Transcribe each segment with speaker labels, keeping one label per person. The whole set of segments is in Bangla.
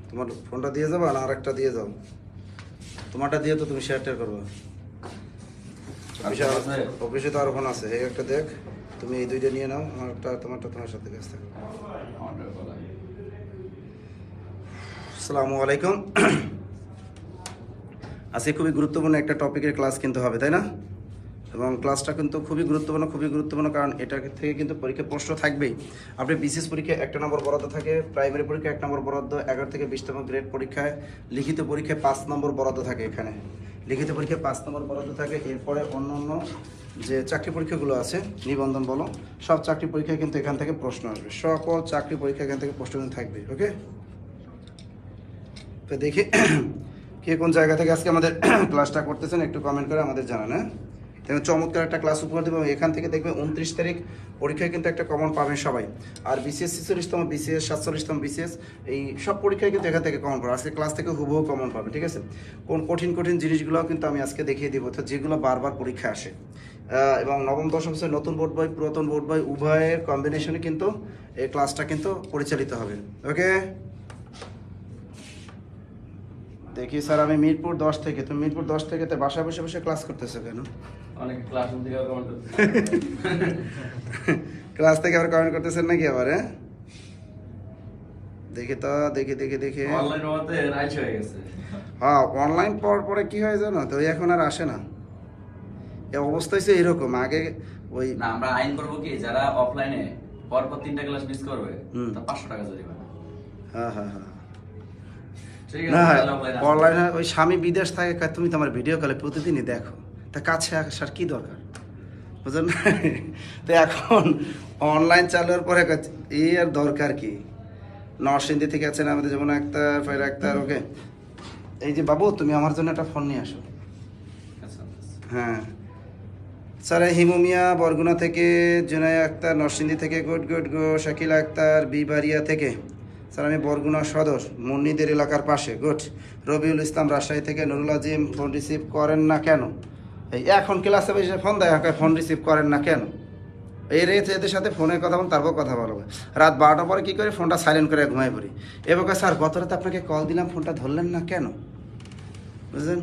Speaker 1: তোমার ফোনটা দিয়ে যাবা না আরেকটা দিয়ে যাও? তোমারটা দিয়ে তো তুমি শেয়ার করবা। অফিসে তো আরো ফোন আছে, এই একটা দেখ, তুমি এই দুইটা নিয়ে নাও, আমারটা তোমারটা তোমার সাথে ব্যস্ত। আসসালামু আলাইকুম। আজকে খুবই গুরুত্বপূর্ণ একটা টপিকের ক্লাস কিন্তু হবে, তাই না? এবং ক্লাসটা কিন্তু খুবই গুরুত্বপূর্ণ, কারণ এটা থেকে কিন্তু পরীক্ষা প্রশ্ন থাকবেই। আপনি বিসিএস পরীক্ষায় 1 নম্বর বরাদ্দ থাকে, প্রাইমারি পরীক্ষায় 1 নম্বর বরাদ্দ, 11 থেকে 20তম গ্রেড পরীক্ষায়, লিখিত পরীক্ষায় 5 নম্বর বরাদ্দ থাকে। এখানে লিখিত পরীক্ষায় 5 নম্বর বরাদ্দ থাকে। এরপরে অন্য যে চাকরি পরীক্ষাগুলো আছে, নিবন্ধন বলো, সব চাকরি পরীক্ষায় কিন্তু এখান থেকে প্রশ্ন আসবে। সকল চাকরি পরীক্ষা এখান থেকে প্রশ্ন থাকবে। ওকে, তো দেখি কে কোন জায়গা থেকে আজকে আমাদের ক্লাসটা করতেছেন, একটু কমেন্ট করে আমাদের জানান। হ্যাঁ, দেখবেন চমৎকার একটা ক্লাস উপহার দেবো। এখান থেকে দেখবেন 29 তারিখ পরীক্ষায় কিন্তু একটা কমন পাবেন সবাই। আর বিসিএস 46তম বিসিএস, 47তম বিসিএস, এই সব পরীক্ষায় কিন্তু এখান থেকে কমন পাবে। আজকে ক্লাস থেকে হুবহু কমন পাবে, ঠিক আছে? কোন কঠিন জিনিসগুলো কিন্তু আমি আজকে দেখিয়ে দিব, অর্থাৎ যেগুলো বারবার পরীক্ষা আসে। এবং নবম দশম শ্রেণীর নতুন বোর্ড বই, পুরাতন বোর্ড বই উভয়ের কম্বিনেশনে কিন্তু এই ক্লাসটা কিন্তু পরিচালিত হবে। ওকে, দেখি স্যার, আমি মিরপুর 10 থেকে, তুমি মিরপুর 10 থেকে তো বাসায় বসে বসে ক্লাস করতেছো কেন?
Speaker 2: অনেক ক্লাসরুম থেকে কমেন্ট করতেছে।
Speaker 1: ক্লাস থেকে আবার কমেন্ট করতেছেন নাকি আবার? হ্যাঁ, দেখি তো, দেখি
Speaker 2: অনলাইন হওয়াতে রাইট হয়ে গেছে।
Speaker 1: হ্যাঁ, অনলাইন পরে কি হয় জানো তো, এখন আর আসে না। এই অবস্থা হচ্ছে এরকম। আগে ওই
Speaker 2: না, আমরা আইন করব কি, যারা অফলাইনে পরপর 3টা ক্লাস মিস করবে তার 500 টাকা জরিমানা।
Speaker 1: হ্যাঁ,
Speaker 2: ঠিক
Speaker 1: না
Speaker 2: আছে, তাহলে অফলাইনে
Speaker 1: অনলাইনে ওই স্বামী বিদেশ থাকে, তুমি তো আমার ভিডিও কলে প্রতিদিনই দেখো, তা কাছে আসার কি দরকার, বুঝলেন না? তো এখন অনলাইন চালুর পরে এই আর দরকার কি? নরসিংদী থেকে আছেন আমাদের যেমন আক্তার, ফাইর আক্তার। ওকে, এই যে বাবু, তুমি আমার জন্য একটা ফোন নিয়ে আসো।
Speaker 2: আচ্ছা।
Speaker 1: হ্যাঁ স্যার, হিমুমিয়া বরগুনা থেকে, জুনাই আক্তার নরসিংদী থেকে, গুড গো। শাকিল আক্তার বিবারিয়া থেকে, স্যার আমি বরগুনা সদর মুন্নিদের এলাকার পাশে, গুড। রবিউল ইসলাম রাজশাহী থেকে, নুরুল আজিম ফোন রিসিভ করেন না কেন? এই এখন ক্লাসে বসে ফোন দেয়, ফোন রিসিভ করেন না কেন? এদের সাথে ফোনে কথা বল, তারপর কথা বলবো। রাত 12টার পরে কী করে ফোনটা সাইলেন্ট করে ঘুমাই পড়ি। এবার স্যার গত রাতে আপনাকে কল দিলাম, ফোনটা ধরলেন না কেন? বুঝলেন,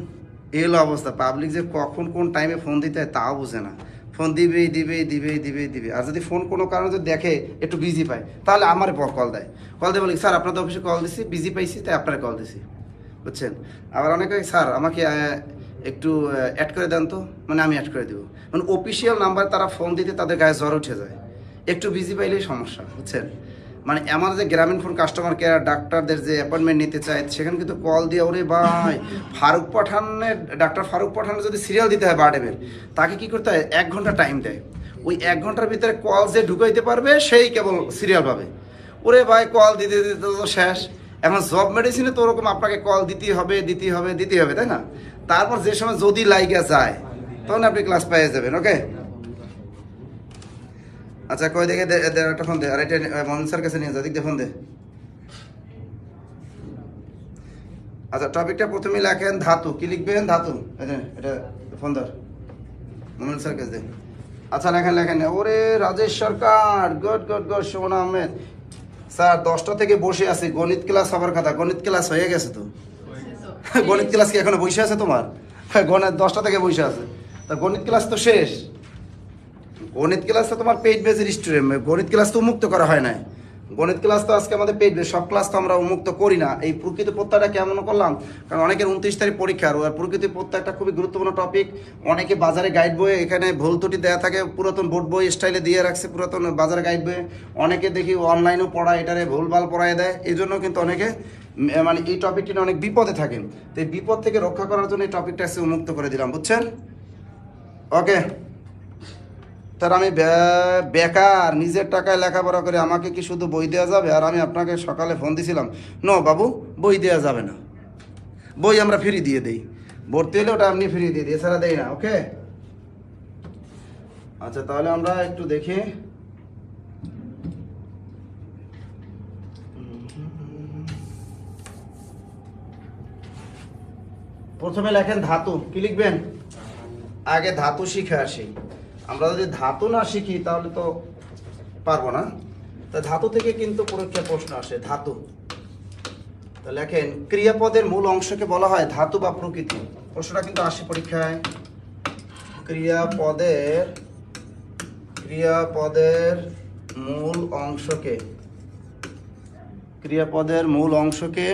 Speaker 1: এই হলো অবস্থা। পাবলিক যে কখন কোন টাইমে ফোন দিতে হয় তাও বুঝে না। ফোন দিবে। আর যদি ফোন কোনো কারণে যদি দেখে একটু বিজি পায়, তাহলে আমার কল দেয়। কল দিয়ে বলি, স্যার আপনাদের অফিসে কল দিছি, বিজি পাইছি, তাই আপনারা কল দিছি। বুঝছেন? আবার অনেকে, স্যার আমাকে একটু অ্যাড করে দেন তো, মানে আমি অ্যাড করে দেবো। মানে অফিসিয়াল নাম্বার তারা ফোন দিতে তাদের গায়ে জ্বর উঠে যায়, একটু বিজি পাইলেই সমস্যা। বুঝছেন? মানে আমার যে গ্রামীণ ফোন কাস্টমার কেয়ার, ডাক্তারদের যে অ্যাপয়েন্টমেন্ট নিতে চায়, সেখানে কিন্তু কল দিয়ে, ওরে ভাই, ডাক্তার ফারুক পাঠানের যদি সিরিয়াল দিতে হয় বারডেমের, তাকে কি করতে হয়, 1 ঘন্টা টাইম দেয়। ওই 1 ঘন্টার ভিতরে কল যে ঢুকাইতে পারবে সেই কেবল সিরিয়াল পাবে। ওরে ভাই, কল দিতে তো শেষ। এখন জব মেডিসিনে তো ওরকম আপনাকে কল দিতেই হবে, তাই না? তারপর যে সময় যদি লাইগা যায়, তখন আপনি ক্লাস পেয়ে যাবেন। ওকে, আচ্ছা, কই দেখে একটা ফোন দে, আর এটা মোহাম্মদ স্যার কাছে নিয়ে যা, দিক ফোন দে। আচ্ছা, টপিকটা প্রথমে লেখেন ধাতু। কি লিখবেন? ধাতু। এটা ফোন ধর, মোহাম্মদ স্যার কাছে দে। আচ্ছা, লেখেন। ওরে রাজেশ সরকার, গুড। সুমন আহমেদ স্যার, 10টা থেকে বসে আছে, গণিত ক্লাস হবার কথা। গণিত ক্লাস হয়ে গেছে তো? গণিত ক্লাস কি এখনো বসে আছে তোমার? গণিত 10টা থেকে বসে আছে, তা গণিত ক্লাস তো শেষ। গণিত ক্লাস তো তোমার পেইড বেজের স্টুডেন্ট, গণিত ক্লাস তো উন্মুক্ত করা হয় নাই। গণিত ক্লাস তো আজকে আমাদের পেইড বেজ, সব ক্লাস তো আমরা উন্মুক্ত করি না। এই প্রকৃতি প্রত্যয়টা কেমন করলাম, কারণ অনেকের 29 তারিখ পরীক্ষা। আর প্রকৃতি প্রত্যয় একটা খুবই গুরুত্বপূর্ণ টপিক। অনেকে বাজারে গাইড বই এখানে ভুল ত্রুটি দেওয়া থাকে, পুরাতন বোর্ড বই স্টাইলে দিয়ে রাখছে, পুরাতন বাজারে গাইড বই। অনেকে দেখি অনলাইনেও পড়ায়, এটারে ভুলভাল পড়ায় দেয়। এই জন্য কিন্তু অনেকে মানে এই টপিকটি অনেক বিপদে থাকেন। তো এই বিপদ থেকে রক্ষা করার জন্য এই টপিকটা আজকে উন্মুক্ত করে দিলাম, বুঝছেন? ওকে, তার আমি বেকার, নিজের টাকায় লেখাপড়া করে আমাকে কি শুধু বই দেওয়া যাবে? আর আমি আপনাকে সকালে ফোন দিছিলাম, নো বাবু, বই দেওয়া যাবে না। বই আমরা ফ্রি দিয়ে দিই, ভর্তি হলে ওটা আপনি ফ্রি দিয়ে দিই, এছাড়া দেই না। ওকে, আচ্ছা, তাহলে আমরা একটু দেখি। প্রথমে লেখেন ধাতু। কি লিখবেন? আগে ধাতু শিখে আসি। আমরা যদি ধাতু না শিখি তাহলে তো পারবো না। তা ধাতু থেকে কিন্তু পরীক্ষায় প্রশ্ন আসে। ধাতু তো লেখেন ক্রিয়াপদের মূল অংশকে বলা হয় ধাতু বা প্রকৃতি। প্রশ্নটা কিন্তু আসে পরীক্ষায়। ক্রিয়াপদের মূল অংশকে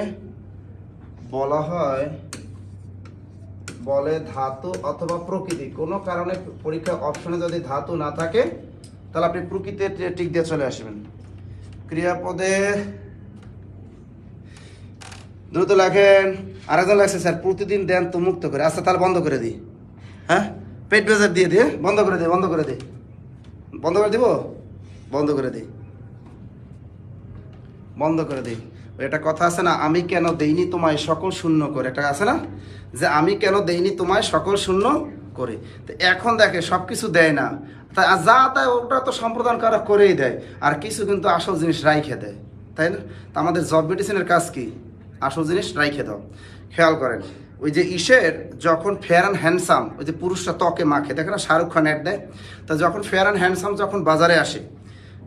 Speaker 1: বলা হয় বলে ধাতু অথবা প্রকৃতি। কোনো কারণে পরীক্ষা অপশনে যদি ধাতু না থাকে তাহলে আপনি প্রকৃতির টিক দিয়ে চলে আসবেন। ক্রিয়াপদে দ্রুত লেখেন। আরেকজন লাগছে স্যার প্রতিদিন দেন তো মুক্ত করে। আচ্ছা তাহলে বন্ধ করে দিই। হ্যাঁ, পেট বেজার দিয়ে দিয়ে বন্ধ করে দিই। বন্ধ করে দিব, বন্ধ করে দিই। এটা কথা আছে না, আমি কেন দেইনি তোমায় সকল শূন্য করে, একটা আছে না যে আমি কেন দেইনি তোমায় সকল শূন্য করে। তো এখন দেখে সব কিছু দেয় না, তা যা তাই ওটা তো সম্প্রদান করা করেই দেয়, আর কিছু কিন্তু আসল জিনিস রাইখে দেয়, তাই না? তো আমাদের জব মেডিসিনের কাজ কি? আসল জিনিস রাইখে দাও। খেয়াল করেন, ওই যে ইসের যখন ফেয়ার অ্যান্ড হ্যান্ডসাম, ওই যে পুরুষরা ত্বকে মাখে, দেখে না শাহরুখ খান অ্যাড দেয়। তা যখন ফেয়ার অ্যান্ড হ্যান্ডসাম যখন বাজারে আসে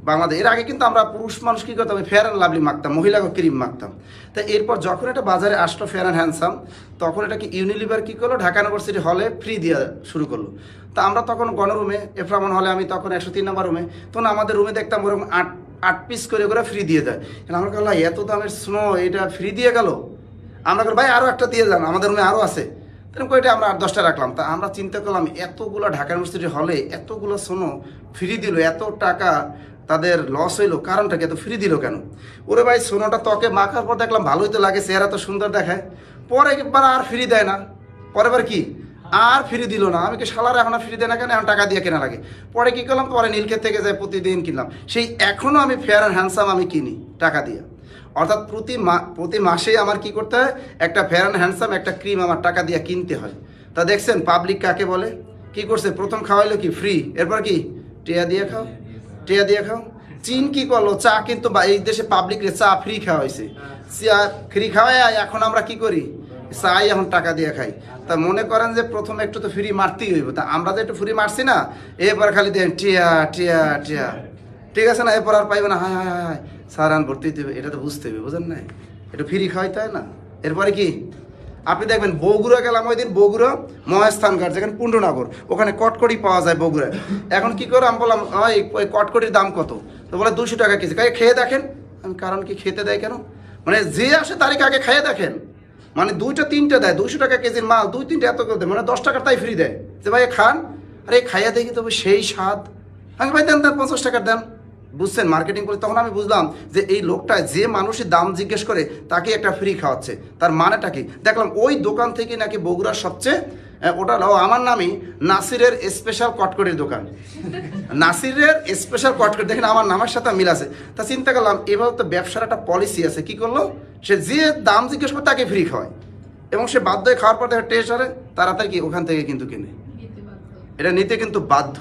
Speaker 1: বাংলাদেশ, এর আগে কিন্তু আমরা পুরুষ মানুষ কী করতাম, ফেয়ার অ্যান্ড লাভলি মাখতাম, মহিলাকে ক্রিম মাখতাম। তা এরপর যখন এটা বাজারে আসলো ফেয়ার অ্যান্ড হ্যান্ডসাম, তখন এটা কি ইউনিলিভার কী করলো, ঢাকা ইউনিভার্সিটি হলে ফ্রি দেওয়া শুরু করলো। তা আমরা তখন গণরুমে, এফরামন হলে আমি তখন 103 নম্বর রুমে, তখন আমাদের রুমে দেখতাম ওরকম 8 পিস করে ফ্রি দিয়ে দেয়। আমরা বললাম এত দামের স্নো এটা ফ্রি দিয়ে গেল। আমরা বলি ভাই আরও একটা দিয়ে যান, আমাদের রুমে আরও আছে। তখন কইটা আমরা 8-10টা রাখলাম। তা আমরা চিন্তা করলাম এতগুলো ঢাকা ইউনিভার্সিটি হলে এতগুলো স্নো ফ্রি দিল, এত টাকা তাদের লস হইলো, কারণটা কি, এত ফ্রি দিল কেন? ওরে ভাই সোনাটা ত্বকে মাখার পর দেখলাম ভালোই তো লাগে, চেহারা তো সুন্দর দেখায়, পরে একবার আর ফ্রি দেয় না, পরে বার কি আর ফ্রি দিল না। আমি কি শালার এখন ফ্রি দেয় না কেন, এখন টাকা দিয়ে কেনা লাগে। পরে কি করলাম, পরে নীলক্ষেত থেকে যাই প্রতিদিন কিনলাম। সেই এখনও আমি ফেয়ার অ্যান্ড হ্যান্ডসাম আমি কিনি টাকা দিয়ে, অর্থাৎ প্রতি মাসেই আমার কি করতে হয়, একটা ফেয়ার অ্যান্ড হ্যান্ডসাম একটা ক্রিম আমার টাকা দিয়ে কিনতে হয়। তা দেখছেন পাবলিক কাকে বলে, কি করছে, প্রথম খাওয়াইলো কি ফ্রি, এরপর কি টিয়া দিয়ে খাও। চীন কি করলো, চা কিন্তু এই দেশে পাবলিকরে চা ফ্রি খাওয়া হয়েছে, চা ফ্রি খাওয়াই এখন আমরা কি করি, চাই এখন টাকা দিয়ে খাই। তা মনে করেন যে প্রথমে একটু তো ফ্রি মারতেই হইব, তা আমরা যে একটু ফ্রি মারছি না, এবার খালি দেন টিয়া, ঠিক আছে না, এরপর আর পাইবে না, হায় স্যার আন ভর্তি দিতে হবে, এটা তো বুঝতে হবে, বুঝেন না, একটু ফ্রি খাওয়াইতে হয় না। এরপরে কি আপনি দেখবেন বগুড়া গেলাম ওই দিন, বগুড়া মহাস্থানঘাট যেখানে পুণ্ডনগর, ওখানে কটকটি পাওয়া যায় বগুড়ায়। এখন কি করে আমি বললাম ওই কটকটির দাম কত, তো বলে 200 টাকা কেজি। খেয়ে দেখেন। আমি কারণ কি খেতে দেয় কেন, মানে যে আসে তারিখ আগে খেয়ে দেখেন, মানে 2টা-3টা দেয়, 200 টাকা কেজির মাল 2-3টা এত করে দেয়, মানে 10 টাকার তাই ফ্রি দেয়, যে ভাই খান, আরে খাইয়া দেখি তবে সেই স্বাদ। আমি ভাই দেন 50 টাকার দেন, বুঝছেন মার্কেটিং করে। তখন আমি বুঝলাম যে এই লোকটা যে মানুষের দাম জিজ্ঞেস করে তাকে একটা ফ্রি খাওয়াচ্ছে, তার মানেটা কি। দেখলাম ওই দোকান থেকে নাকি বগুড়ার সবচেয়ে, ওটা আমার নামই নাসিরের স্পেশাল কটকটির দোকান, নাসিরের স্পেশাল কটকটি, দেখেন আমার নামের সাথে মিল আছে। তা চিন্তা করলাম এবার তো ব্যবসার একটা পলিসি আছে, কি করলো, সে যে দাম জিজ্ঞেস করে তাকে ফ্রি খাওয়ায়, এবং সে বাধ্য হয়ে খাওয়ার পর দেখা টেস্ট আরে তাড়াতাড়ি কি ওখান থেকে কিন্তু কিনে, এটা নিতে কিন্তু বাধ্য।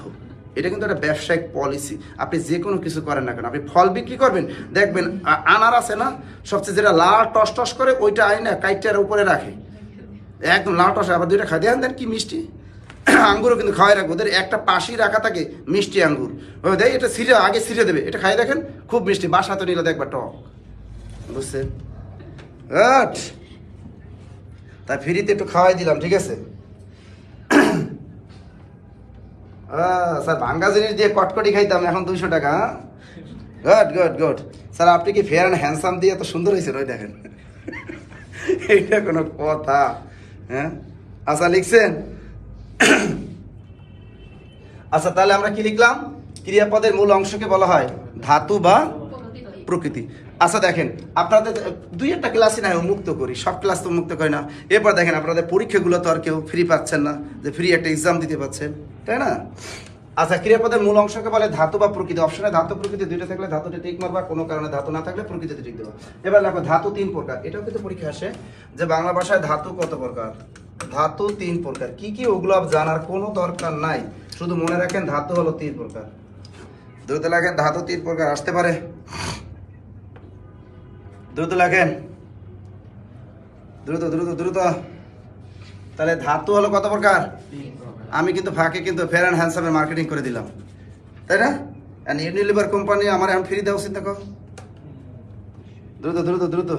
Speaker 1: এটা কিন্তু একটা ব্যবসায়িক পলিসি। আপনি যে কোনো কিছু করেন না কেন, আপনি ফল বিক্রি করবেন, দেখবেন আনার আছে না সবচেয়ে যেটা লাল টস করে, ওইটা আইনা কাইটার উপরে রাখে, একদম লাল টস, আবার 2টা খাই দেন কি মিষ্টি। আঙ্গুরও কিন্তু খাওয়াই রাখবো, ওদের একটা পাশেই রাখা থাকে মিষ্টি আঙ্গুর, ওই দেয় এটা আগে ছিঁড়ে দেবে, এটা খাই দেখেন খুব মিষ্টি, বাসা তো নিলে দেখবা টক, বুঝছেন। তাই ফ্রিতে একটু খাওয়াই দিলাম, ঠিক আছে। স্যার ভাঙ্গা জিনিস দিয়ে কটকটি খাইতাম, এখন 200 টাকা। গুড স্যার, আপনি কি ফেয়ার অ্যান্ড হ্যান্ডসাম দিয়ে এত সুন্দর হয়েছে, ওই দেখেন, এইটা কোনো কথা? হ্যাঁ, আচ্ছা লিখছেন। আচ্ছা তাহলে আমরা কি লিখলাম, ক্রিয়াপদের মূল অংশকে বলা হয় ধাতু বা প্রকৃতি। আচ্ছা দেখেন, আপনাদের 2-1টা ক্লাসই না মুক্ত করি, সব ক্লাস তো মুক্ত করি না। এরপর দেখেন আপনাদের পরীক্ষাগুলো তো আর কেউ ফ্রি পাচ্ছেন না, যে ফ্রি একটা এক্সাম দিতে পাচ্ছেন, তাই না? আচ্ছা, ক্রিয়াপদের মূল অংশকে বলে ধাতু বা প্রকৃতি। অপশনে ধাতু প্রকৃতি 2টা থাকলে ধাতুতে টিক মারবা, কোনো কারণে ধাতু না থাকলে প্রকৃতিতে টিক দেবা। এবার দেখো ধাতু 3 প্রকার, এটাও কিন্তু পরীক্ষা আসে যে বাংলা ভাষায় ধাতু কত প্রকার। ধাতু 3 প্রকার, কি কি ওগুলো জানার কোনো দরকার নাই, শুধু মনে রাখেন ধাতু হলো 3 প্রকার। দ্রুত লেখেন, ধাতু 3 প্রকার, আসতে পারে, দ্রুত লেখেন, দ্রুত। তাহলে ধাতু হলো কত প্রকার? আমি কিন্তু ফাঁকে কিন্তু ফেয়ার অ্যান্ড হ্যান্ডসামের মার্কেটিং করে দিলাম, তাই না? ইউনিলিভার কোম্পানি আমার এখন ফ্রি দেওয়া উচিত, দেখো দ্রুত।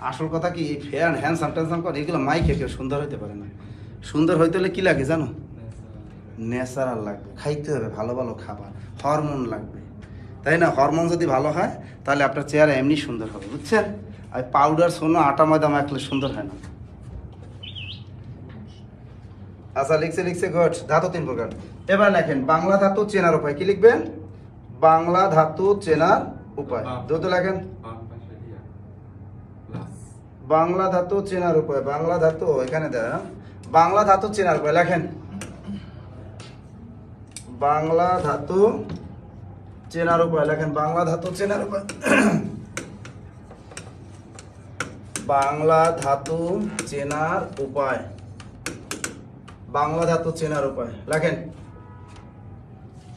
Speaker 1: আসল কথা কি, এই ফেয়ার হ্যান্ডসাম ট্যান্ডসাম করে এগুলো মাইকে কেউ সুন্দর হইতে পারে না। সুন্দর হইতে হলে কি লাগে জানো? ন্যাচারাল লাগবে, খাইতে হবে ভালো ভালো খাবার, হরমোন লাগবে, তাই না? হরমোন যদি ভালো হয় তাহলে আপনার চেহারা এমনি সুন্দর হবে, বুঝছেন? আর পাউডার শোনো আটা ময়দা মাখলে সুন্দর হয় না। আচ্ছা, লিখছে গুড। ধাতু 3 প্রকার। এবার লেখেন বাংলা ধাতু চেনার উপায়। কি লিখবেন? বাংলা ধাতু চেনার উপায়। দ্রুত লেখেন। বাংলা ধাতু চেনার উপায়। বাংলা ধাতু এখানে দেন। বাংলা ধাতু চেনার উপায় লেখেন। বাংলা ধাতু চেনার উপায় লেখেন। বাংলা ধাতু চেনার উপায়। বাংলা ধাতু চেনার উপায়। বাংলা ধাতু চেনার উপায় লেখেন।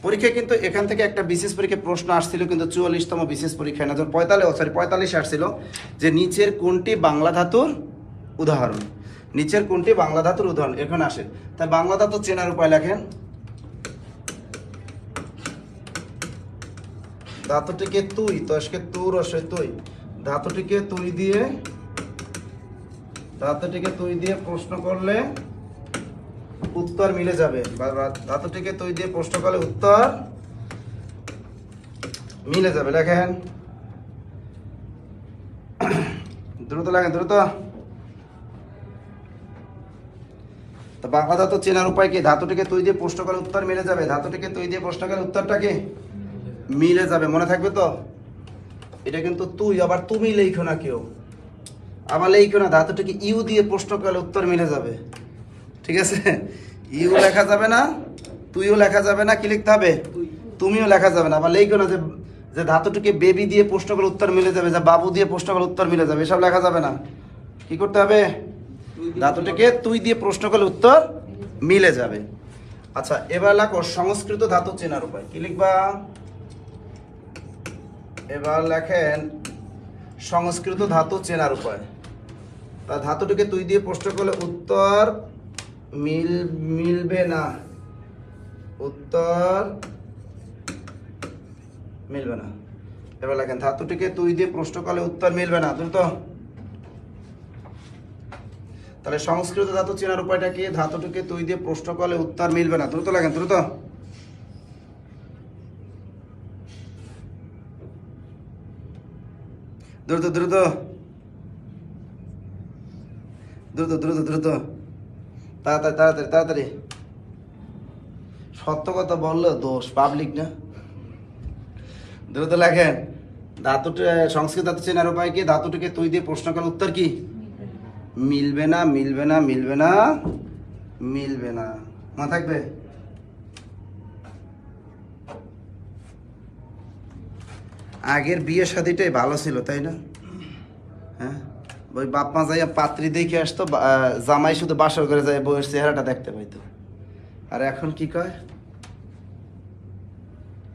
Speaker 1: পরীক্ষায় কিন্তু এখান থেকে একটা বিশেষ পরীক্ষায় প্রশ্ন আসছিল, কিন্তু 44তম বিশেষ পরীক্ষায় না, 45 আসছিল যে নিচের কোনটি বাংলা ধাতুর উদাহরণ। নিচের কোনটি বাংলা ধাতুর উদাহরণ এখানে আসে। তাই বাংলা ধাতু চেনার উপায় লেখেন। ধাতুটিকে তুই, তস্কে তুর অসয় তুই, ধাতুটিকে তুই দিয়ে প্রশ্ন করলে উত্তর মিলে যাবে। ধাতুটিকে তুই দিয়ে প্রশ্ন করলে উত্তর মিলে যাবে। লেখেন দ্রুত লেখেন, দ্রুত। তো বাংলা ধাতু চেনার উপায় কি? ধাতুটিকে তুই দিয়ে প্রশ্ন করলে উত্তর মিলে যাবে। ধাতুটিকে তুই দিয়ে প্রশ্ন করলে উত্তরটা কি মিলে যাবে, মনে থাকবে তো? এটা কিন্তু তুই, আবার তুমি লেখো না কেউ, আবার লেখো না। ধাতুটিকে ইউ দিয়ে প্রশ্ন করলে উত্তর মিলে যাবে, ঠিক আছে? ইউ লেখা যাবে না, তুইও লেখা যাবে না, কি লিখতে হবে? তুমিও লেখা যাবে না। আবার লেখো না যে ধাতুটিকে বেবি দিয়ে প্রশ্ন করলে উত্তর মিলে যাবে, যে বাবু দিয়ে প্রশ্ন করলে উত্তর মিলে যাবে, এসব লেখা যাবে না। কি করতে হবে? ধাতুটিকে তুই দিয়ে প্রশ্ন করলে উত্তর মিলে যাবে। আচ্ছা, এবার লেখো সংস্কৃত ধাতু চেনার উপায়। কি লিখবা? এবার লেখেন সংস্কৃত ধাতু চেনার উপায়। তা ধাতুটিকে তুই দিয়ে প্রশ্ন করলে উত্তর মিলবে না, উত্তর মিলবে না। এবার লেখেন ধাতুটিকে তুই দিয়ে প্রশ্ন করলে উত্তর মিলবে না। দ্রুত। তাহলে সংস্কৃত ধাতু চেনার উপায়টা কি? ধাতুটিকে তুই দিয়ে প্রশ্ন করলে উত্তর মিলবে না। দ্রুত লেখেন, দ্রুত। দ্রুত দ্রুত দ্রুত দ্রুত দ্রুত, তাড়াতাড়ি তাড়াতাড়ি তাড়াতাড়ি। সত্য কথা বললে দোষ, পাবলিক না। দ্রুত লেখেন ধাতুটি সংস্কৃত ধাতু চেনার উপায় কি? ধাতুটিকে তুই দিয়ে প্রশ্ন করলে উত্তর কি মিলবে না, মিলবে না, মিলবে না, মিলবে না। মনে থাকবে? আগের বিয়ে শাদিটাই ভালো ছিল, তাই না? হ্যাঁ, ওই বাপ মা যাইয়া পাত্রী দেখে আসতো, জামাই শুধু বাসর করে যায় বউয়ের চেহারাটা দেখতে পাইতো। আর এখন কি কয়?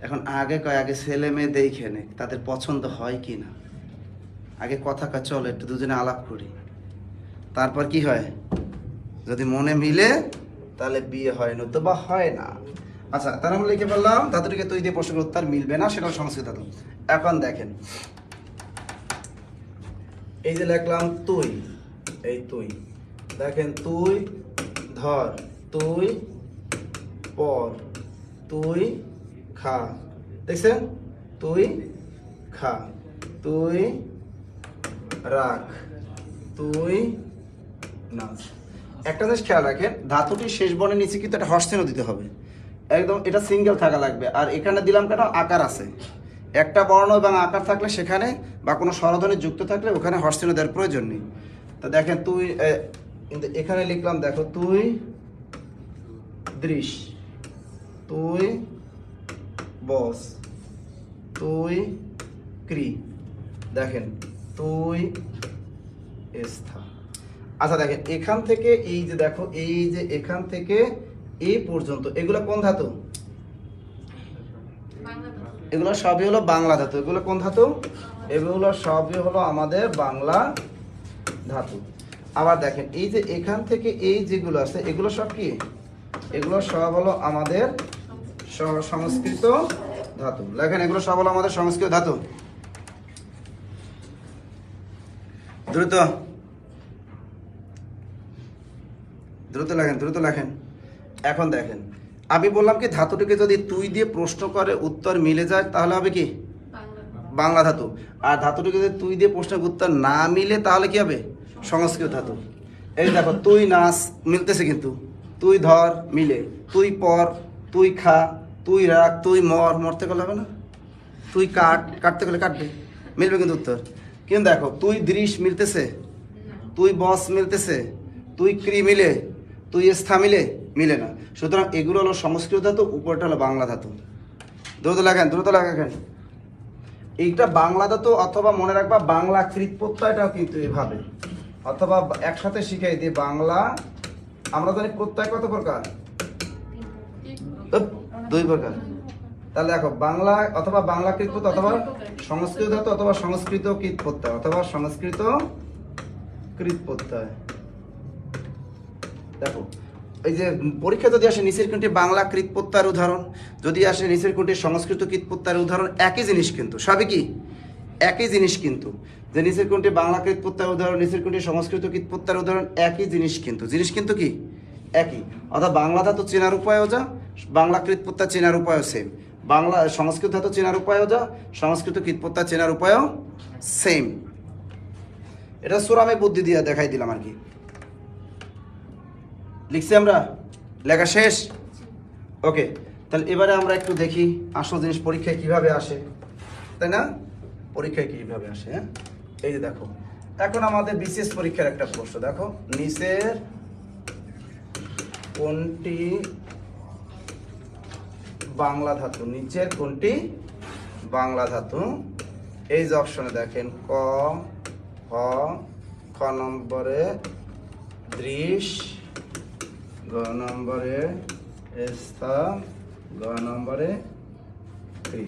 Speaker 1: এখন আগে কয় আগে ছেলে মেয়ে দেখে নে তাদের পছন্দ হয় কি না, আগে কথা কয় চলো একটু দুজনে আলাপ করি, তারপর কি হয়? যদি মনে মিলে তাহলে বিয়ে হয়, নতুবা হয় না। আচ্ছা, তার আমরা লিখে ফেললাম ধাতুটিকে তুই দিয়ে প্রশ্নের উত্তর মিলবে না, সেটা সংস্কৃত ধাতু। এখন দেখেন এই যে লিখলাম তুই, এই তুই, দেখেন তুই ধর, তুই পর, তুই খা, দেখছেন? তুই খা, তুই রাখ, তুই নাচ। একটা জিনিস খেয়াল রাখেন, ধাতুটির শেষ বর্ণের নিচে কিন্তু একটা হর্ষ চিহ্ন দিতে হবে, একদম এটা সিঙ্গেল থাকা লাগবে। আর এখানে দিলাম কেন? আকার আছে, একটা বর্ণ এবং আকার থাকলে সেখানে বা কোনো স্বরধ্বনি যুক্ত থাকলে ওখানে হর্ষ চিহ্ন দেওয়ার প্রয়োজন নেই। তো দেখেন তুই, কিন্তু এখানে লিখলাম দেখো তুই দৃশ, তুই বস, তুই ক্রি, দেখেন তুই স্থা। আচ্ছা দেখেন এখান থেকে এই যে দেখো, এই যে এখান থেকে এই পর্যন্ত এগুলো কোন ধাতু? এগুলো সবই হলো বাংলা ধাতু। এগুলো কোন ধাতু? এগুলো সবই হলো আমাদের বাংলা ধাতু। আবার দেখেন এই যে এখান থেকে এই যেগুলো আছে এগুলো সব কি? এগুলো সব হলো আমাদের সংস্কৃত ধাতু। লেখেন এগুলো সব হলো আমাদের সংস্কৃত ধাতু। দ্রুত দ্রুত লেখেন, দ্রুত লেখেন। এখন দেখেন, আমি বললাম কি ধাতুটিকে যদি তুই দিয়ে প্রশ্ন করে উত্তর মিলে যায় তাহলে হবে কি বাংলা ধাতু, আর ধাতুটিকে যদি তুই দিয়ে প্রশ্নের উত্তর না মিলে তাহলে কি হবে সংস্কৃত ধাতু। এই দেখো, তুই নাচ মিলতেছে, কিন্তু তুই ধর মিলে, তুই পর, তুই খা, তুই রাখ, তুই মর, মরতে গেলে হবে না, তুই কাট, কাটতে গেলে কাটবে, মিলবে কিন্তু উত্তর। কিন্তু দেখো, তুই দৃশ মিলতেছে, তুই বস মিলতেছে, তুই ক্রি মিলে, তুই স্থা মিলে, মিলে না। সুতরাং এগুলো হলো সংস্কৃত ধাতু, উপরটা হলো বাংলা ধাতু। দ্রুত লেখেন, দ্রুত লেখেন। এইটা বাংলা ধাতু, অথবা মনে রাখবা বাংলা কৃত প্রত্যয়টাও কিন্তু এভাবে, অথবা একসাথে শিখাই দিই বাংলা। আমরা জানি প্রত্যয় কত প্রকার, দুই প্রকার। তাহলে দেখো, বাংলা অথবা বাংলা কৃত প্রত্যয়, অথবা সংস্কৃত ধাতু, অথবা সংস্কৃত কৃত প্রত্যয়, অথবা সংস্কৃত কৃত প্রত্যয়। দেখো, এই যে পরীক্ষা যদি আসে নিচের কোনটি বাংলা কৃত প্রত্যয়ের উদাহরণ, যদি আসে নিচের কোনটি সংস্কৃত কৃত প্রত্যয়ের উদাহরণ, একই জিনিস কিন্তু, সবই কি একই জিনিস কিন্তু। যে নিচের কোনটি বাংলা কৃত প্রত্যয়ের উদাহরণ, নিচের কোনটি সংস্কৃত কৃত প্রত্যয়ের উদাহরণ, একই জিনিস কিন্তু, জিনিস কিন্তু কি একই। অর্থাৎ বাংলা ধাতু চেনার উপায়ও যা, বাংলা কৃত প্রত্যয় চেনার উপায়ও সেম। বাংলা সংস্কৃত ধাতু চেনার উপায়ও যা, সংস্কৃত কৃত প্রত্যয় চেনার উপায়ও সেম। এটা সুরামে বুদ্ধি দিয়ে দেখাই দিলাম আর কি। লিখছি আমরা, লেখা শেষ। ওকে, তাহলে এবারে আমরা একটু দেখি আসল জিনিস পরীক্ষায় কিভাবে আসে, তাই না? পরীক্ষায় কিভাবে আসে, হ্যাঁ? এই যে দেখো, এখন আমাদের বিশেষ পরীক্ষার একটা প্রশ্ন দেখো, নিচের কোনটি বাংলা ধাতু, নিচের কোনটি বাংলা ধাতু? এই যে অপশনে দেখেন, ক, খ, খ নম্বরে দৃশ, গ নম্বরে স্থা, গ নম্বরে ক্রি।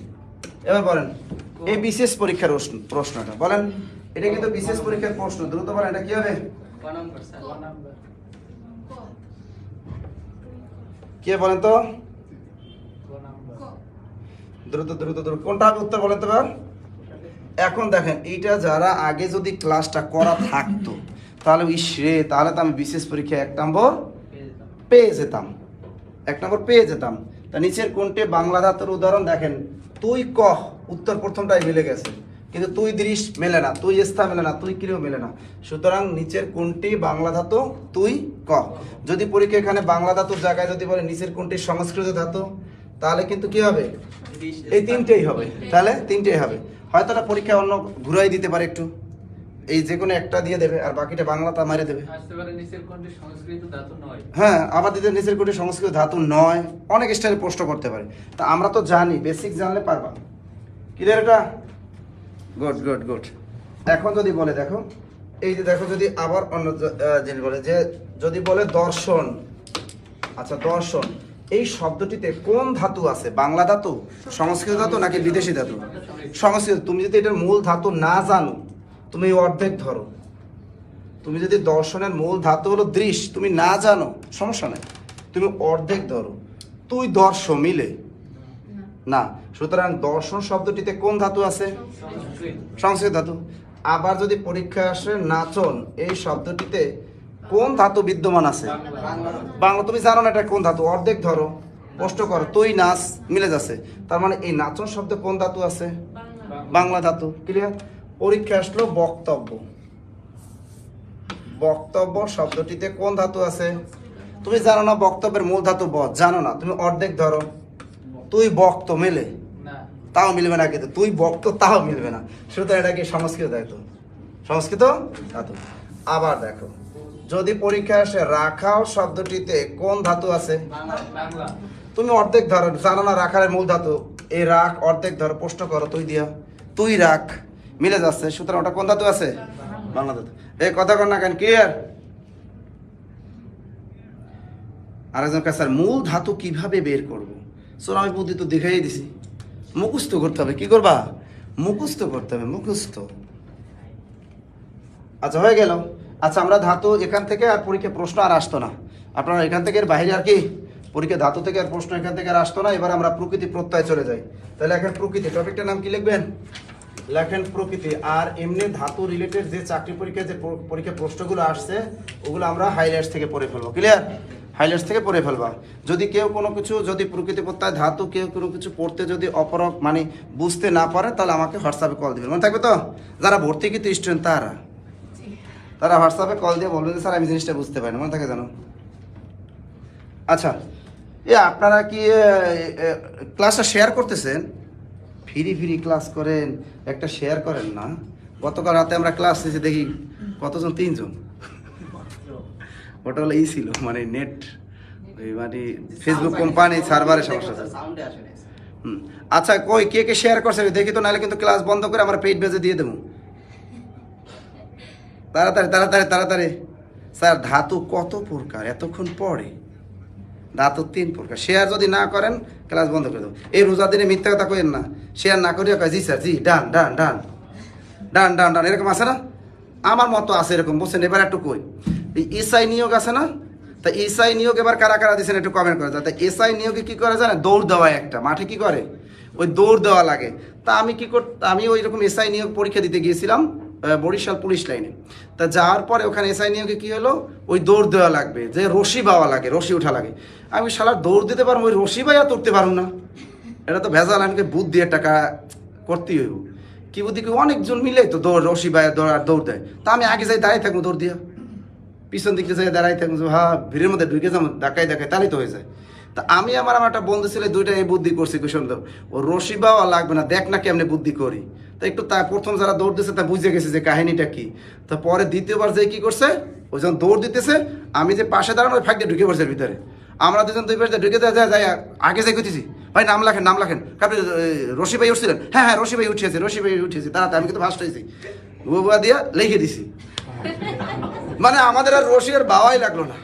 Speaker 1: এবার বলেন এই বিশেষ পরীক্ষার প্রশ্নটা বলেন, এটা কিন্তু বিশেষ পরীক্ষার প্রশ্ন, দ্রুত বলেন এটা কি হবে? কে বলেন তো, দ্রুত দ্রুত দ্রুত, কোনটা হবে উত্তর বলেন তো এবার। এখন দেখেন, এইটা যারা আগে যদি ক্লাসটা করা থাকতো তাহলে তাহলে তো আমি বিশেষ পরীক্ষায় 1 নম্বর পেয়ে যেতাম, 1 নম্বর পেয়ে যেতাম। তা নিচের কোনটি বাংলা ধাতুর উদাহরণ দেখেন, তুই কহ, উত্তর প্রথমটাই মিলে গেছে, কিন্তু তুই দৃশ মেলে না, তুই স্থা মেলে না, তুই ক্রিয় মেলে না। সুতরাং নিচের কোনটি বাংলা ধাতু, তুই কহ। যদি পরীক্ষা এখানে বাংলা ধাতুর জায়গায় যদি বলে নিচের কোনটি সংস্কৃত ধাতু, তাহলে কিন্তু কি হবে, এই তিনটেই হবে, তাহলে তিনটেই হবে। হয়তো একটা পরীক্ষা অন্য ঘুরাই দিতে পারে একটু, এই যে কোনো একটা দিয়ে দেবে আর বাকিটা বাংলাটা মারে দেবে। হ্যাঁ, আবার দিতে নিচের কোনটি সংস্কৃত ধাতু নয়, অনেক স্টাইলে প্রশ্ন করতে পারে। তা আমরা তো জানি, বেসিক জানলে পারবা। ক্লিয়ার এটা? Good good good. এখন যদি বলে দেখো, এই যে দেখো, যদি আবার অন্য জিনিস বলে, যে যদি বলে দর্শন, আচ্ছা দর্শন এই শব্দটিতে কোন ধাতু আছে, বাংলা ধাতু, সংস্কৃত ধাতু নাকি বিদেশি ধাতু? সংস্কৃত। তুমি যদি এটার মূল ধাতু না জানো, তুমি অর্ধেক ধরো। তুমি যদি দর্শনের মূল ধাতু হলো দৃশ, তুমি না জানো, সমস্যা নাই, তুমি অর্ধেক ধরো। তুই দর্শ মিলে না, সুতরাং দর্শন শব্দটিতে কোন ধাতু আছে? সংস্কৃত ধাতু। আবার যদি পরীক্ষা আসে নাচন এই শব্দটিতে কোন ধাতু বিদ্যমান আছে? বাংলা। তুমি জানো না এটা কোন ধাতু, অর্ধেক ধরো, প্রশ্ন করো, তুই নাচ মিলে যাচ্ছে, তার মানে এই নাচন শব্দে কোন ধাতু আছে? বাংলা ধাতু। ক্লিয়ার? পরীক্ষা আসলো বক্তব্য, বক্তব্য শব্দটিতে কোন ধাতু আছে? তুমি জানো না বক্তব্যের মূল ধাতু ব, জানো না, তুমি অর্ধেক ধরো, তুই বক্ত মেলে, তাও মিলবে না, কিন্তু তুই বক্ত তাও মিলবে না। সুতরাং এটা কি সংস্কৃত ধাতু, সংস্কৃত ধাতু। আবার দেখো, যদি পরীক্ষা আসে রাখাও শব্দটিতে কোন ধাতু আছে? তুমি অর্ধেক ধরো, জানো না রাখার মূল ধাতু, এই রাখ অর্ধেক ধরো, প্রশ্ন করো, তুই দিয়া, তুই রাখ মিলে যাচ্ছে, সুতরাং ওটা কোন ধাতু আছে? বাংলা ধাতু। এই কথা কর না কেন, ক্লিয়ার? আরেকজন কাছে, স্যার মূল ধাতু কিভাবে বের করবো? আমি বুদ্ধি তো দেখাই দিছি, মুখস্থ করতে হবে। কি করবা? মুখস্থ করতে হবে, মুখস্থ। আচ্ছা হয়ে গেল। আচ্ছা, আমরা ধাতু এখান থেকে আর পরীক্ষা প্রশ্ন আর আসতো না, আপনারা এখান থেকে এর বাইরে আর কি পরীক্ষা ধাতু থেকে আর প্রশ্ন এখান থেকে আর আসতো না। এবার আমরা প্রকৃতি প্রত্যয় চলে যাই। তাহলে এখন প্রকৃতি টপিকটার নাম কি লিখবেন? লেখেন প্রকৃতি। আর এমনি ধাতু রিলেটেড যে চাকরি পরীক্ষায় যে পরীক্ষা প্রশ্নগুলো আসছে ওগুলো আমরা হাইলাইটস থেকে পড়ে ফেলবো। ক্লিয়ার? হাইলাইটস থেকে পড়ে ফেলবা। যদি কেউ কোনো কিছু যদি প্রকৃতি প্রত্যয় ধাতু কেউ কোনো কিছু পড়তে যদি অপরক মানে বুঝতে না পারে তাহলে আমাকে হোয়াটসঅ্যাপে কল দিবেন, মনে থাকবে তো? যারা ভর্তি কিন্তু স্টুডেন্ট তারা হোয়াটসঅ্যাপে কল দিয়ে বলবেন যে স্যার আমি জিনিসটা বুঝতে পারি না, মনে থাকে জানো? আচ্ছা, আপনারা কি ক্লাসটা শেয়ার করতেছেন? ফ্রি ক্লাস করেন, একটা শেয়ার করেন না? গতকাল রাতে আমরা ক্লাস নিয়েছি, দেখি কতজন? 3 জন। ওটা হলো ছিল মানে নেট মানে ফেসবুক কোম্পানি সার্ভারের সমস্যা। আচ্ছা, কই কে কে শেয়ার করছে দেখি তো, নাহলে কিন্তু ক্লাস বন্ধ করে আমরা পেইড বেজে দিয়ে দেবো। তাড়াতাড়ি। স্যার ধাতু কত প্রকার এতক্ষণ পড়ে? ধাতু 3 প্রকার। শেয়ার যদি না করেন ক্লাস বন্ধ করে দেবো। এই রোজার দিনে মিথ্যা কথা কইেন না, শেয়ার না করিয়া কয় জি স্যার জি, ডান এরকম আছে না? আমার মতো আছে এরকম, বুঝছেন? এবার একটু কই, এই এসআই নিয়োগ আছে না? তা এসআই নিয়োগ এবার কারা কারা দিচ্ছেন একটু কমেন্ট করে। তা এসআই নিয়োগে কি করে জানেন? দৌড় দেওয়া, একটা মাঠে কি করে ওই দৌড় দেওয়া লাগে। তা আমি কি আমি ওই রকম এসআই নিয়োগ পরীক্ষা দিতে গিয়েছিলাম বরিশাল পুলিশ লাইনে। তা যাওয়ার পরে ওখানে এসআই নিয়োগে কি হলো, ওই দৌড় দেওয়া লাগবে, যে রশি বাওয়া লাগে, রশি ওঠা লাগে। আমি শালা দৌড় দিতে পারবো, ওই রশি বাইয়া তুলতে পারবো না। এটা তো ভেজাল, আমাকে বুদ্ধি দিয়ে টাকা করতেই হইব। কি বুদ্ধি কি, অনেকজন মিলে তো রশি বাইয়া দৌড় দেয়। তা আমি আগে যাই দাঁড়াই থাকবো, দৌড় দিয়া পিছন দিকে যাই দাঁড়াই থাকবো, ভিড়ের মধ্যে ঢুকে যাবো, দেখাই তাহলেই তো হয়ে যায়। তা আমি আমার একটা বন্ধু ছিল, দুইটা এই বুদ্ধি করছি, কুশন দেব ও রশি বাওয়া লাগবে না, দেখ না কেমনে বুদ্ধি করি। তা একটু প্রথম যারা দৌড় দিচ্ছে তা বুঝে গেছে যে কাহিনীটা কি। তা পরে দ্বিতীয়বার যে কি করছে, ওই যখন দৌড় দিতেছে আমি যে পাশে দাঁড়ানো ওই ফাঁক দিয়ে ঢুকে পড়ছে ভিতরে। আমরা দুজন দুই পাশে ঢুকে যাই আগে যাই করতেছি, ভাই নাম লেখেন আপনি রশি ভাই উঠছিলেন? হ্যাঁ রশি ভাই উঠিয়েছি তাড়াতাড়ি, আমি কিন্তু ফার্স্ট হয়েছি, বুয়া দিয়া লিখে দিছি। মানে আমাদের আর রশি আর বাওয়াই লাগলো না,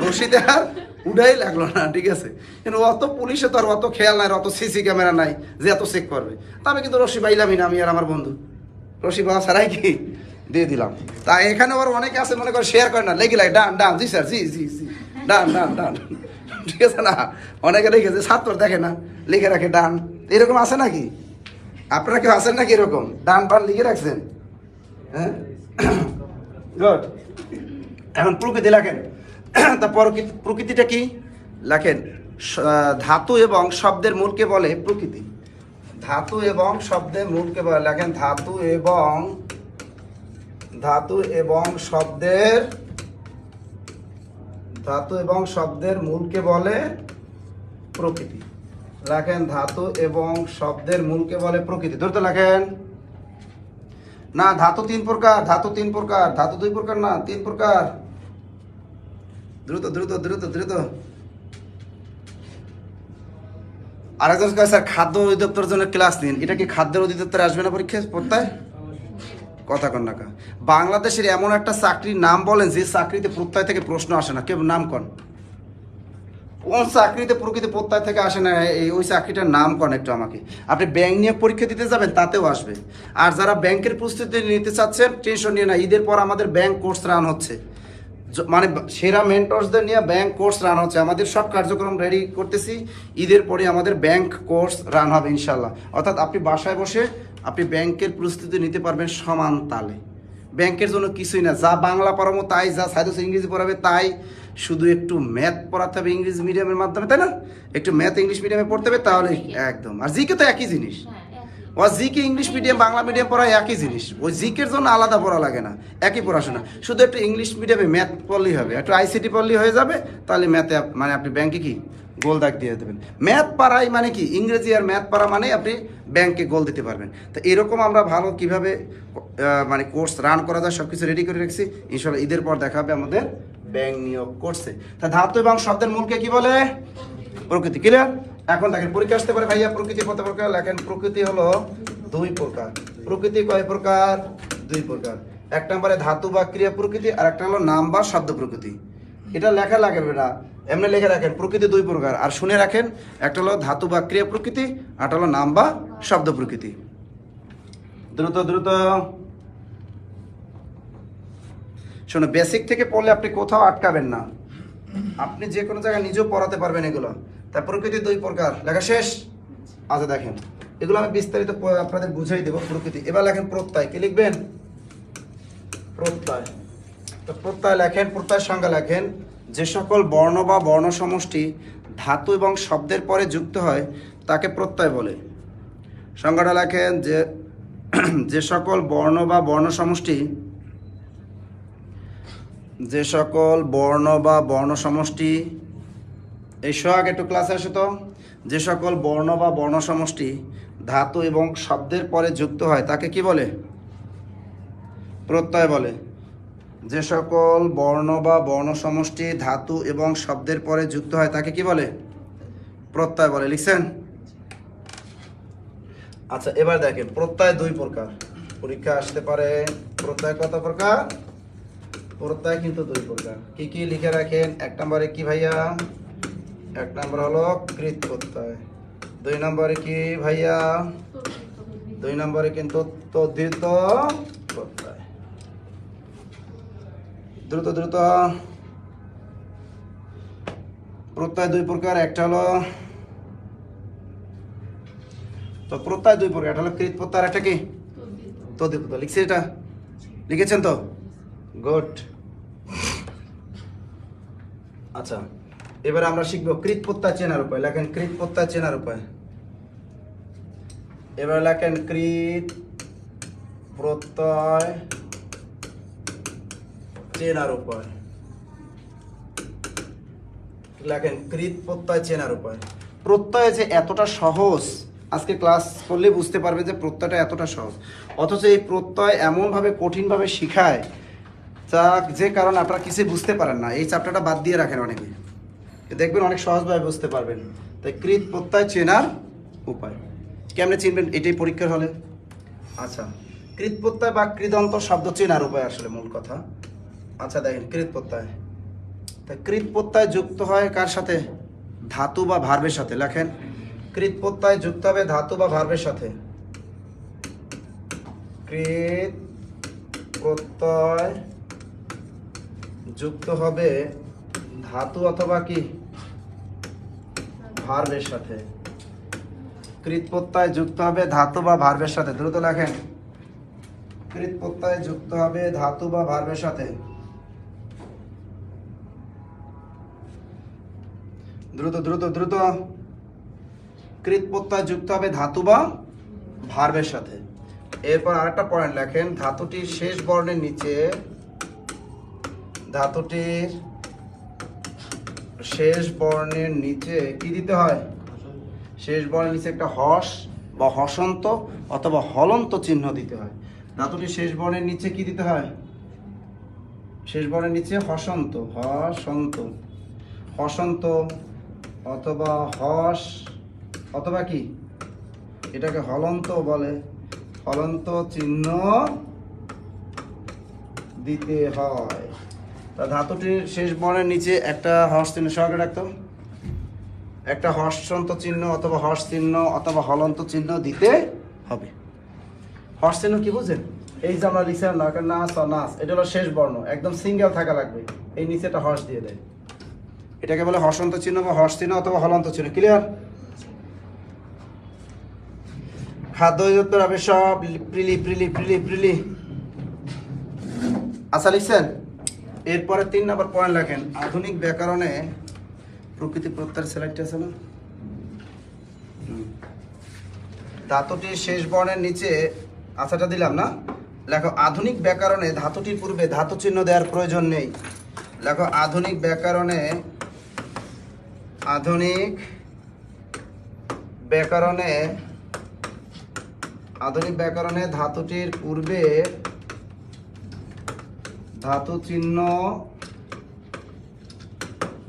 Speaker 1: রশিতে আর উঠাই লাগলো না, ঠিক আছে? কিন্তু অত পুলিশে তো আর অত খেয়াল নাই, অত সিসি ক্যামেরা নাই যে এত চেক করবে। তা আমি কিন্তু রশি বাইলামই না, আমি আর আমার বন্ধু রশি বাবা ছাড়াই কি দিয়ে দিলাম। তা এখানে আবার অনেকে আছে মনে করে শেয়ার করে না, লেগে লাগে ডান জি স্যার জি ডান, ঠিক আছে না? অনেকে লিখেছে, ছাত্র দেখে না লিখে রাখে ডান, এরকম আছে নাকি? আপনারা কেউ আছেন নাকি এরকম ডান লিখে রাখছেন? হ্যাঁ, গুড। এখন প্রকৃতি লেখেন। তা প্রকৃতিটা কি লেখেন? ধাতু এবং শব্দের মূলকে বলে প্রকৃতি। ধাতু এবং শব্দের মূলকে বলে, লেখেন ধাতু এবং শব্দের মূলকে বলে প্রকৃতি। লেখেন ধাতু এবং শব্দের মূলকে বলে প্রকৃতি। দ্রুত লেখেন। না, ধাতু 3 প্রকার, ধাতু 2 প্রকার না, 3 প্রকার। দ্রুত। আরেকজন কয় স্যার খাদ্য অধিদপ্তরের জন্য ক্লাস নিন, এটা কি খাদ্যের অধিদপ্তরে আসবে না পরীক্ষা পড়তায়? কথা কন না। বাংলাদেশের এমন একটা চাকরির নাম বলেন যে চাকরিতে প্রত্যয় থেকে প্রশ্ন আসে না, কেউ নাম কন। কোন চাকরিতে প্রকৃতি প্রত্যয় থেকে আসে না, ওই চাকরিটার নাম কন একটু আমাকে। আপনি ব্যাংক নিয়ে পরীক্ষা দিতে যাবেন তাতেও আসবে। আর যারা ব্যাংকের প্রস্তুতি নিতে চাচ্ছেন টেনশন নিয়ে না, ঈদের পর আমাদের ব্যাংক কোর্স রান হচ্ছে, মানে সেরা মেন্টরসদের নিয়ে ব্যাংক কোর্স রান হচ্ছে। আমাদের সব কার্যক্রম রেডি করতেছি, ঈদের পরে আমাদের ব্যাংক কোর্স রান হবে ইনশাল্লাহ। অর্থাৎ আপনি বাসায় বসে আপনি ব্যাংকের প্রস্তুতি নিতে পারবেন সমান তালে। ব্যাংকের জন্য কিছুই না, যা বাংলা পড়াবো তাই, যা সাইডে ইংরেজি পড়াবে তাই, শুধু একটু ম্যাথ পড়াতে হবে ইংলিশ মিডিয়ামের মাধ্যমে, তাই না? একটু ম্যাথ ইংলিশ মিডিয়ামে পড়তে হবে তাহলে একদম। আর জিকে তো একই জিনিস, ও GK English medium Bangla medium পড়ায় একই জিনিস, ওই জিকের জন্য আলাদা পড়া লাগে না, একই পড়াশোনা। শুধু একটু ইংলিশ মিডিয়ামে ম্যাথ পড়লেই হবে, একটু আইসিটি পড়লেই হয়ে যাবে, তাহলে ম্যাথে মানে আপনি ব্যাংকে কি গোল দাগ দিয়ে দেবেন। ম্যাথ পাড়াই মানে কি, ইংরেজি আর ম্যাথ পাড়া মানে আপনি ব্যাংকে গোল দিতে পারবেন। তো এরকম আমরা ভালো কিভাবে মানে কোর্স রান করা যায় সব কিছু রেডি করে রাখছি, ইনশাল্লাহ ঈদের পর দেখা হবে আমাদের ব্যাংক নিয়োগ কোর্সে। তা ধাতু এবং শব্দের মূলকে কি বলে? প্রকৃতি। ক্লিয়ার? এখন দেখেন পরীক্ষা আসতে পারে, ভাইয়া প্রকৃতি কত প্রকার? লেখেন প্রকৃতি হলো 2 প্রকার। প্রকৃতি কয় প্রকার? 2 প্রকার। এক নম্বরে ধাতু বা ক্রিয়া প্রকৃতি, আর একটা হলো নাম বা শব্দ প্রকৃতি। এটা লেখা লাগবে না, এমনি লিখে রাখেন প্রকৃতি 2 প্রকার। আর শুনে রাখেন, একটা হলো ধাতু বা ক্রিয়া প্রকৃতি, আর একটা হলো নাম বা শব্দ প্রকৃতি। দ্রুত শোনো, বেসিক থেকে পড়লে আপনি কোথাও আটকাবেন না, আপনি যে কোনো জায়গায় নিজেও পড়াতে পারবেন এগুলো। তা প্রকৃতি 2 প্রকার, লেখা শেষ? আচ্ছা দেখেন, এগুলো আমি বিস্তারিত আপনাদের বুঝাই দেবো প্রকৃতি। এবার লেখেন প্রত্যয়, কি লিখবেন? প্রত্যয়। তো প্রত্যয় লেখেন, প্রত্যয়ের সংজ্ঞা লেখেন, যে সকল বর্ণ বা বর্ণ সমষ্টি ধাতু এবং শব্দের পরে যুক্ত হয় তাকে প্রত্যয় বলে। সংজ্ঞাটা লেখেন যে যে সকল বর্ণ বা বর্ণ সমষ্টি, যে সকল বর্ণ বা বর্ণ সমষ্টি, এই সোহাগ একটু ক্লাসে আসে তো, যে সকল বর্ণ বা বর্ণ সমষ্টি ধাতু এবং শব্দের পরে যুক্ত হয় তাকে কি বলে? প্রত্যয় বলে। যে সকল বর্ণ বা বর্ণ সমষ্টি ধাতু এবং শব্দের পরে যুক্ত হয় তাকে কি বলে? প্রত্যয় বলে। লিখছেন? আচ্ছা, এবার দেখেন প্রত্যয় দুই প্রকার, পরীক্ষা আসতে পারে। প্রত্যয় কত প্রকার? প্রত্যয় কিন্তু দুই প্রকার। কি কি লিখে রাখেন? এক নম্বরে কি ভাইয়া? এক নম্বর হলো কৃত প্রত্যয়। দুই নম্বরে কি ভাইয়া? দুই নম্বরে কিন্তু তদ্ধিত প্রত্যয়। দ্রুত দ্রুত। প্রত্যয় দুই প্রকার, একটা হলো তো প্রত্যয় দুই প্রকার, একটা হলো কৃত প্রত্যয় আর একটা কি তদ্ধিত প্রত্যয়। লিখছি এটা? লিখেছেন তো? গুড। আচ্ছা, এবার আমরা শিখবো কৃত প্রত্যয় চেনার উপায়। লেখেন কৃত প্রত্যয় চেনার উপায়। এবার লেখেন কৃত প্রত্যয় চেনার উপায়। লেখেন কৃত প্রত্যয় চেনার উপায়। প্রত্যয় যে এতটা সহজ, আজকে ক্লাস করলে বুঝতে পারবে যে প্রত্যয়টা এতটা সহজ, অথচ এই প্রত্যয় এমনভাবে কঠিনভাবে শিখায় যা যে কারণে আপনারা কিছুই বুঝতে পারেন না। এই চ্যাপ্টারটা বাদ দিয়ে রাখেন অনেকে, দেখবেন অনেক সহজভাবে বুঝতে পারবেন। তাই কৃত প্রত্যয় চেনার উপায় কেমনে চিনবেন, এটাই পরীক্ষার হলে। আচ্ছা, কৃত প্রত্যয় বা কৃদন্ত শব্দ চেনার উপায় আসলে মূল কথা। আচ্ছা দেখেন কৃত প্রত্যয়, তাই কৃত প্রত্যয় যুক্ত হয় কার সাথে? ধাতু বা ভার্বের সাথে। লেখেন কৃত প্রত্যয় যুক্ত হবে ধাতু বা ভার্বের সাথে। কৃত প্রত্যয় যুক্ত হবে ধাতু অথবা কি ভার্বের সাথে। কৃত প্রত্যয় যুক্ত হবে ধাতু বা ভার্বের সাথে। দ্রুত লেখেন কৃত প্রত্যয় যুক্ত হবে ধাতু বা ভার্বের সাথে। দ্রুত দ্রুত দ্রুত। কৃত প্রত্যয় যুক্ত হবে ধাতু বা ভার্বের সাথে। এরপর আরেকটা পয়েন্ট লেখেন, ধাতুটির শেষ বর্ণের নিচে, ধাতুটির শেষ বর্ণের নিচে কি দিতে হয়? শেষ বর্ণের নিচে একটা হস বা হসন্ত অথবা হলন্ত চিহ্ন দিতে হয়। ধাতুটির শেষ বর্ণের নিচে কি দিতে হয়? শেষ বর্ণের নিচে হসন্ত, হসন্ত, হসন্ত অথবা হস অথবা কি, এটাকে হলন্ত বলে, হলন্ত চিহ্ন দিতে হয়। তা ধাতুটির শেষ বর্ণের নিচে একটা হস চিহ্ন সহকারে রাখতো, একটা হসন্ত চিহ্ন অথবা হস চিহ্ন অথবা হলন্ত চিহ্ন দিতে হবে। হস চিহ্ন কি বুঝেন? এই যে আমরা লিখছিলাম নাস বা নাস, এটা হলো শেষ বর্ণ, একদম সিঙ্গেল থাকা লাগবে, এই নিচে একটা হস দিয়ে দেয়, এটাকে বলে হসন্ত চিহ্ন বা হস চিহ্ন অথবা হলন্ত চিহ্ন। ক্লিয়ার? খাদ্য উত্তর হবে সব প্রিলি প্রিলি প্রিলি প্রিলি। আচ্ছা লিখছেন? এরপরে 3 নম্বর পয়েন্ট লেখেন, আধুনিক ব্যাকরণে প্রকৃতি প্রত্যয়ের সিলেক্ট আছে না, ধাতুটির শেষ বর্ণের নিচে আচ্ছাটা দিলাম না। লেখো আধুনিক ব্যাকরণে ধাতুটির পূর্বে ধাতু চিহ্ন দেওয়ার প্রয়োজন নেই। লেখো আধুনিক ব্যাকরণে, আধুনিক ব্যাকরণে, আধুনিক ব্যাকরণে ধাতুটির পূর্বে ধাতু চিহ্ন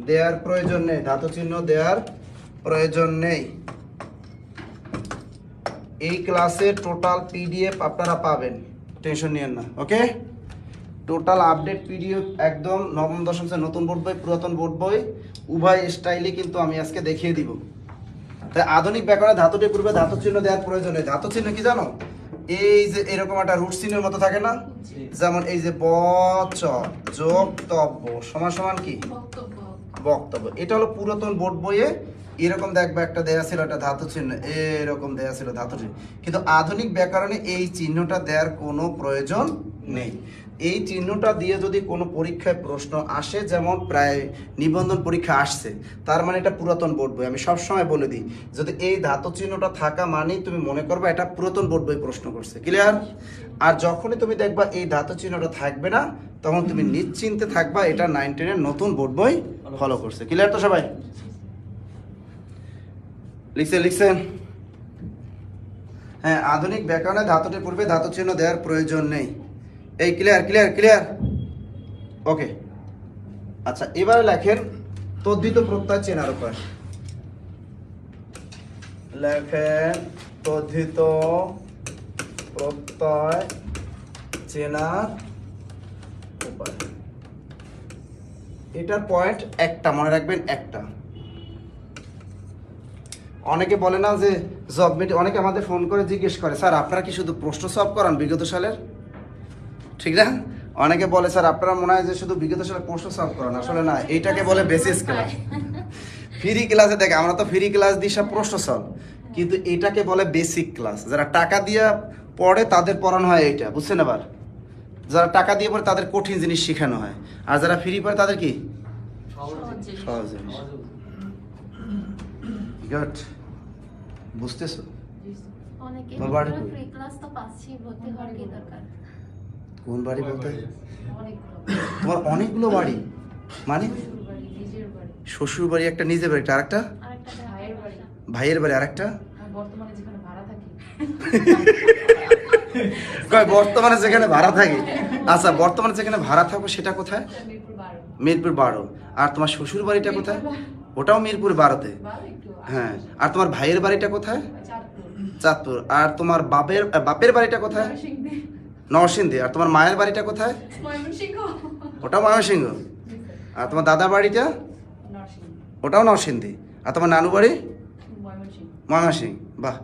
Speaker 1: দেওয়ার প্রয়োজন নেই, ধাতু চিহ্ন দেওয়ার প্রয়োজন নেই। এই ক্লাসের টোটাল পিডিএফ আপনারা পাবেন, টেনশন নিয়েন না। ওকে, টোটাল আপডেট পিডিএফ একদম নবম দশম শ্রেণীর নতুন বোর্ড বই, পুরাতন বোর্ড বই উভয় স্টাইলে কিন্তু আমি আজকে দেখিয়ে দিব। তাই আধুনিক ব্যাকরণে ধাতুটির পূর্বে ধাতু চিহ্ন দেওয়ার প্রয়োজন নেই। ধাতু চিহ্ন কি জানো? এই যে এরকম একটা রুট চিহ্নের মতো থাকে না, যেমন এই যে ব চ যোগ তব্য সমান সমান কি বক্তব্য, এটা হলো পুরাতন বোর্ড বইয়ে এরকম দেখবে একটা দেয়া ছিল একটা ধাতু চিহ্ন, এরকম দেয়া ছিল ধাতু চিহ্ন, কিন্তু আধুনিক ব্যাকরণে এই চিহ্নটা দেওয়ার কোনো প্রয়োজন নেই। এই চিহ্নটা দিয়ে যদি কোনো পরীক্ষায় প্রশ্ন আসে, যেমন প্রায় নিবন্ধন পরীক্ষা আসছে, তার মানে এটা পুরাতন বোর্ড বই। আমি সবসময় বলে দিই, যদি এই ধাতু চিহ্নটা থাকা মানেই তুমি মনে করবে এটা পুরাতন বোর্ড বই প্রশ্ন করছে, ক্লিয়ার? আর যখনই তুমি দেখবা এই ধাতু চিহ্নটা থাকবে না, তখন তুমি নিশ্চিন্তে থাকবা এটা 9 10-এর নতুন বোর্ড বই ফলো করছে। ক্লিয়ার তো সবাই? লিখছেন? হ্যাঁ, আধুনিক ব্যাকরণে ধাতুটির পূর্বে ধাতু চিহ্ন দেওয়ার প্রয়োজন নেই। এই ক্লিয়ার। ওকে, আচ্ছা এবারে লেখেন তদ্ধিত প্রত্যয় চেনার উপায়। লেখেন তদ্ধিত প্রত্যয় চেনার উপায়। এটার পয়েন্ট একটা, মনে রাখবেন একটা। অনেকে বলে না যে জব মিট, অনেকে আমাদের ফোন করে জিজ্ঞেস করে, স্যার আপনারা কি শুধু প্রশ্ন সলভ করান বিগত সালের? ঠিক না? অনেকে বলে স্যার আপনারা মনে হয় যে শুধু বিগত সালের প্রশ্ন সলভ করান। আসলে না, এইটাকে বলে বেসিস ক্লাস। ফ্রি ক্লাসে দেখে আমরা তো ফ্রি ক্লাস দিই সব প্রশ্ন সলভ, কিন্তু এটাকে বলে বেসিক ক্লাস। যারা টাকা দিয়ে পড়ে তাদের পড়ানো হয় এইটা, বুঝছেন? আবার যারা টাকা দিয়ে পড়ে তাদের কঠিন জিনিস শেখানো হয়, আর যারা ফ্রি পড়ে তাদের কি সহজ জিনিস। গুড, বুঝতেছো?
Speaker 3: অনেকে
Speaker 1: তোমার বাড়ি কই?
Speaker 3: ফ্রি ক্লাস তো পাচ্ছি, ভর্তি হওয়ার কি দরকার?
Speaker 1: কোন বাড়ি বলতে?
Speaker 3: অনেকগুলো
Speaker 1: তোমার অনেকগুলো বাড়ি মানে?
Speaker 3: বাড়ি, নিজের বাড়ি,
Speaker 1: শ্বশুর বাড়ি একটা, নিজের বাড়ি একটা, আরেকটা
Speaker 3: আরেকটা ভাইয়ের বাড়ি,
Speaker 1: ভাইয়ের বাড়ি আরেকটা।
Speaker 3: আর বর্তমানে যেখানে ভাড়া থাকি।
Speaker 1: কয় বর্তমানে যেখানে ভাড়া থাকি? আচ্ছা, বর্তমানে যেখানে ভাড়া থাকবো সেটা কোথায়?
Speaker 3: মিরপুর 12।
Speaker 1: মিরপুর 12। আর তোমার শ্বশুর বাড়িটা কোথায়? ওটাও মিরপুর 12-তে।
Speaker 3: 12 একটু
Speaker 1: হ্যাঁ, আর তোমার ভাইয়ের বাড়িটা কোথায়?
Speaker 3: চাঁদপুর।
Speaker 1: চাঁদপুর। আর তোমার বাপের বাড়িটা কোথায়?
Speaker 3: নরসিংদী।
Speaker 1: নরসিংদী। আর তোমার মায়ের বাড়িটা কোথায়?
Speaker 3: ময়মনসিংহ।
Speaker 1: ওটাও ময়মনসিংহ। আর তোমার দাদা বাড়িটা?
Speaker 3: নরসিংদী।
Speaker 1: ওটাও নরসিংদী। আর তোমার নানু বাড়ি?
Speaker 3: ময়মনসিংহ।
Speaker 1: ময়মনসিংহ। বাহ,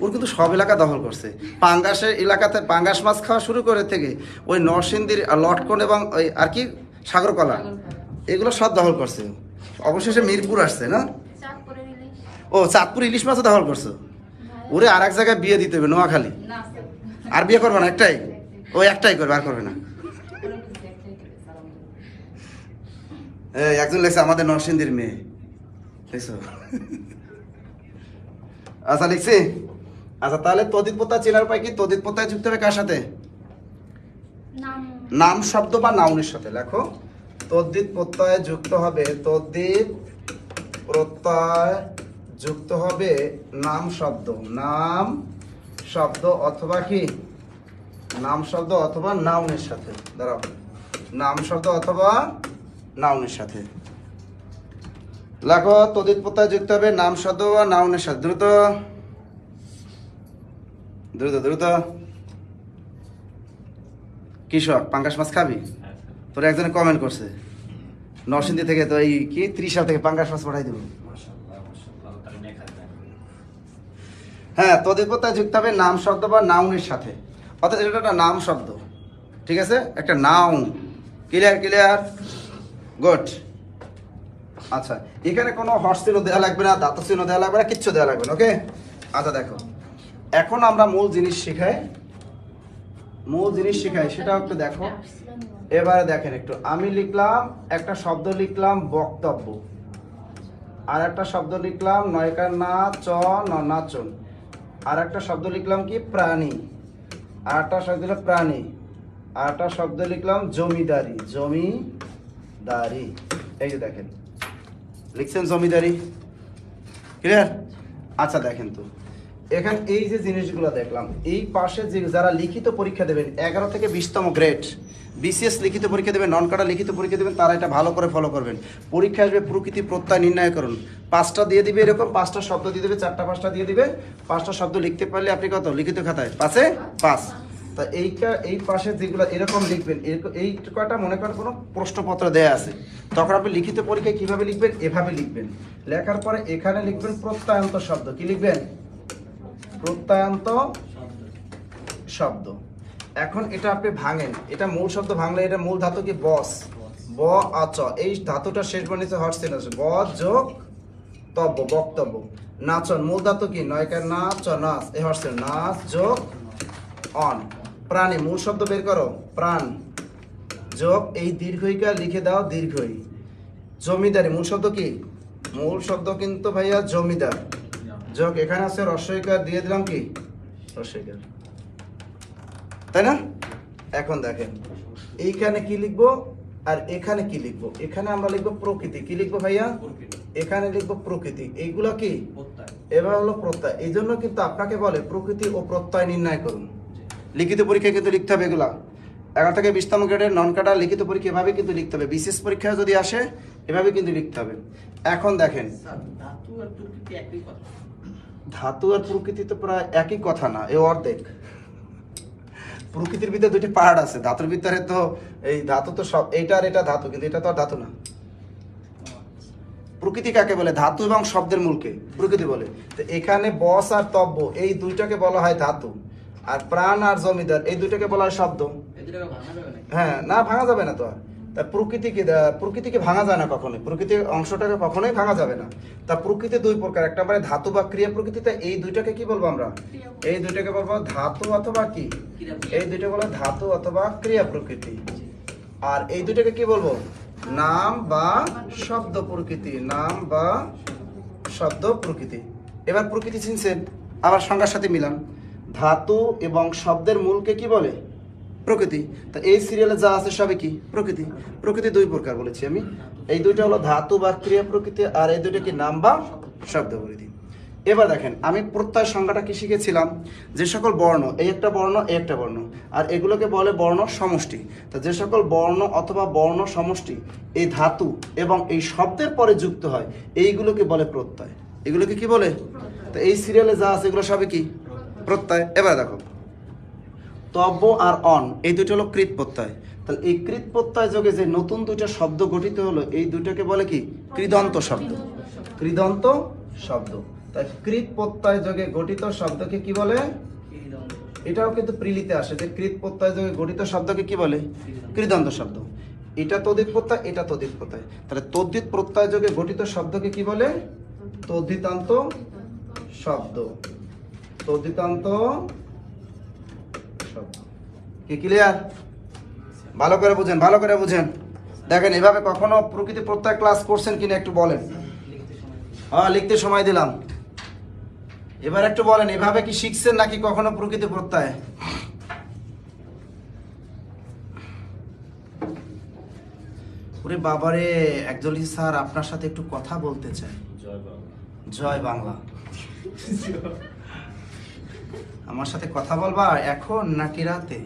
Speaker 1: ওর কিন্তু সব এলাকা দখল করছে। পাঙ্গাসের এলাকাতে পাঙ্গাস মাছ খাওয়া শুরু করে থেকে ওই নরসিংদীর লটকন এবং ওই আর কি সাগরকলা, এগুলো সব দখল করছে। অবশেষে মিরপুর আসছে না?
Speaker 3: চাঁদপুরের ইলিশ।
Speaker 1: ও, চাঁদপুর ইলিশ মাছও দখল করছো। ওরে আর এক জায়গায় বিয়ে দিতে হবে, নোয়াখালী।
Speaker 3: না
Speaker 1: আর বিয়ে করবে না? একটাই? ও একটাই করবে, আর করবে না। এই একজন লেগছে আমাদের নরসিংদীর মেয়ে, দেখছো? আচ্ছা লিখছি। আচ্ছা, তাহলে তদিত প্রত্যয় চেনার উপায় কি? তদিত প্রত্যয় যুক্ত হবে কার সাথে?
Speaker 3: নাম
Speaker 1: নাম শব্দ বা নাউনের সাথে। লেখো, তদ্ধিত প্রত্যয় যুক্ত হবে, তদ্ধিত প্রত্যয় যুক্ত হবে নাম শব্দ, নাম শব্দ অথবা কি? নাম শব্দ অথবা নাউনের সাথে। দাঁড়াও, নাম শব্দ অথবা নাউনের সাথে। লেখো, তদ্ধিত প্রত্যয় যুক্ত হবে নাম শব্দ বা নাউনের সাথে। দ্রুত দ্রুত দ্রুত। কৃষক, পাঙ্গাস মাছ খাবি? তোর একজনে কমেন্ট করছে নরসিংদী থেকে, তো এই কি 30 সাল থেকে পাঙ্গাস মাছ পাঠাই দেবো। হ্যাঁ, তদ্ধিত প্রত্যয় যুক্ত হবে নাম শব্দ বা নাউনের সাথে। অর্থাৎ এটা একটা নাম শব্দ, ঠিক আছে? একটা নাউন। ক্লিয়ার? গুড। আচ্ছা, এখানে কোনো হর্স চিহ্ন দেওয়া লাগবে না, দাঁত চিহ্ন দেওয়া লাগবে না, কিচ্ছু দেওয়া লাগবে না। ওকে, আচ্ছা দেখো, এখন আমরা মূল জিনিস শিখাই, সেটা একটু দেখো। এবারে দেখেন একটু, আমি লিখলাম একটা শব্দ, লিখলাম বক্তব্য, আর একটা শব্দ লিখলাম নয়কার নাচন, আর একটা শব্দ লিখলাম কি? প্রাণী, আর একটা শব্দ লিখলাম প্রাণী, আর একটা শব্দ লিখলাম জমিদারি। এই যে দেখেন, লিখছেন জমিদারি। ক্লিয়ার? আচ্ছা দেখেন তো, এখানে এই যে জিনিসগুলো দেখলাম, এই পাশে যে যারা লিখিত পরীক্ষা দেবেন 11 থেকে 20তম গ্রেড, বিসিএস লিখিত পরীক্ষা দেবেন, নন কাটা লিখিত পরীক্ষা দেবেন, তারা এটা ভালো করে ফলো করবেন। পরীক্ষা আসবে প্রকৃতি প্রত্যয় নির্ণয় করুন, 5টা দিয়ে দিবে, এরকম 5টা শব্দ দিয়ে দেবে, 4টা 5টা দিয়ে দিবে। 5টা শব্দ লিখতে পারলে আপনি কত লিখিত খাতায়? 5 তা এই পাশে যেগুলো এরকম লিখবেন, এই কয়টা মনে করেন কোনো প্রশ্নপত্র দেয়া আছে, তখন আপনি লিখিত পরীক্ষায় কিভাবে লিখবেন? এভাবে লিখবেন। লেখার পরে এখানে লিখবেন প্রত্যয়ান্ত শব্দ। কি লিখবেন? প্রত্যয়ান্ত শব্দ। এখন এটা আপনি ভাঙেন, এটা মূল শব্দ ভাঙলে এটা মূল ধাতু কি? বস, ব আচ। এই ধাতুটা শেষ বর্ণিত হর্স চিহ্ন আছে, ব যোগ তব্য বক্তব্য। নাচন মূল ধাতু কি? নয়কার নাচ নাচ, এ হচ্ছে নাচ যোগ অন। প্রাণী মূল শব্দ বের করো, প্রাণ যোগ এই দীর্ঘইকার লিখে দাও দীর্ঘই। জমিদারি মূল শব্দ কি? মূল শব্দ কিন্তু ভাইয়া জমিদার যোগ এখানে আছে রস্বইকার দিয়ে দিলাম কি? রস্বইকার, তাই না? এখন দেখেন এইখানে কি লিখবো আর এখানে কি লিখবো? এখানে আমরা লিখবো প্রকৃতি। কি লিখবো ভাইয়া? এখানে লিখবো প্রকৃতি। এইগুলা কি? এবার হলো প্রত্যয়। এই জন্য কিন্তু আপনাকে বলে প্রকৃতি ও প্রত্যয় নির্ণয় করুন। লিখিত পরীক্ষায় কিন্তু লিখতে হবে এগুলা। 11 থেকে 20তম গ্রেডের নন কাটার লিখিত পরীক্ষা এভাবে কিন্তু লিখতে হবে। বিশেষ পরীক্ষা যদি আসে এভাবে কিন্তু লিখতে হবে। এখন দেখেন ধাতু আর প্রকৃতি তো প্রায় একই কথা না, এ অর্ধেক। প্রকৃতির ভিতরে দুইটা পাহাড় আছে, ধাতুর ভিতরে তো এই ধাতু তো সব, এইটা আর এটা ধাতু, কিন্তু এটা তো আর ধাতু না। প্রকৃতি কাকে বলে? ধাতু এবং শব্দের মূলকে প্রকৃতি বলে। তো এখানে বস আর তব্য এই দুইটাকে বলা হয় ধাতু, আর প্রাণ আর জমিদার এই দুইটাকে বলা হয় শব্দ। হ্যাঁ, না ভাঙা যাবে না তো আর। তা প্রকৃতিকে ভাঙা যায় না কখনোই, প্রকৃতির অংশটাকে কখনোই ভাঙা যাবে না। তা প্রকৃতি দুই প্রকার, একটা মানে ধাতু বা ক্রিয়া প্রকৃতি। তা এই দুইটাকে কি বলবো আমরা? এই দুইটাকে বলবো ধাতু অথবা কি? এই দুইটা বলো ধাতু অথবা ক্রিয়া প্রকৃতি। আর এই দুইটাকে কি বলবো? নাম বা শব্দ প্রকৃতি। নাম বা শব্দ প্রকৃতি। এবার প্রকৃতি চিনছেন, আবার সংজ্ঞার সাথে মিলান। ধাতু এবং শব্দের মূলকে কি বলে? প্রকৃতি। তা এই সিরিয়ালে যা আছে সবই কি? প্রকৃতি। প্রকৃতি দুই প্রকার বলেছি আমি। এই দুইটা হলো ধাতু বা ক্রিয়া প্রকৃতি, আর এই দুইটা কি? নাম বা শব্দ প্রকৃতি। এবার দেখেন আমি প্রত্যয় সংজ্ঞাটা কি শিখেছিলাম? যে সকল বর্ণ, এই একটা বর্ণ এই একটা বর্ণ, আর এগুলোকে বলে বর্ণ সমষ্টি। তা যে সকল বর্ণ অথবা বর্ণ সমষ্টি এই ধাতু এবং এই শব্দের পরে যুক্ত হয় এইগুলোকে বলে প্রত্যয়। এগুলোকে কি বলে? তো এই সিরিয়ালে যা আছে এগুলো সবই কি? প্রত্যয়। এবার দেখো তব্য আর অন এই দুটো হলো কৃত প্রত্যয়। তাহলে এই কৃত প্রত্যয় যোগে যে নতুন দুইটা শব্দ গঠিত হলো এই দুইটাকে বলে কি? কৃদন্ত শব্দ। কৃদন্ত শব্দ। তাই কৃত প্রত্যয় যোগে গঠিত শব্দকে কি বলে? এটাও কিন্তু প্রিলিতে আসে যে কৃত প্রত্যয় যোগে গঠিত শব্দকে কি বলে? কৃদন্ত শব্দ। এটা তদ্ধিত প্রত্যয়, এটা তদ্ধিত প্রত্যয়। তাহলে তদ্ধিত প্রত্যয় যোগে গঠিত শব্দকে কি বলে? তদ্ধিতান্ত শব্দ। তদ্ধিতান্ত শব্দ। কি ক্লিয়ার? ভালো করে বুঝেন, ভালো করে বুঝেন। দেখেন এভাবে কখনো প্রকৃতি প্রত্যয় ক্লাস করছেন কিনা একটু বলেন। হ্যাঁ, লিখতে সময় দিলাম। এবার একটু বলেন এভাবে কি শিখছেন নাকি কখনো প্রকৃতি প্রত্যয়? ওরে বাবারে, একজন স্যার আপনার সাথে একটু কথা বলতে চাই। জয় বাংলা। আমার সাথে কথা বলবা এখন নাকি রাতে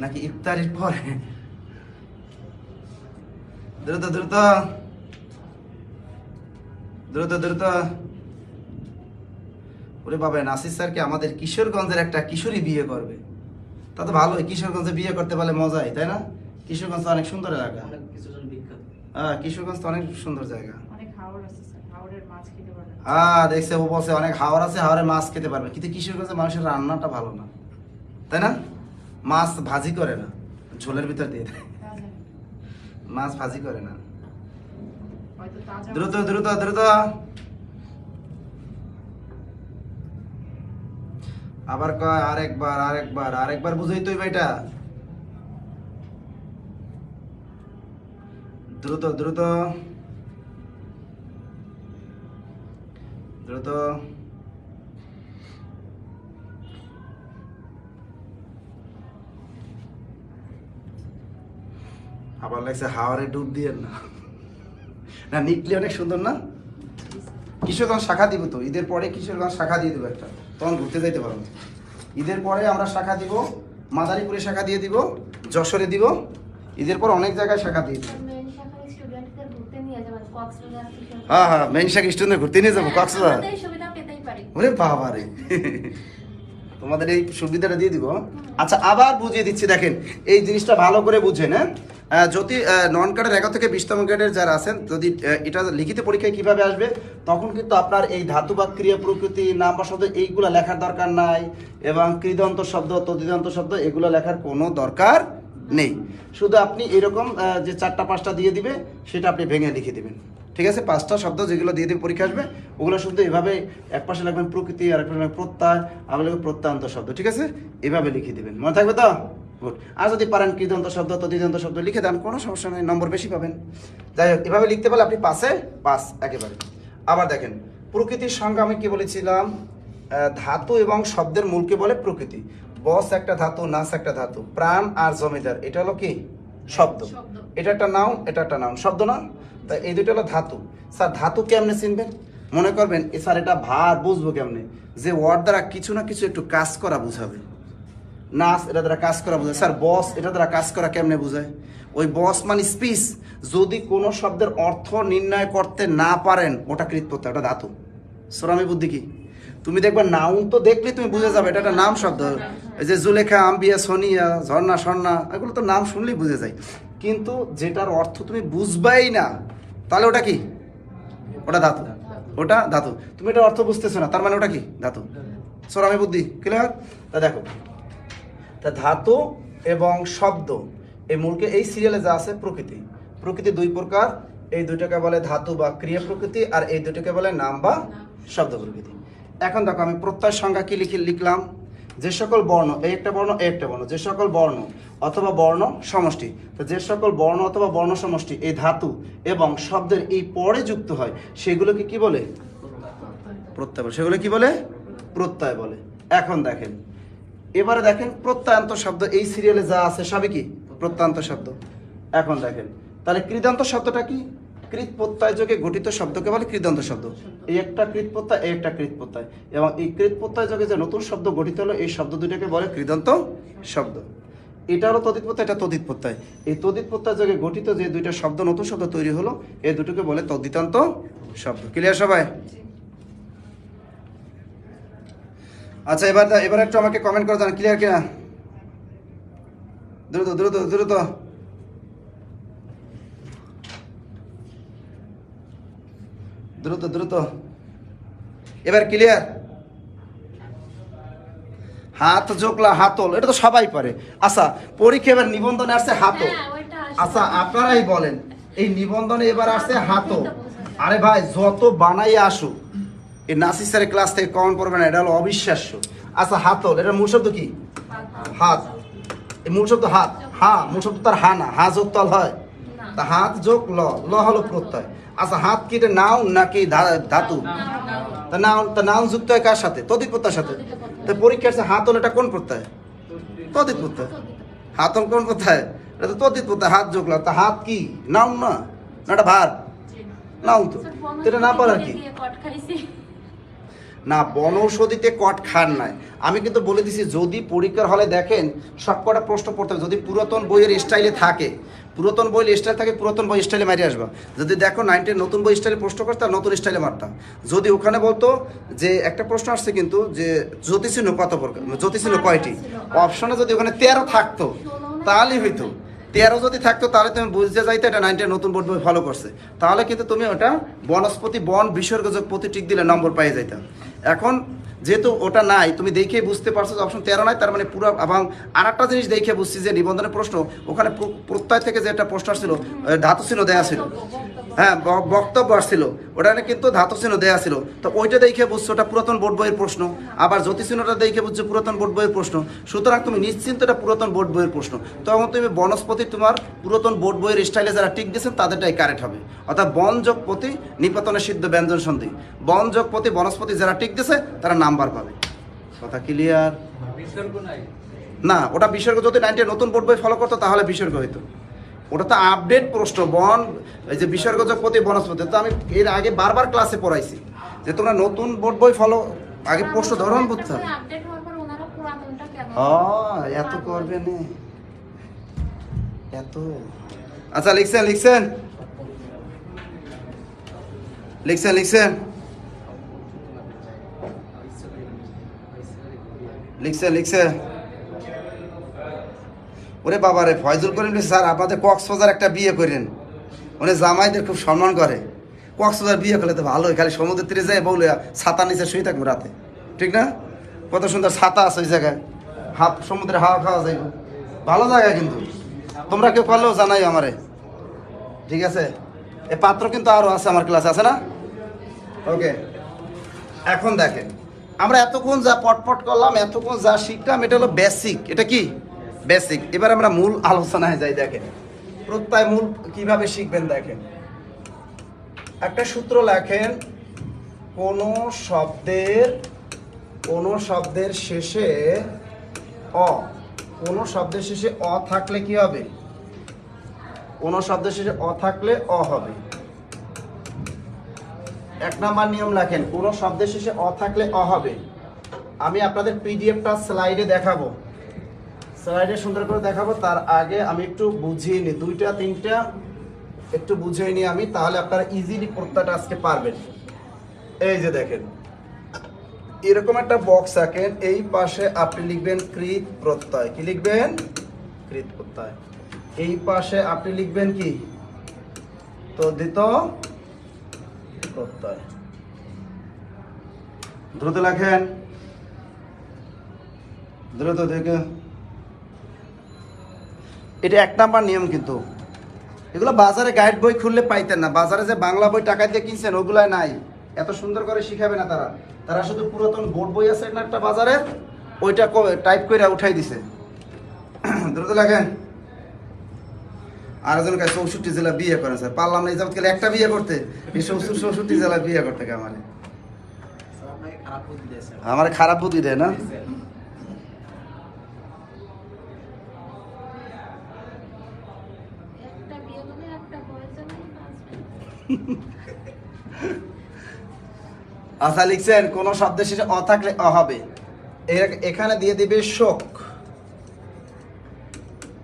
Speaker 1: নাকি ইফতারির পরে? দ্রুত দ্রুত দ্রুত দ্রুত। ওরে বাবা, নাসির স্যারকে আমাদের কিশোরগঞ্জের একটা কিশোরী বিয়ে করবে। তা তো ভালোই, কিশোরগঞ্জে বিয়ে করতে পারলে মজাই, তাই না? কিশোরগঞ্জ তো অনেক সুন্দর এলাকা। হ্যাঁ, কিশোরগঞ্জ তো অনেক সুন্দর জায়গা। হ্যাঁ, দেখছে ও বলছে অনেক হাওর আছে, হাওরে মাছ খেতে পারবে। কিন্তু কিশোরগঞ্জের মানুষের রান্নাটা ভালো না, তাই না? মাছ ভাজি করে না, ঝোলের ভিতর দিয়ে দেয়। মাছ ভাজি করে না। দ্রুত দ্রুত দ্রুত। আবার কয় আরেকবার আরেকবার আরেকবার বুঝাই তুই ভাইটা। দ্রুত দ্রুত দ্রুত। আবার লাগছে হাওয়ারে ডুব দিয়ে না। না, নিকলি অনেক সুন্দর না? কিশোরগঞ্জ শাখা দিব তো, ঈদের পরে কিশোরগঞ্জ শাখা দিয়ে দেবো একটা, তখন ঘুরতে যাইতে পারবো। ঈদের পরে আমরা শাখা দিব, মাদারীপুরে শাখা দিয়ে দিব, যশোরে দিব। ঈদের পর অনেক জায়গায় শাখা দিয়ে দিব। হ্যাঁ হ্যাঁ, মেইন শাখা স্টুডেন্ট ঘুরতে নিয়ে যাবো কক্সবাজার। ওরে বাবা রে, তোমাদের এই সুবিধাটা দিয়ে দিব। আচ্ছা, আবার বুঝিয়ে দিচ্ছি, দেখেন এই জিনিসটা ভালো করে বুঝেন। হ্যাঁ, যদি নন কার্ডের 11 থেকে 20তম গ্রেডের যারা আছেন, যদি এটা লিখিত পরীক্ষায় কিভাবে আসবে, তখন কিন্তু আপনার এই ধাতু বা ক্রিয়া প্রকৃতি নাম বা শব্দ এইগুলো লেখার দরকার নাই, এবং কৃদন্ত শব্দ তদ্ধিতান্ত শব্দ এগুলো লেখার কোনো দরকার নেই। শুধু আপনি এরকম যে 4টা 5টা দিয়ে দিবে সেটা আপনি ভেঙে লিখে দিবেন। ঠিক আছে? 5টা শব্দ যেগুলো দিয়ে দিয়ে পরীক্ষা আসবে ওগুলো শুধু এভাবে এক পাশে লাগবেন প্রকৃতি, আর এক পাশে লাগবে প্রত্যয়, আবার লাগবে প্রত্যয়ান্ত শব্দ। ঠিক আছে? এভাবে লিখে দিবেন, মনে থাকবে তো? গুড। আর যদি পারেন কৃদন্ত শব্দ, তদ্ধিতান্ত শব্দ লিখে দেন, কোনো সমস্যা নেই, নম্বর বেশি পাবেন। যাই হোক, এভাবে লিখতে পারলে আপনি পাসে পাস একেবারে। আবার দেখেন, প্রকৃতির সংজ্ঞা আমি কি বলেছিলাম? ধাতু এবং শব্দের মূলকে বলে প্রকৃতি। বস একটা ধাতু, নাস একটা ধাতু, প্রাণ আর জমিদার এটা হলো কি? শব্দ। এটা একটা নাউন, এটা একটা নাউন, শব্দ না? তাই এই দুটো হলো ধাতু। স্যার ধাতু কেমনে চিনবেন? মনে করবেন স্যার এটা ভার, বুঝবো কেমনে? যে ওয়ার্ড দ্বারা কিছু না কিছু একটু কাজ করা বুঝাবে। নাস এটা দ্বারা কাজ করা বোঝায়। স্যার বস এটা দ্বারা কাজ করা কেমনে বোঝায়? ওই বস মানে স্পিচ। যদি কোনো শব্দের অর্থ নির্ণয় করতে না পারেন ওটা কৃত প্রত্যয়, ওটা ধাতু। সোরামি বুদ্ধি কি? তুমি দেখবে নাউন তো দেখলে তুমি বুঝে যাবে এটা একটা নাম শব্দ। এই যে জুলেখা, আম্বিয়া, সোনিয়া, ঝর্ণা, স্বর্ণা, এগুলো তো নাম শুনলেই বুঝে যায়। কিন্তু যেটার অর্থ তুমি বুঝবাই না, তাহলে ওটা কি? ওটা ধাতু। ওটা ধাতু। তুমি এটা অর্থ বুঝতেছো না, তার মানে ওটা কি? ধাতু। সোরামি বুদ্ধি ক্লিয়ার? তা দেখো, তা ধাতু এবং শব্দ এই মূলকে এই সিরিয়ালে যা আছে প্রকৃতি। প্রকৃতি দুই প্রকার, এই দুইটাকে বলে ধাতু বা ক্রিয়া প্রকৃতি, আর এই দুইটাকে বলে নাম বা শব্দ প্রকৃতি। এখন দেখো আমি প্রত্যয়ের সংজ্ঞা কি লিখলাম? যে সকল বর্ণ, এই একটা বর্ণ, এই একটা বর্ণ, যে সকল বর্ণ অথবা বর্ণ সমষ্টি, তো যে সকল বর্ণ অথবা বর্ণ সমষ্টি এই ধাতু এবং শব্দের এই পরে যুক্ত হয় সেগুলোকে কি বলে? প্রত্যয় বলে। সেগুলো কি বলে? প্রত্যয় বলে। এখন দেখেন, এবারে দেখেন প্রত্যয়ান্ত শব্দ এই সিরিয়ালে যা আছে সবই কি? প্রত্যয়ান্ত শব্দ। এখন দেখেন, তাহলে কৃদান্ত শব্দটা কি? কৃত প্রত্যয় যোগে গঠিত শব্দকে বলে কৃদান্ত শব্দ। এই একটা কৃত প্রত্যয়, এই একটা কৃত প্রত্যয়, এবং এই কৃত প্রত্যয় যোগে যে নতুন শব্দ গঠিত হলো এই শব্দ দুটাকে বলে কৃদান্ত শব্দ। এটা হলো তদিত প্রত্যয়, এটা তদিত প্রত্যয়। এই তদিত প্রত্যয় যোগে গঠিত যে দুইটা শব্দ, নতুন শব্দ তৈরি হলো, এই দুটোকে বলে তদ্ধিতান্ত শব্দ। ক্লিয়ার সবাই? আচ্ছা, এবার একটু আমাকে কমেন্ট করে জানান ক্লিয়ার কিনা। দ্রুত দ্রুত দ্রুত দ্রুত দ্রুত। এবার ক্লিয়ার? হাত জোকলা, হাতল, এটা তো সবাই পারে। আচ্ছা, পরীক্ষা এবার নিবন্ধনে আসছে হাতল। আচ্ছা আপনারাই বলেন, এই নিবন্ধনে এবার আসছে হাতল। আরে ভাই, যত বানাই আসুক, এই নাসির স্যারের ক্লাস থেকে কমন পড়বে না, এটা হলো অবিশ্বাস্য। আচ্ছা, হাতল এটার মূল শব্দ কি? হাত। এই মূল শব্দ হাত। হ্যাঁ, মূল শব্দ তার হা না, হা যোগ তল হয়, তা হাত যোগ ল, ল হলো প্রত্যয়। আচ্ছা, হাত কি এটা নাউন নাকি ধাতু? তা নাউন যুক্ত হয় কার সাথে? তদিত প্রত্যয়ের সাথে। তো পরীক্ষা আসছে হাতল, এটা কোন প্রত্যয়? তদিত প্রত্যয়। হাতল কোন প্রত্যয়? এটা তো তদিত প্রত্যয়, হাত যোগ ল। তা হাত কি নাউন না? না এটা ভার, নাউন তো। এটা না পারার কি? না, বনৌষধিতে কট খান নাই। আমি কিন্তু বলে দিছি, যদি পরীক্ষার হলে দেখেন সব কটা প্রশ্ন পড়তে হবে, যদি পুরাতন বইয়ের স্টাইলে থাকে, পুরাতন বইয়ের স্টাইল থাকে, পুরাতন বই স্টাইলে মারি আসবা। যদি দেখো 9-এর নতুন বই স্টাইলে প্রশ্ন করতে, তার নতুন স্টাইলে মারতাম। যদি ওখানে বলতো যে একটা প্রশ্ন আসছে কিন্তু যে জ্যোতিচিহ্ন কত প্রকার, জ্যোতিচিহ্ন কয়টি, অপশনে যদি ওখানে 13 থাকতো তাহলে হইতো। 13 যদি থাকতো তাহলে তুমি বুঝতে যাইতে এটা 9-এর নতুন বোর্ড বই ফলো করছে, তাহলে কিন্তু তুমি ওটা বনস্পতি, বন, বিসর্গযোগ প্রতি টিক দিলে নম্বর পাই যাইতাম। এখন যেহেতু ওটা নাই, তুমি দেখে বুঝতে পারছো যে অপশন 13 নাই, তার মানে পুরো। এবং আর একটা জিনিস দেখে বুঝছি যে নিবন্ধনের প্রশ্ন ওখানে প্রত্যয় থেকে যে একটা প্রশ্ন আসছিল, ধাতু চিহ্ন দেয়া ছিল। হ্যাঁ, বক্তব্য আসছিল, ওখানে কিন্তু ধাতু চিহ্ন দেয়া ছিল। তো ওইটা দেখে বুঝছো ওটা পুরাতন বোর্ড বইয়ের প্রশ্ন। আবার জ্যোতি চিহ্নটা দেখে বুঝছো পুরাতন বোর্ড বইয়ের প্রশ্ন। সুতরাং তুমি নিশ্চিন্ত এটা পুরাতন বোর্ড বইয়ের প্রশ্ন। তখন তুমি বনস্পতি তোমার পুরাতন বোর্ড বইয়ের স্টাইলে যারা টিক দিয়েছেন তাদেরটাই কারেক্ট হবে। অর্থাৎ বন যোগ প্রতি নিপাতনে সিদ্ধ ব্যঞ্জন সন্ধি, বন যোগ প্রতি বনস্পতি যারা টিক দিয়েছে তারা নাম্বার পাবে। কথা ক্লিয়ার? না, ওটা বিসর্গ যদি 9-এর নতুন বোর্ড বই ফলো করতো তাহলে বিসর্গ হইতো। ওটা তো আপডেট প্রশ্ন, বন, এই যে বিসর্গ যোগ প্রতি বনস্পতি। তো আমি এর আগে বারবার ক্লাসে পড়াইছি যে তোমরা নতুন বোর্ড বই ফলো, আগে প্রশ্ন ধরন বুঝতে হবে। এত করবে না এত। আচ্ছা, লিখছেন লিখছেন লিখছেন লিখছেন লিখছে লিখছে। ওরে বাবা রে, ফয়জুল করিম স্যার আপনাদের কক্সবাজার একটা বিয়ে করেন, উনি জামাইদের খুব সম্মান করে। কক্সবাজার বিয়ে করলে তো ভালোই, খালি সমুদ্রের তীরে যায় বলে ছাতা নিচে শুয়ে থাকবো রাতে, ঠিক না? কত সুন্দর ছাতা আছে ওই জায়গায়, সমুদ্রে হাওয়া খাওয়া যাইব, ভালো জায়গা। কিন্তু তোমরা কেউ করলেও জানাই আমারে, ঠিক আছে? এই পাত্র কিন্তু আরো আছে আমার ক্লাসে, আছে না? ওকে, এখন দেখেন আমরা এতক্ষণ যা পটপট করলাম, এতক্ষণ যা শিখলাম, এটা হলো বেসিক। এটা কি বেসিক? এবার আমরা মূল আলোচনায় যাই। দেখেন প্রত্যয় মূল কিভাবে শিখবেন। দেখেন একটা সূত্র লেখেন, কোনো শব্দের শেষে অ, কোনো শব্দের শেষে অ থাকলে কি হবে? কোনো শব্দের শেষে অ থাকলে অ হবে। 1 নাম্বার নিয়ম লেখেন, কোনো শব্দের শেষে অ থাকলে অ হবে। আমি আপনাদের পিডিএফটা স্লাইডে দেখাবো, স্লাইডে সুন্দর করে দেখাবো। তার আগে আমি একটু বুঝিয়ে নিই, 2টা 3টা একটু বুঝিয়ে নিই আমি, তাহলে আপনারা ইজিলি প্রত্যয়টা আজকে পারবেন। এই যে দেখেন এরকম একটা বক্স আঁকেন, এই পাশে আপনি লিখবেন কৃত প্রত্যয়। কি লিখবেন? কৃত প্রত্যয়। এই পাশে আপনি লিখবেন কি? তদ্ধিত প্রত্যয়। দ্রুত লেখেন, দ্রুত দেখে। এটা 1 নাম্বার নিয়ম, কিন্তু এগুলো বাজারে গাইড বই খুললে পাইতেন না। বাজারে যে বাংলা বই টাকা দিয়ে কিনছেন ওগুলাই নাই, এত সুন্দর করে শিখাবে না তারা। তারা শুধু পুরাতন বোর্ড বই আছে না একটা বাজারে, ওইটা টাইপ করে উঠাই দিছে। দ্রুত লেখেন। আর একজন 64 জেলা বিয়ে করেন স্যার, পারলাম না এই যাবত গেলে একটা বিয়ে করতে, এই 64 জেলা বিয়ে করতে আমার খারাপ বুদ্ধি দেয় না।
Speaker 3: একটা বিয়ে করলে একটা বয়সে নেই,
Speaker 1: আচ্ছা লিখছেন, কোন শব্দের শেষে অ থাকলে অ হবে। এখানে দিয়ে দিবে শোক।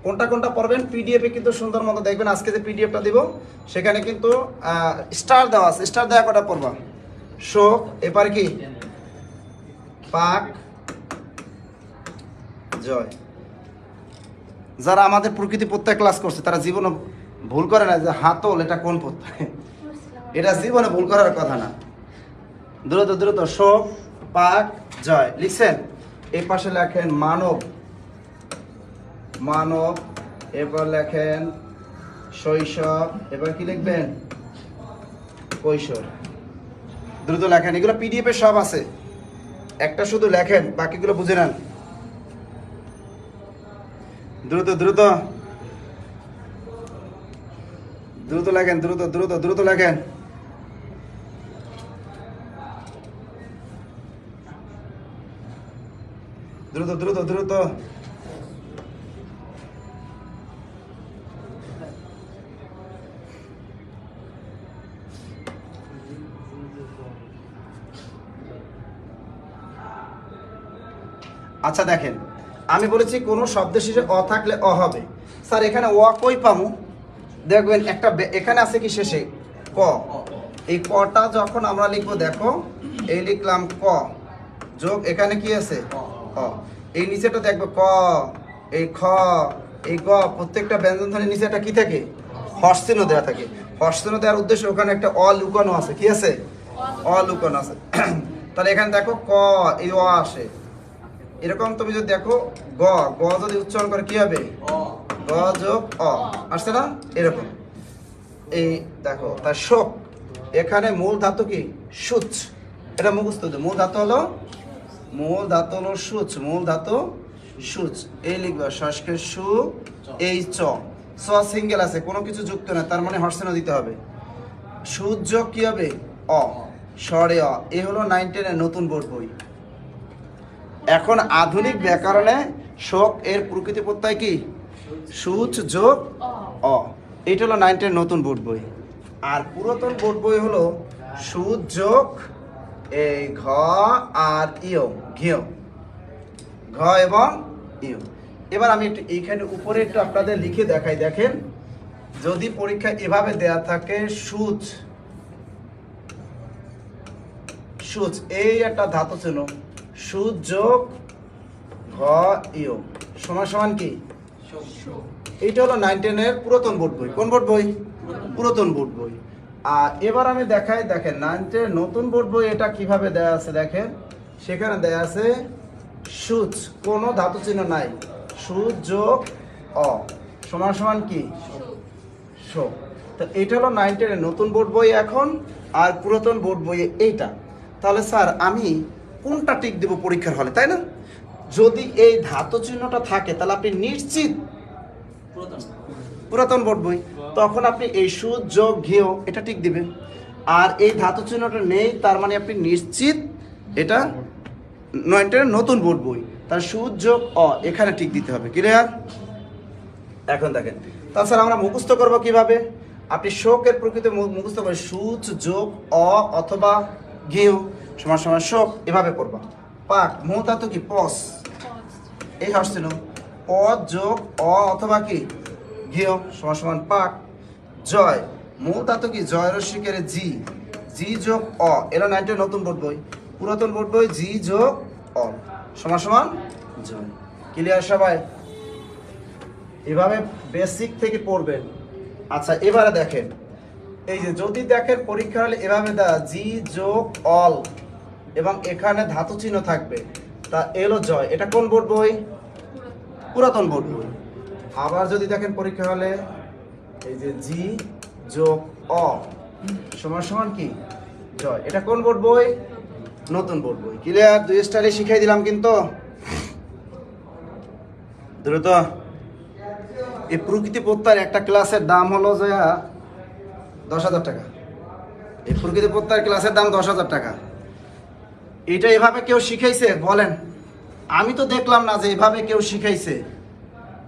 Speaker 1: কোনটা কোনটা পড়বেন পিডিএফে কিন্তু সুন্দর মতো দেখবেন। আজকে যে পিডিএফটা দিব সেখানে কিন্তু স্টার দেওয়া আছে, স্টার দেওয়া কটা পড়বা? শোক, এবার কি? পাক, জয়। যারা আমাদের প্রকৃতি প্রত্যয় ক্লাস করছে তারা জীবনে ভুল করে না যে হাতল এটা কোন প্রত্যয়, এটা জীবনে ভুল করার কথা না। দ্রুত দ্রুত, শোক, পাক, জয় লিখছেন। এই পাশে লেখেন মানব, মানব। এরপর লেখেন শৈশব। এবার কি লিখবেন? কৈশোর। দ্রুত লেখেন, এগুলো পিডিএফ এ সব আছে, একটা শুধু লেখেন, বাকিগুলো বুঝে নেন। দ্রুত দ্রুত দ্রুত লেখেন, দ্রুত দ্রুত দ্রুত লেখেন। দ্রুত দ্রুত দ্রুত। আচ্ছা দেখেন, আমি বলেছি কোন শব্দের শেষে অ থাকলে অ হবে। স্যার এখানে অ কই পামু? দেখবেন একটা এখানে আছে কি শেষে? ক। এই কটা যখন আমরা লিখবো, দেখো এই লিখলাম ক, যোগ এখানে কি আছে? অ। এই নিচেটা দেখবো ক, এই খ, এই গ, প্রত্যেকটা ব্যঞ্জন ধ্বনির নিচে একটা কি থাকে? হর্ষচিহ্ন দেওয়া থাকে। হর্ষচিহ্ন দেওয়ার উদ্দেশ্যে ওখানে একটা অ লুকানো আছে। কি আছে? অ লুকানো আছে। তাহলে এখানে দেখো ক, এই অ আসে। এরকম তুমি যদি দেখো গ, গ যদি উচ্চারণ করে কি হবে? গ যোগ অ, আসছে না? এরকম। এই দেখো তার শোক, এখানে মূল ধাতু কি? সুচ। এটা মুখস্থ। মূল ধাতু হলো সুচ, মূল ধাতু সুচ। এই লিখবা সংস্কৃত সু, এই চ, চ সিঙ্গেল আছে, কোনো কিছু যুক্ত না, তার মানে হর্ষণ দিতে হবে। সুচ যোগ কি হবে? অ, স্বরে অ। এই হলো 9, 10 এর নতুন বোর্ড বই। এখন আধুনিক ব্যাকরণে শোক এর প্রকৃতি প্রত্যয় কি? সুচ যোগ অ। এইটা হলো 9, 10 নতুন বোর্ড বই। আর পুরাতন বোর্ড বই হলো সুচ যোগ এই ঘ আর ইয়, ঘিয়, ঘ এবং ইয়। এবার আমি একটু এইখানে উপরে একটু আপনাদের লিখে দেখাই। দেখেন, যদি পরীক্ষা এভাবে দেয়া থাকে, সুচ, সুচ এই একটা ধাতু ছিল, সুচ যোগ ঘ ইয় সমান সমান কি? এইটা হলো 9, 10 এর পুরাতন বোর্ড বই। কোন বোর্ড বই? পুরাতন বোর্ড বই। আর এবার আমি দেখাই, দেখেন 9, 10 নতুন বোর্ড বই এটা কিভাবে দেয়া আছে। দেখেন সেখানে দেয়া আছে সুচ, কোনো ধাতু চিহ্ন নাই, সুচ যোগ অ সমান সমান কি? শো। তো এটা হলো 9 10 নতুন বোর্ড বই এখন, আর পুরাতন বোর্ড বইয়ে এইটা। তাহলে স্যার আমি কোনটা টিক দেব পরীক্ষার হলে, তাই না? যদি এই ধাতু চিহ্নটা থাকে তাহলে আপনি নিশ্চিত পুরাতন বোর্ড বই, তখন আপনি এই সুদ যোগ ঘেয় এটা টিক দিবেন। আর এই ধাতু চিহ্নটা নেই, তার মানে আপনি নিশ্চিত এটা 9 10 নতুন বোর্ড বই। তার সুদ যোগ অ এখানে টিক দিতে হবে। ক্লিয়ার? এখন দেখেন, তাছাড়া আমরা মুখস্থ করব কিভাবে? আপনি শোকের প্রকৃতি মুখস্থ করে সুচ যোগ অ অথবা ঘেউ সমান সমান শোক এভাবে করবা। পাক মৌতা তো কি পস, এই হচ্ছিল পদ যোগ অ অথবা কি ঘেউ সমান সমান পাক। জয় মৌতা তো কি জয় রসিকের জি, জি যোগ অ এলো 9 10 নতুন বোর্ড বই। পুরাতন বোর্ড বই জি যোগ অ সমান সমান জয়। ক্লিয়ার সবাই? এভাবে বেসিক থেকে পড়বেন। আচ্ছা এবারে দেখেন, এই যে যদি দেখেন পরীক্ষা হলে এভাবে জি যোগ অল এবং এখানে ধাতু চিহ্ন থাকবে, তা এলো জয়। এটা কোন বোর্ড বই? পুরাতন বোর্ড বই। আবার যদি দেখেন পরীক্ষা হলে এই যে জি যোগ অ সমান সমান কি জয়, এটা কোন বোর্ড বই? নতুন বোর্ড বই। ক্লিয়ার? 2 স্টাইলে শিখাই দিলাম কিন্তু দ্রুত। এই প্রকৃতি প্রত্যয়ের একটা ক্লাসের দাম হলো যে 10,000 টাকা। এই প্রকৃতি প্রত্যয়ের ক্লাসের দাম 10,000 টাকা। এটা এভাবে কেউ শিখাইছে বলেন? আমি তো দেখলাম না যে এভাবে কেউ শিখাইছে।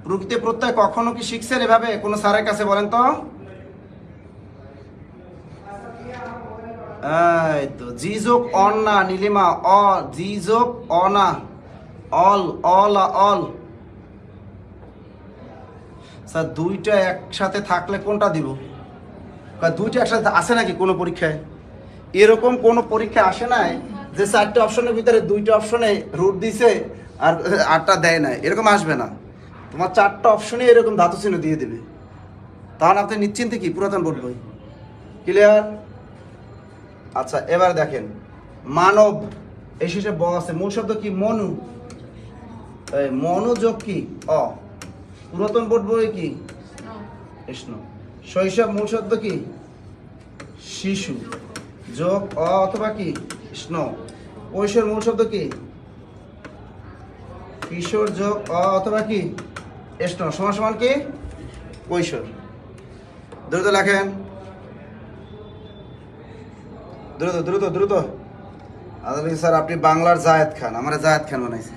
Speaker 1: প্রকৃতি প্রত্যয় কখনো কি শিখছেন এভাবে কোনো স্যারের কাছে? বলেন তো। এই তো জি যোগ অন না নীলিমা, অ জি যোগ অ না অল, অল অল। স্যার দুইটা একসাথে থাকলে কোনটা দিব? দুইটা একসাথে আসে নাকি কোনো পরীক্ষায়? এরকম কোনো পরীক্ষায় আসে নাই যে 4টে অপশনের ভিতরে 2টা অপশনে রুট দিছে আর 8টা দেয় নাই, এরকম আসবে না। তোমার 4টা অপশনে এরকম ধাতু চিহ্ন দিয়ে দেবে, তাহলে আপনি নিশ্চিন্তে কি পুরাতন বোর্ড বই। ক্লিয়ার? আচ্ছা এবার দেখেন, মানব এই শেষে ব আছে, মূল শব্দ কি? মনু। মনোযোগ কি? অ। পুরাতন বোর্ড বই কি? কৃষ্ণ। শৈশব মূল শব্দ কি? শিশু যোগ অ অথবা কি কৃষ্ণ। কৈশোর মূল শব্দ কি? কিশোর যোগ অ অথবা কি কৃষ্ণ সমান সমান কি কৈশোর। দ্রুত লেখেন, দ্রুত দ্রুত দ্রুত। আদালি স্যার আপনি বাংলার জায়েদ খান, আমার জায়েদ খান বানাইছে।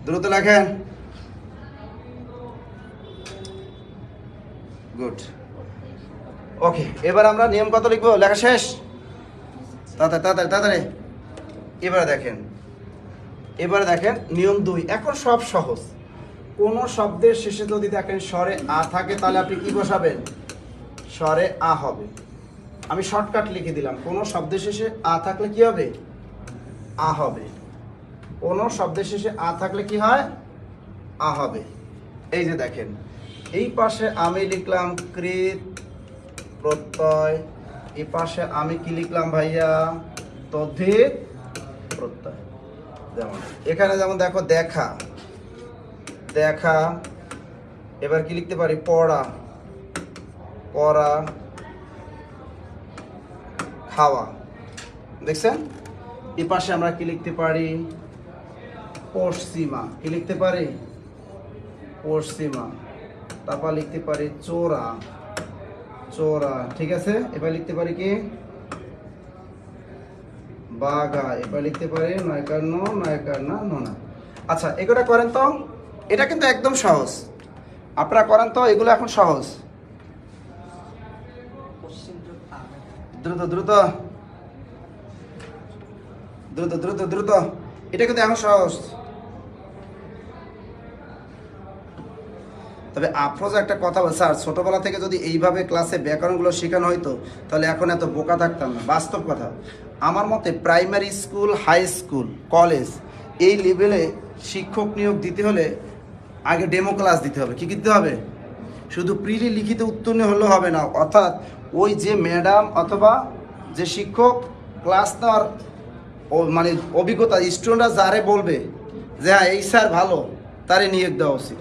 Speaker 1: দ্রুত লেখেন। গুড। ওকে, এবার আমরা নিয়ম কত লিখবো? লেখা শেষ? তাড়াতাড়ি তাড়াতাড়ি তাড়াতাড়ি। এবারে দেখেন নিয়ম 2। এখন সব সহজ। কোন শব্দের শেষে যদি দেখেন স্বরে আ থাকে তাহলে আপনি কি বসাবেন? স্বরে আ হবে। আমি শর্টকাট লিখে দিলাম, কোন শব্দের শেষে আ থাকলে কি হবে? আ হবে। কোন শব্দের শেষে আ থাকলে কি হয়? আ হবে। এই যে দেখেন, এই পাশে আমি লিখলাম কৃত প্রত্যয়, এই পাশে আমি কি লিখলাম ভাইয়া? তদ্ধিত প্রত্যয়। যেমন এখানে যেমন দেখো দেখা, দেখা। এবার কি লিখতে পারি? পড়া, পড়া। খাওয়া। দেখছেন? এই পাশে আমরা কি লিখতে পারি? পশ্চিমা। কি লিখতে পারি? পশ্চিমা। তারপর লিখতে পারি চোরা, চোরা। ঠিক আছে? এবার লিখতে পারি কি? বাগা। এবার লিখতে পারি নয়কান্ন, নয়কান্না, নোনা। আচ্ছা এগুলো করেন তো, এটা কিন্তু একদম সহজ। আপনারা করেন তো, এগুলো এখন সহজ। দ্রুত দ্রুত দ্রুত দ্রুত দ্রুত। এটা কিন্তু এখন সহজ। তবে আফরোজ একটা কথা বল, স্যার ছোটবেলা থেকে যদি এইভাবে ক্লাসে ব্যাকরণগুলো শেখানো হইতো তাহলে এখন এত বোকা থাকতাম না। বাস্তব কথা, আমার মতে primary school, high school, college এই লেভেলে শিক্ষক নিয়োগ দিতে হলে আগে ডেমো ক্লাস দিতে হবে। কি দিতে হবে? শুধু প্রিলি লিখিত উত্তীর্ণ হলে হবে না, অর্থাৎ ওই যে ম্যাডাম অথবা যে শিক্ষক ক্লাস নেওয়ার মানে অভিজ্ঞতা, স্টুডেন্টরা যারে বলবে যে হ্যাঁ এই স্যার ভালো, তারে নিয়োগ দেওয়া উচিত,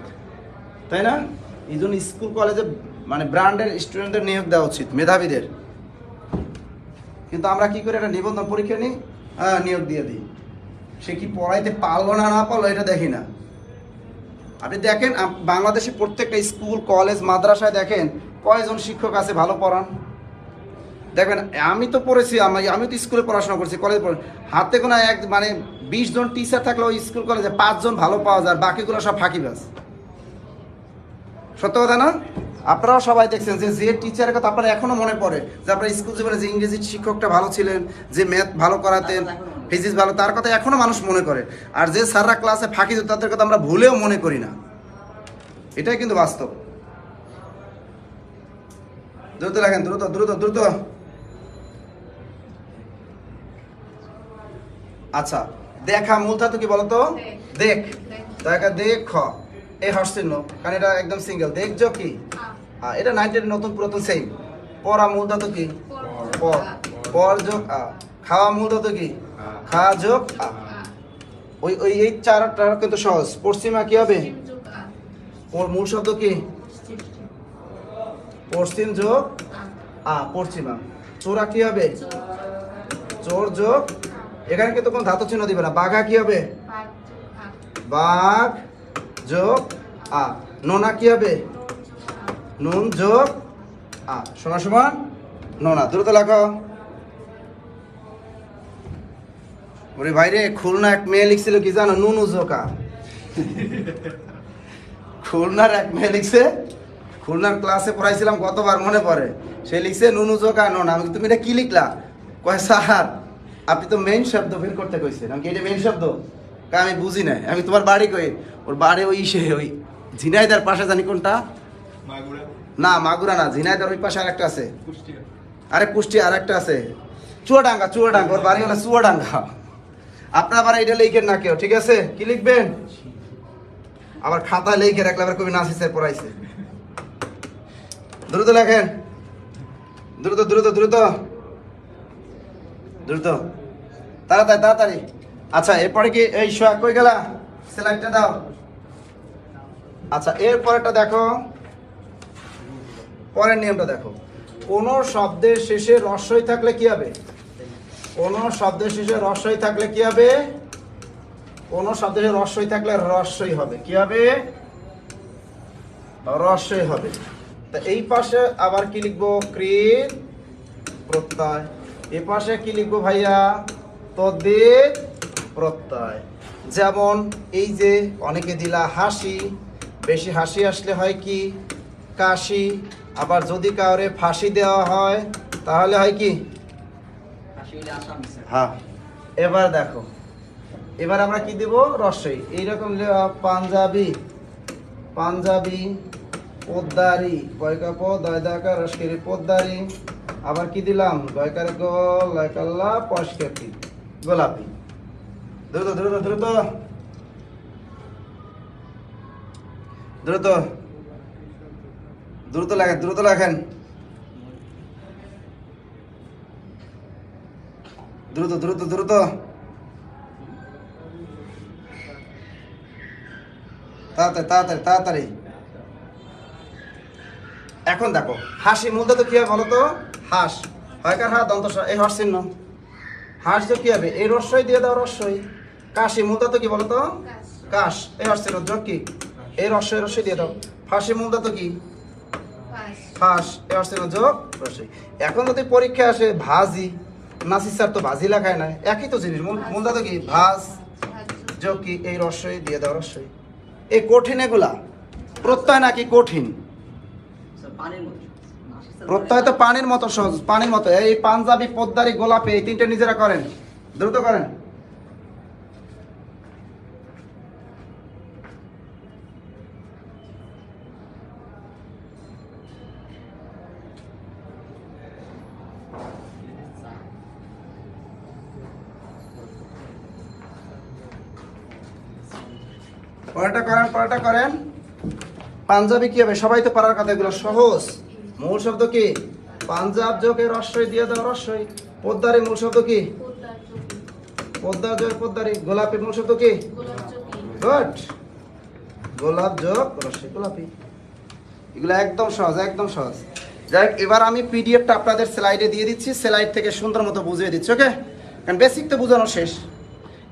Speaker 1: তাই না? এই জন্য স্কুল কলেজে মানে ব্র্যান্ডের স্টুডেন্টদের নিয়োগ দেওয়া উচিত, মেধাবীদের। কিন্তু আমরা কি করি, একটা নিবন্ধন পরীক্ষা নিই, নিয়োগ দিয়ে দিই। সে কি পড়াইতে পারলো না না পারলো এটা দেখি না। আপনি দেখেন বাংলাদেশে প্রত্যেকটা স্কুল কলেজ মাদ্রাসায় দেখেন কয়জন শিক্ষক আছে ভালো পড়ান। দেখবেন আমি তো পড়েছি, আমি তো স্কুলে পড়াশোনা করছি, কলেজে পড়ে, হাতে কোনো মানে 20 জন টিচার থাকলে ওই স্কুল কলেজে 5 জন ভালো পাওয়া যায়, বাকিগুলো সব ফাঁকিবাজ। সত্য কথা না? আপনারাও সবাই দেখছেন যে টিচারের কথা আপনারা এখনো মনে পড়ে, যে আপনার স্কুল জীবনে যে ইংরেজি শিক্ষকটা ভালো ছিলেন, যে ম্যাথ ভালো করাতেন, ফিজিক্স ভালো, তার কথা এখনো মানুষ মনে করে। আর যে স্যাররা ক্লাসে ফাঁকি দিত তাদের কথা আমরা ভুলেও মনে করি না। এটাই কিন্তু বাস্তব। দ্রুত লেখেন, দ্রুত দ্রুত দ্রুত। আচ্ছা, দেখা মূল ধাতু কি বলতো? দেখ। দেখা দেখ এই হর্ষ চিহ্ন, কারণ এটা একদম সিঙ্গেল। দেখ যোগ কি? এটা 90 নতুন পুরাতন সেম। পড়া মূল ধাতু কি? পর। পর যোগ খাওয়া মূল ধাতু কি? খা যোগ ওই ওই এই চারটা কিন্তু সহজ। পশ্চিমা কি হবে? ওর মূল শব্দ কি? পশ্চিম যোগ পশ্চিমা। চোরা কি হবে? চোর যোগ, এখানে কিন্তু কোনো ধাতু চিহ্ন দিবে না। বাঘা কি হবে? বাঘ যোগ নোনা কি হবে? নুন যোগ সমান সমান নোনা। দ্রুত লেখো। ওরে ভাইরে, খুলনা এক মেয়ে লিখছিল কি জানো? নুনু জোকা। খুলনার এক মেয়ে লিখছে, খুলনার ক্লাসে পড়াইছিলাম কতবার মনে পড়ে, সে লিখছে নুনু জোকা নোনা। আমি তুমি এটা কি লিখলা? কয় স্যার আপনি তো মেইন শব্দ বের করতে কইছেন। আমি কি এটা মেইন শব্দ? আমি বুঝি নাই। আমি তোমার বাড়ি কই? ওর বাড়ি ওই ওই ঝিনাইদার পাশে, জানি কোনটা? না মাগুরা না, ঝিনাইদার ওই পাশে আরেকটা আছে। আরে কুষ্টিয়া আরেকটা আছে, চুয়াডাঙ্গা। চুয়াডাঙ্গা ওর বাড়ি হলো চুয়াডাঙ্গা। আপনার বাড়ি এটা লিখেন না কেউ, ঠিক আছে? কি লিখবেন? আবার খাতা লিখে রাখলে আবার কবি নাসি স্যার পড়াইছে। দ্রুত লেখেন, দ্রুত দ্রুত দ্রুত দ্রুত, তাড়াতাড়ি তাড়াতাড়ি। আচ্ছা, এরপরে কি এই সোয়া কই গেলা? সেলেক্টটা দাও। আচ্ছা, এরপরেটা দেখো, পরের নিয়মটা দেখো। কোন শব্দের শেষে রস্বই থাকলে কি হবে? কোন শব্দের শেষে রস্বই থাকলে কি হবে? কোন শব্দের শেষে রস্বই থাকলে রস্বই হবে। কি হবে? রস্বই হবে। তা এই পাশে আবার কি লিখবো? কৃত প্রত্যয়। এই পাশে কি লিখবো ভাইয়া? তদ্ধিত প্রত্যয়। যেমন এই যে অনেকে দিলা হাসি, বেশি হাসি আসলে হয় কি? কাশি। আবার যদি কাউরে ফাঁসি দেওয়া হয় তাহলে হয় কি? হ্যাঁ। এবার দেখো, এবার আমরা কি দেব? রস্বই। এইরকম পাঞ্জাবি, পাঞ্জাবি, পোদ্দারি, বয়কা প দয়দাকা রস্কেরি পোদ্দারি। আবার কি দিলাম? দয়কার গোল লয়কাল্লা পশকেতি গোলাপি। দ্রুত দ্রুত দ্রুত দ্রুত দ্রুত লেখেন, দ্রুত লেখেন, দ্রুত দ্রুত দ্রুত। তাড়াতাড়ি তাড়াতাড়ি তাড়াতাড়ি। এখন দেখো, হাসি মূলটা তো কি হবে বলো তো? হাস। হয়কার হা দন্ত এই হর্ষ চিহ্ন। হাস যোগ কি হবে? এই রস্বই দিয়ে দাও, রস্বই। কাশি মূলটা তো কি বলো তো? কাশ। এই হর্ষ চিহ্ন যোগ কি? এই রস্বই রস্বই দিয়ে দাও। ফাঁসি মূলটা তো কি? ফাঁস। এই হর্ষ চিহ্ন যোগ রস্বই। এখন যদি পরীক্ষা আসে ভাজি, নাসি স্যার তো ভাজি লেখায় না, একই তো জিনিস। মূলটা তো কি? ভাজ যোগ কি? এই রস্বই দিয়ে দাও, রস্বই। এই কঠিন এগুলা প্রত্যয় নাকি কঠিন? প্রত্যয় তো পানির মতো সহজ, পানির মতো। এই পাঞ্জাবি, পোদ্দারি, গোলাপি, এই তিনটে নিজেরা করেন, দ্রুত করেন। পড়াটা করেন, পড়াটা করেন। পাঞ্জাবি কি হবে? সবাই তো পারার কথা, এগুলো সহজ। মূল শব্দ কি? পাঞ্জাব যোগে রস্বই দিয়ে দাও, রস্বই। পোদ্দারি মূল শব্দ কি? পোদ্দার যোগ পোদ্দারি। গোলাপি মূল শব্দ কি? গুড। গোলাপ যোগ রস্বই গোলাপি। এগুলো একদম সহজ, একদম সহজ। যাই হোক, এবার আমি পিডিএফটা আপনাদের স্লাইডে দিয়ে দিচ্ছি, স্লাইড থেকে সুন্দর মতো বুঝিয়ে দিচ্ছি, ওকে? কারণ বেসিক তো বোঝানো শেষ।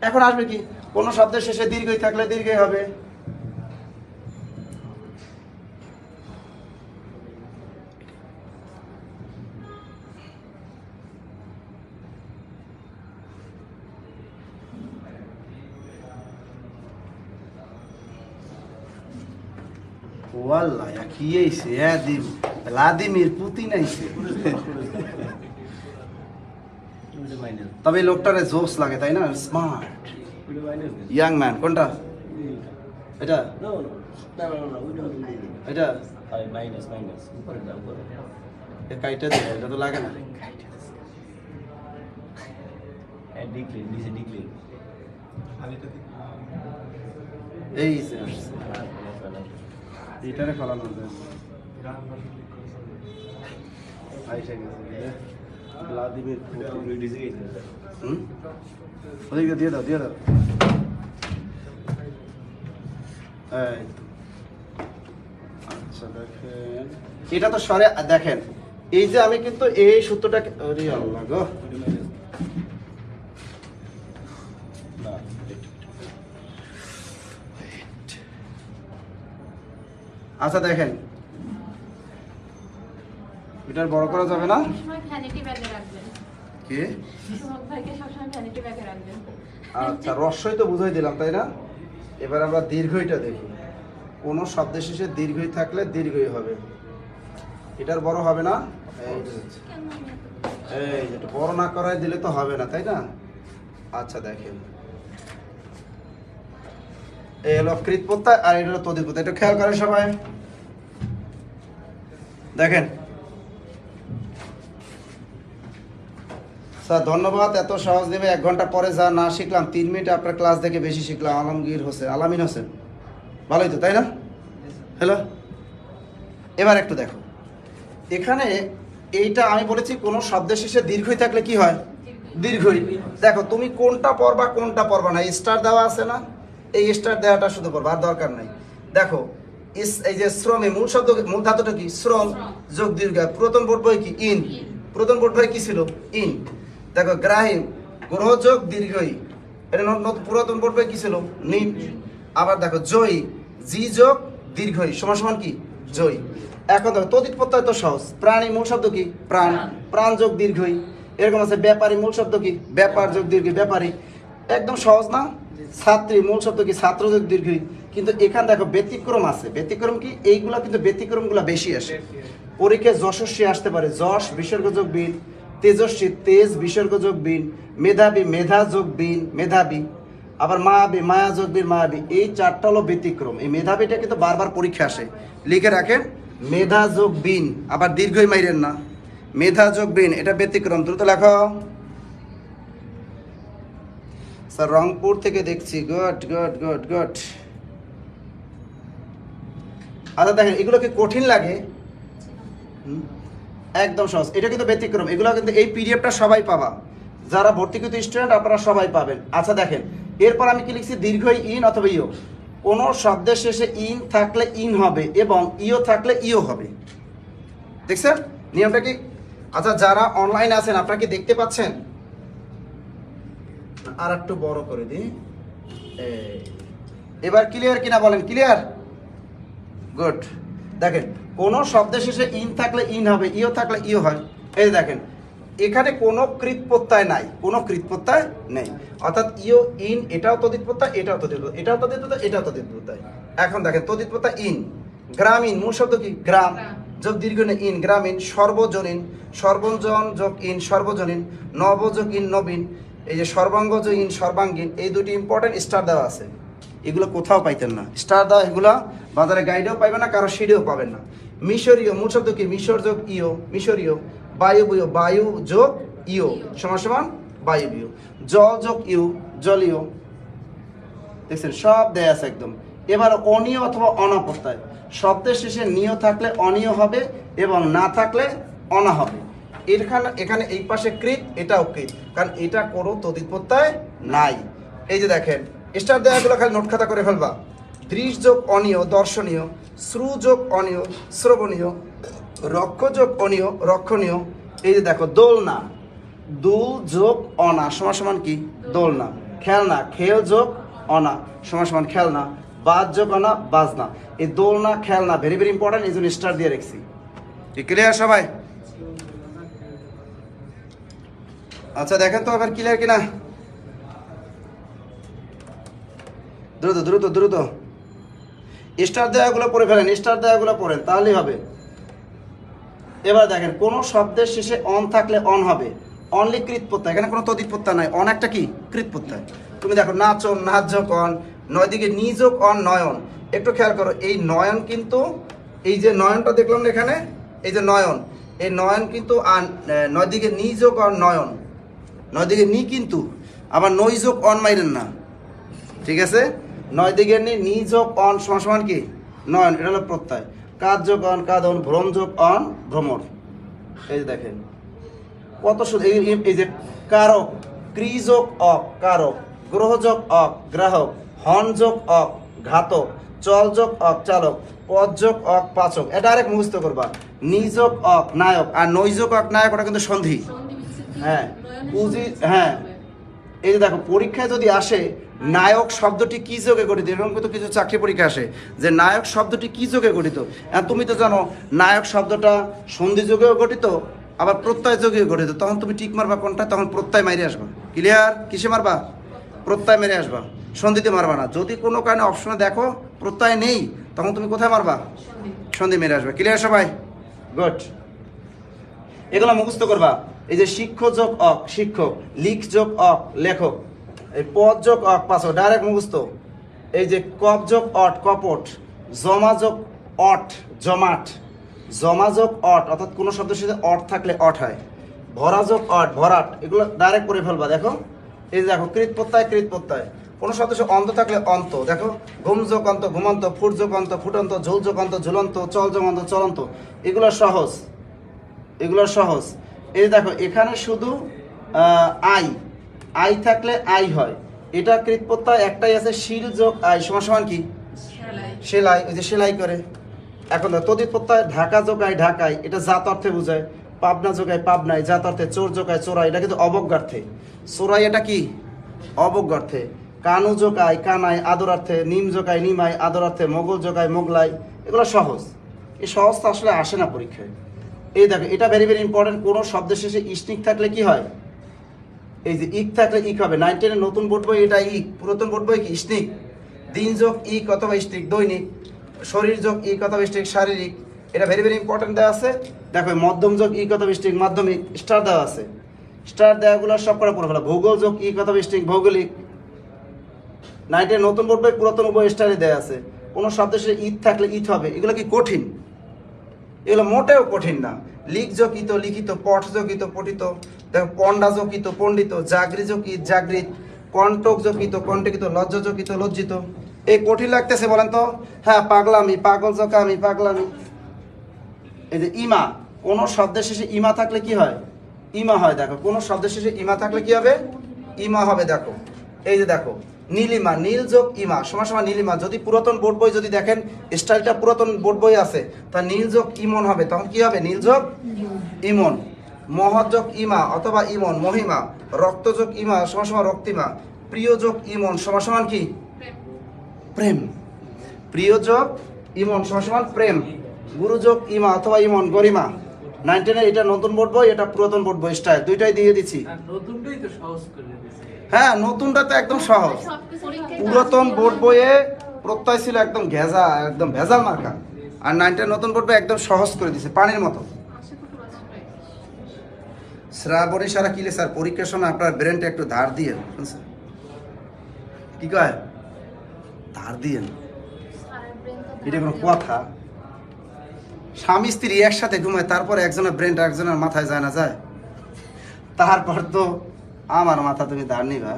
Speaker 1: এখন আসবে কি, কোনো শব্দের শেষে দীর্ঘই থাকলে দীর্ঘই হবে। ওয়াল্লাহ কি আইছে ভ্লাদিমির পুতিন আইছে। তবে এই লোকটারে জোস লাগে, তাই না? Smart young man. কোনটা এটা? এটা কাইটা দিলে এটা তো লাগে না। এই এটারে ফলানো যায় ভ্লাদিমির ওদিকে দিয়ে দাও, দিয়ে দাও। আচ্ছা দেখেন, এটা তো সরে দেখেন, এই যে আমি কিন্তু এই সূত্রটাকে, আরে আল্লাহ গো, আচ্ছা দেখেন, এটার বড় করা যাবে না
Speaker 3: সবসময় ভ্যানিটি ব্যাগে রাখবেন।
Speaker 1: কি?
Speaker 3: সোহাগ ভাইকে সবসময় ভ্যানিটি ব্যাগে রাখবেন।
Speaker 1: আচ্ছা, রস্যই তো বুঝাই দিলাম, তাই না? এবার আমরা দীর্ঘইটা দেখি। কোনো শব্দের শেষে দীর্ঘই থাকলে দীর্ঘই হবে। এটার বড় হবে না, এই যে হচ্ছে।
Speaker 3: কেন আমি
Speaker 1: এই যেটা বড় না করায় দিলে তো হবে না, তাই না? আচ্ছা দেখেন, এই হলো কৃত প্রত্যয় আর এটা হলো তদ্ধিত প্রত্যয়। এটা খেয়াল করেন সবাই, দেখেন। স্যার ধন্যবাদ, এত সহজ দেবে। 1 ঘন্টা পরে যা না শিখলাম 3 মিনিট আপনার ক্লাস দেখে বেশি শিখলাম। আলমগীর হোসেন, আলামিন হোসেন, ভালোই তো, তাই না? হ্যালো, এবার একটু দেখো, এখানে এইটা আমি বলেছি কোনো শব্দের শেষে দীর্ঘই থাকলে কি হয়? দীর্ঘই। দেখো তুমি কোনটা পড়বা কোনটা পড়বা না, স্টার দেওয়া আছে না, এই স্টার দেওয়াটা শুধু পড়বা, আর দরকার নাই। দেখো এই যে শ্রমে মূল শব্দ, মূল ধাতুটা কি? শ্রম যোগ দীর্ঘ। পুরাতন বোর্ড বই কি? ইন। পুরাতন বোর্ড বই কি ছিল? ইন। দেখো গ্রাহীম, গ্রহ যোগ দীর্ঘই, এটা পুরাতন বোর্ড বই কি ছিল? নিন। আবার দেখো জয়ী, জি যোগ দীর্ঘই সমান সমান কি? জয়ী। এখন দেখো তদ্ধিত প্রত্যয় তো সহজ। প্রাণী মূল শব্দ কি? প্রাণ, প্রাণ যোগ দীর্ঘই। এরকম আছে ব্যাপারী মূল শব্দ কি? ব্যাপার যোগ দীর্ঘই, ব্যাপারী। একদম সহজ না? ছাত্রী মূল শব্দ কি? ছাত্র যোগ দীর্ঘই। কিন্তু এখানে দেখো ব্যতিক্রম আছে। ব্যতিক্রম কি? এইগুলা কিন্তু ব্যতিক্রমগুলো বেশি আসে পরীক্ষায়। যশস্বী আসতে পারে, যশ বিসর্গ যোগ বিন। তেজস্বী, তেজ বিসর্গ যোগ বিন। মেধাবী, মেধা যোগ বিন, মেধাবী। আবার মায়াবী, মায়া যোগ বিন, মায়াবী। এই 4টা হলো ব্যতিক্রম। এই মেধাবীটা কিন্তু বারবার পরীক্ষা আসে, লিখে রাখেন। মেধা যোগ বিন, আবার দীর্ঘই মাইরেন না, মেধা যোগ বিন, এটা ব্যতিক্রম। দ্রুত লেখো। স্যার রংপুর থেকে দেখছি, গুড গুড গুড গুড। আচ্ছা দেখেন, এগুলো কি কঠিন লাগে? একদম সহজ। এটা কিন্তু ব্যতিক্রম। এগুলো কিন্তু এই পিডিএফটা সবাই পাবা, যারা ভর্তিকৃত স্টুডেন্ট আপনারা সবাই পাবেন। আচ্ছা দেখেন, এরপর আমি কি লিখছি? দীর্ঘই ইন অথবা ইও। কোন শব্দের শেষে ইন থাকলে ইন হবে এবং ইও থাকলে ইও হবে। দেখছেন নিয়মটা কি? আচ্ছা যারা অনলাইনে আছেন আপনারা কি দেখতে পাচ্ছেন? আর একটু বড় করে দিই। এবার ক্লিয়ার কিনা বলেন? Clear, good. দেখেন কোন শব্দের শেষে ইন থাকলে ইন হবে, ইও থাকলে ইও হয়। এই দেখেন এখানে কোনো কৃত প্রত্যয় নাই, কোনো কৃত প্রত্যয় নেই। অর্থাৎ ইও ইন, এটাও তদ্ধিত প্রত্যয়, এটাও তদ্ধিত প্রত্যয়, এটাও তদ্ধিত প্রত্যয়, এটাও তদ্ধিত প্রত্যয়। এখন দেখেন তদ্ধিত প্রত্যয় ইন। গ্রামীণ মূল শব্দ কি? গ্রাম যোগ দীর্ঘ ইন, গ্রামীণ। সর্বজনীন, সর্বজন যোগ ইন, সর্বজনীন। নব যোগ ইন, নবীন। এই যে সর্বাঙ্গ যোগ ইন, সর্বাঙ্গীন। এই দুটি ইম্পর্টেন্ট স্টার দেওয়া আছে, এগুলো কোথাও পাইতেন না। স্টার দেওয়া এগুলা বাজারে গাইডেও পাইবেন না, কারো সিঁড়িও পাবেন না। মিশরীয় মূল শব্দ কি? মিশর যোগ ইও, মিশরীয়। বায়ুবীয়, বায়ু যোগ ইও সমান সমান বায়ুবীয়। জল যোগ ইউ, জলীয়। দেখছেন সব দেয়া আছে একদম। এবার অনিয় অথবা অনা প্রত্যয়। শব্দের শেষে নিয় থাকলে অনিয় হবে এবং না থাকলে অনা হবে। এখানে এই পাশে কৃত, এটাও কৃত, কারণ এটা কোনো তদ্ধিত প্রত্যয় নাই। এই যে দেখেন স্টার দেওয়াগুলো খালি নোট খাতা করে ফেলবা। দৃশ যোগ অনিয়, দর্শনীয়। শ্রু যোগ অনিয় শ্রবণীয়, রক্ষ যোগ অনিয় রক্ষণীয়। এই যে দেখো দোলনা, দুল যোগ অনা সমান সমান কি দোলনা। খেলনা, খেল যোগ অনা সমান সমান খেলনা। বাজ যোগ অনা বাজনা। এই দোলনা খেলনা ভেরি ভেরি ইম্পর্টেন্ট, এই জন্য স্টার দিয়ে রেখেছি। কি ক্লিয়ার সবাই? আচ্ছা দেখেন তো এবার ক্লিয়ার কিনা, দ্রুত দ্রুত দ্রুত স্টার দেওয়াগুলো পড়ে ফেলেন, স্টার দেওয়াগুলো পড়েন তাহলেই হবে। এবার দেখেন কোন শব্দের শেষে অন থাকলে অন হবে, অনলি কৃত প্রত্যয়, এখানে কোনো তদিত প্রত্যয় নাই, অন একটা কি কৃত প্রত্যয়। তুমি দেখো নাচন, নাচ যোগ অন, নয় দিকে নি যোগ অন নয়ন। একটু খেয়াল করো এই নয়ন কিন্তু, এই যে নয়নটা দেখলাম না এখানে, এই যে নয়ন, এই নয়ন কিন্তু নয় দিকে নি যোগ অন নয়ন, নয় দিকে নি কিন্তু আবার নই যোগ অন মাইরেন না, ঠিক আছে? নয় দিকে নি যোগ অন সমান সমান কি নয়ন, এটা হলো প্রত্যয়। কাজ যোগ অন কাদন, ভ্রম যোগ অন ভ্রমর। এই যে দেখেন কত সুন্দর। এই যে কারক, ক্রি যোগ অক কারক, গ্রহ যোগ অক গ্রাহক, হন যোগ অক ঘাতক, চল যোগ অক চালক, পদ যোগ অক পাচক। এটা আরেক মুখস্থ করবা। নি যোগ অক নায়ক, আর নৈ যোগ অক নায়ক, ওটা কিন্তু সন্ধি। হ্যাঁ পুঁজি, হ্যাঁ এই যে দেখো পরীক্ষায় যদি আসে নায়ক শব্দটি কি যোগে গঠিত, এরকম কিন্তু কিছু চাকরি পরীক্ষা আসে যে নায়ক শব্দটি কি যোগে গঠিত। তুমি তো জানো নায়ক শব্দটা সন্ধি যোগেও গঠিত আবার প্রত্যয় যোগেও গঠিত, তখন তুমি ঠিক মারবা কোনটা, তখন প্রত্যয় মাইরে আসবা। ক্লিয়ার? কিসে মারবা? প্রত্যয় মেরে আসবা, সন্ধিতে মারবা না। যদি কোনো কারণে অপশনে দেখো প্রত্যয় নেই, তখন তুমি কোথায় মারবা? সন্ধি মেরে আসবা। ক্লিয়ার সবাই? গুড। এগুলো মুখস্থ করবা। এই যে শিক্ষক যোগ অক শিক্ষক, লিখ যোগ অক লেখক, এই পদ যোগ অক পাঁচক, ডাইরেক্ট মুখস্থ। এই যে কপ যোগ অট কপট, জমা যোগ অট জমাট, জমা যোগ অট অর্থাৎ কোনো শব্দের সাথে অট থাকলে অট হয়। ভরা যোগ অট ভরাট, এগুলো ডাইরেক্ট করে ফেলবা। দেখো এই যে দেখো কৃত প্রত্যয় কৃত প্রত্যয়, কোনো শব্দের সাথে অন্ত থাকলে অন্ত। দেখো ঘুম যোগ অন্ত ঘুমন্ত, ফুট যোগ অন্ত ফুটন্ত, ঝোল যোগ অন্ত ঝুলন্ত, চল যোগ অন্ত চলন্ত। এগুলো সহজ, এগুলো সহজ। এই দেখো এখানে শুধু আই, আই থাকলে আই হয়, এটা কৃত প্রত্যয় একটাই আছে, শিল যোগ আই সমান সমান কি সেলাই, ওই যে সেলাই করে। এখন তদিত প্রত্যয় ঢাকা যোগ আই ঢাকায়, এটা জাত অর্থে বোঝায়। পাবনা যোগায় পাবনায়, জাত অর্থে। চোর যোগায় চোরাই, এটা কিন্তু অবজ্ঞার্থে। চোরাই এটা কি অবজ্ঞার্থে। কানু যোগায় কানায় আদরার্থে, নিম যোগায় নিমায় আদরার্থে, মোগল যোগায় মোগলাই। এগুলো সহজ, এই সহজটা আসলে আসে না পরীক্ষায়। এই দেখো এটা ভেরি ভেরি ইম্পর্টেন্ট, কোনো শব্দের শেষে ইস্নিক থাকলে কি হয়? এই যে ইক থাকলে ইক হবে। 9 10 নতুন বোর্ড বই এটা ইক, পুরাতন বোর্ড বই কি ইস্নিক। দিন যোগ ইক অথবা ইস্টিক দৈনিক, শরীর যোগ ইক অথবা ইস্টিক শারীরিক, এটা ভেরি ভেরি ইম্পর্টেন্ট দেওয়া আছে। দেখো মধ্যম যোগ ইক অথবা ইস্টিক মাধ্যমিক, স্টার দেওয়া আছে। স্টার দেওয়াগুলো সব করে পড়ে ফেলা। ভূগোল যোগ ইক অথবা ইস্টিক ভৌগোলিক। 9 10 নতুন বোর্ড বই পুরাতন বই স্টারই দেওয়া আছে। কোনো শব্দের শেষে ইত থাকলে ইত হবে। এগুলো কি কঠিন? এগুলো মোটেও কঠিন না। লিখ যোগিত লিখিত, পঠ যোগিত পঠিত, দেখো পণ্ডা যোগিত পণ্ডিত, জাগরি যোগিত জাগৃত, কণ্টক যোগিত কণ্টকিত, লজ্জ যোগিত লজ্জিত। এই কঠিন লাগতেছে বলেন তো? হ্যাঁ পাগলামি, পাগল জকামি পাগলামি। এই যে ইমা, কোন শব্দের শেষে ইমা থাকলে কি হয়? ইমা হয়। দেখো কোন শব্দের শেষে ইমা থাকলে কি হবে? ইমা হবে। দেখো এই যে দেখো নীলিমা, নীল যোগ ইমা সমান সমান নীলিমা। যদি পুরাতন বোর্ড বই যদি দেখেন স্টাইলটা পুরাতন বোর্ড বই আছে, তা নীল যোগ ইমন হবে, তখন কি হবে? নীল যোগ ইমন। মহৎ যোগ ইমা অথবা ইমন মহিমা, রক্ত যোগ ইমা সমান সমান রক্তিমা, প্রিয় যোগ ইমন সমান সমান কি প্রেম। প্রিয় যোগ ইমন সমান সমান প্রেম। গুরু যোগ ইমা অথবা ইমন গরিমা। 9 10 এটা নতুন বোর্ড বই, এটা পুরাতন বোর্ড বই স্টাইল, দুইটাই দিয়ে দিচ্ছি।
Speaker 4: নতুনটাই তো সহজ করে দিয়েছে।
Speaker 1: হ্যাঁ নতুনটা তো একদম সহজ। পুরাতন বোর্ড বইয়ে প্রত্যয় ছিল একদম ঘেজা, একদম ভেজাল মার্কা, আর 9 10 নতুন বোর্ড বই একদম সহজ করে দিয়েছে, পানির মতো। শ্রাবণী সারা কিলে স্যার পরীক্ষার সময় আপনার ব্রেনটা একটু ধার দিয়ে শুনছেন? কি কয় ধার দিয়ে? এটা কোনো কথা? স্বামী স্ত্রী একসাথে ঘুমায়, তারপর একজনের ব্রেনটা একজনের মাথায় যায় না যায়? তারপর তো আমার মাথা তুমি ধার নিবা।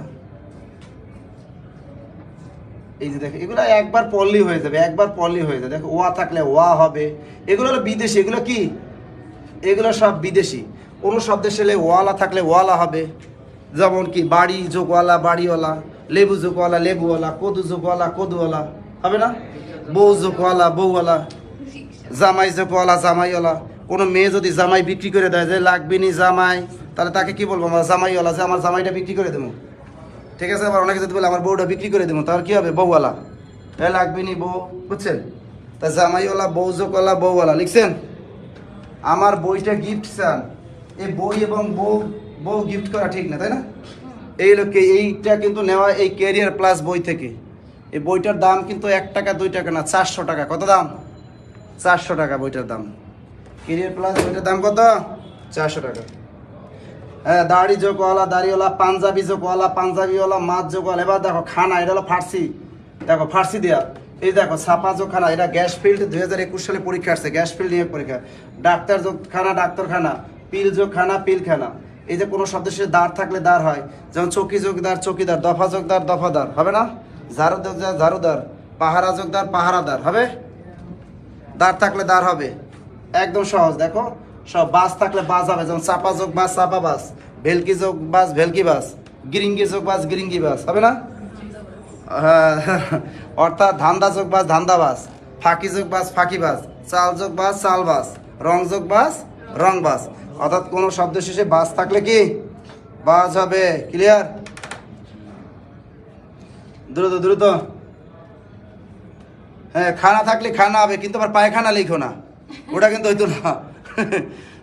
Speaker 1: এই যে দেখো এগুলো একবার পড়লেই হয়ে যাবে, একবার পড়লেই হয়ে যাবে। দেখো ওয়া থাকলে ওয়া হবে। এগুলো হলো বিদেশি, এগুলো কি? এগুলো সব বিদেশি। কোনো শব্দের শেষে ওয়ালা থাকলে ওয়ালা হবে। যেমন কি বাড়ি যোগওয়ালা বাড়িওয়ালা, লেবু যোগওয়ালা লেবুওয়ালা, কদু যোগওয়ালা কদুওয়ালা। হবে না? বউ যোগওয়ালা বউওয়ালা, জামাই যোগওয়ালা জামাইওয়ালা। কোনো মেয়ে যদি জামাই বিক্রি করে দেয় যে লাগবে নি জামাই, তাহলে তাকে কি বলবো? আমার জামাইওয়ালা, যে আমার জামাইটা বিক্রি করে দেবো, ঠিক আছে? আবার অনেকে যদি বলে আমার বউটা বিক্রি করে দেবো, তাহলে কি হবে? বউওয়ালা, লাগবে নি বউ, বুঝছেন? তা জামাইওয়ালা বউ যোগওয়ালা বউওয়ালা লিখছেন। আমার বইটা গিফট চান, এই বই এবং বউ বউ গিফট করা ঠিক না, তাই না? এই লোকে এইটা কিন্তু নেওয়া এই ক্যারিয়ার প্লাস বই থেকে। এই বইটার দাম কিন্তু 1 টাকা 2 টাকা না, 400 টাকা। কত দাম? 400 টাকা বইটার দাম। ক্যারিয়ার প্লাস বইটার দাম কত? 400 টাকা। হ্যাঁ, দাড়ি যোগওয়ালা দাড়িওয়ালা, পাঞ্জাবি যোগওয়ালা পাঞ্জাবিওয়ালা, মাছ যোগওয়ালা। এবার দেখো খানা, এটা হলো ফার্সি, দেখো ফার্সি দেয়া। এই দেখো ছাপা যোগখানা, এটা গ্যাস ফিল্ড 2021 সালে পরীক্ষা আসছে, গ্যাস ফিল্ড নিয়ে পরীক্ষা। ডাক্তার যোগখানা ডাক্তারখানা, পিল যোগখানা পিলখানা। এই যে কোনো শব্দের শেষে দাঁড় থাকলে দাঁড় হয়, যেমন চৌকি যোগদার চৌকিদার, দফা যোগদার দফাদার, হবে না? ঝাড়ু যোগদার ঝাড়ুদার, পাহারা যোগদার পাহারাদার, হবে? দাঁড় থাকলে দাঁড় হবে, একদম সহজ। দেখো সব বাস থাকলে বাস হবে, যেমন চাপা যোগ বাস চাপা বাস, ভেলকি যোগ বাস ভেলকি বাস, গিরিঙ্গি যোগ বাস গিরিঙ্গি বাস, হবে না? হ্যাঁ, অর্থাৎ ধান্দা যোগ বাস ধান্দা বাস, ফাঁকি যোগ বাস ফাঁকি বাস, চাল যোগ বাস চাল বাস, রং যোগ বাস রং বাস। অর্থাৎ কোনো শব্দ শেষে বাস থাকলে কি বাস হবে। ক্লিয়ার? দ্রুত দ্রুত। হ্যাঁ, খানা থাকলে খানা হবে, কিন্তু আবার পায়খানা লিখো না, ওটা কিন্তু হইতো না।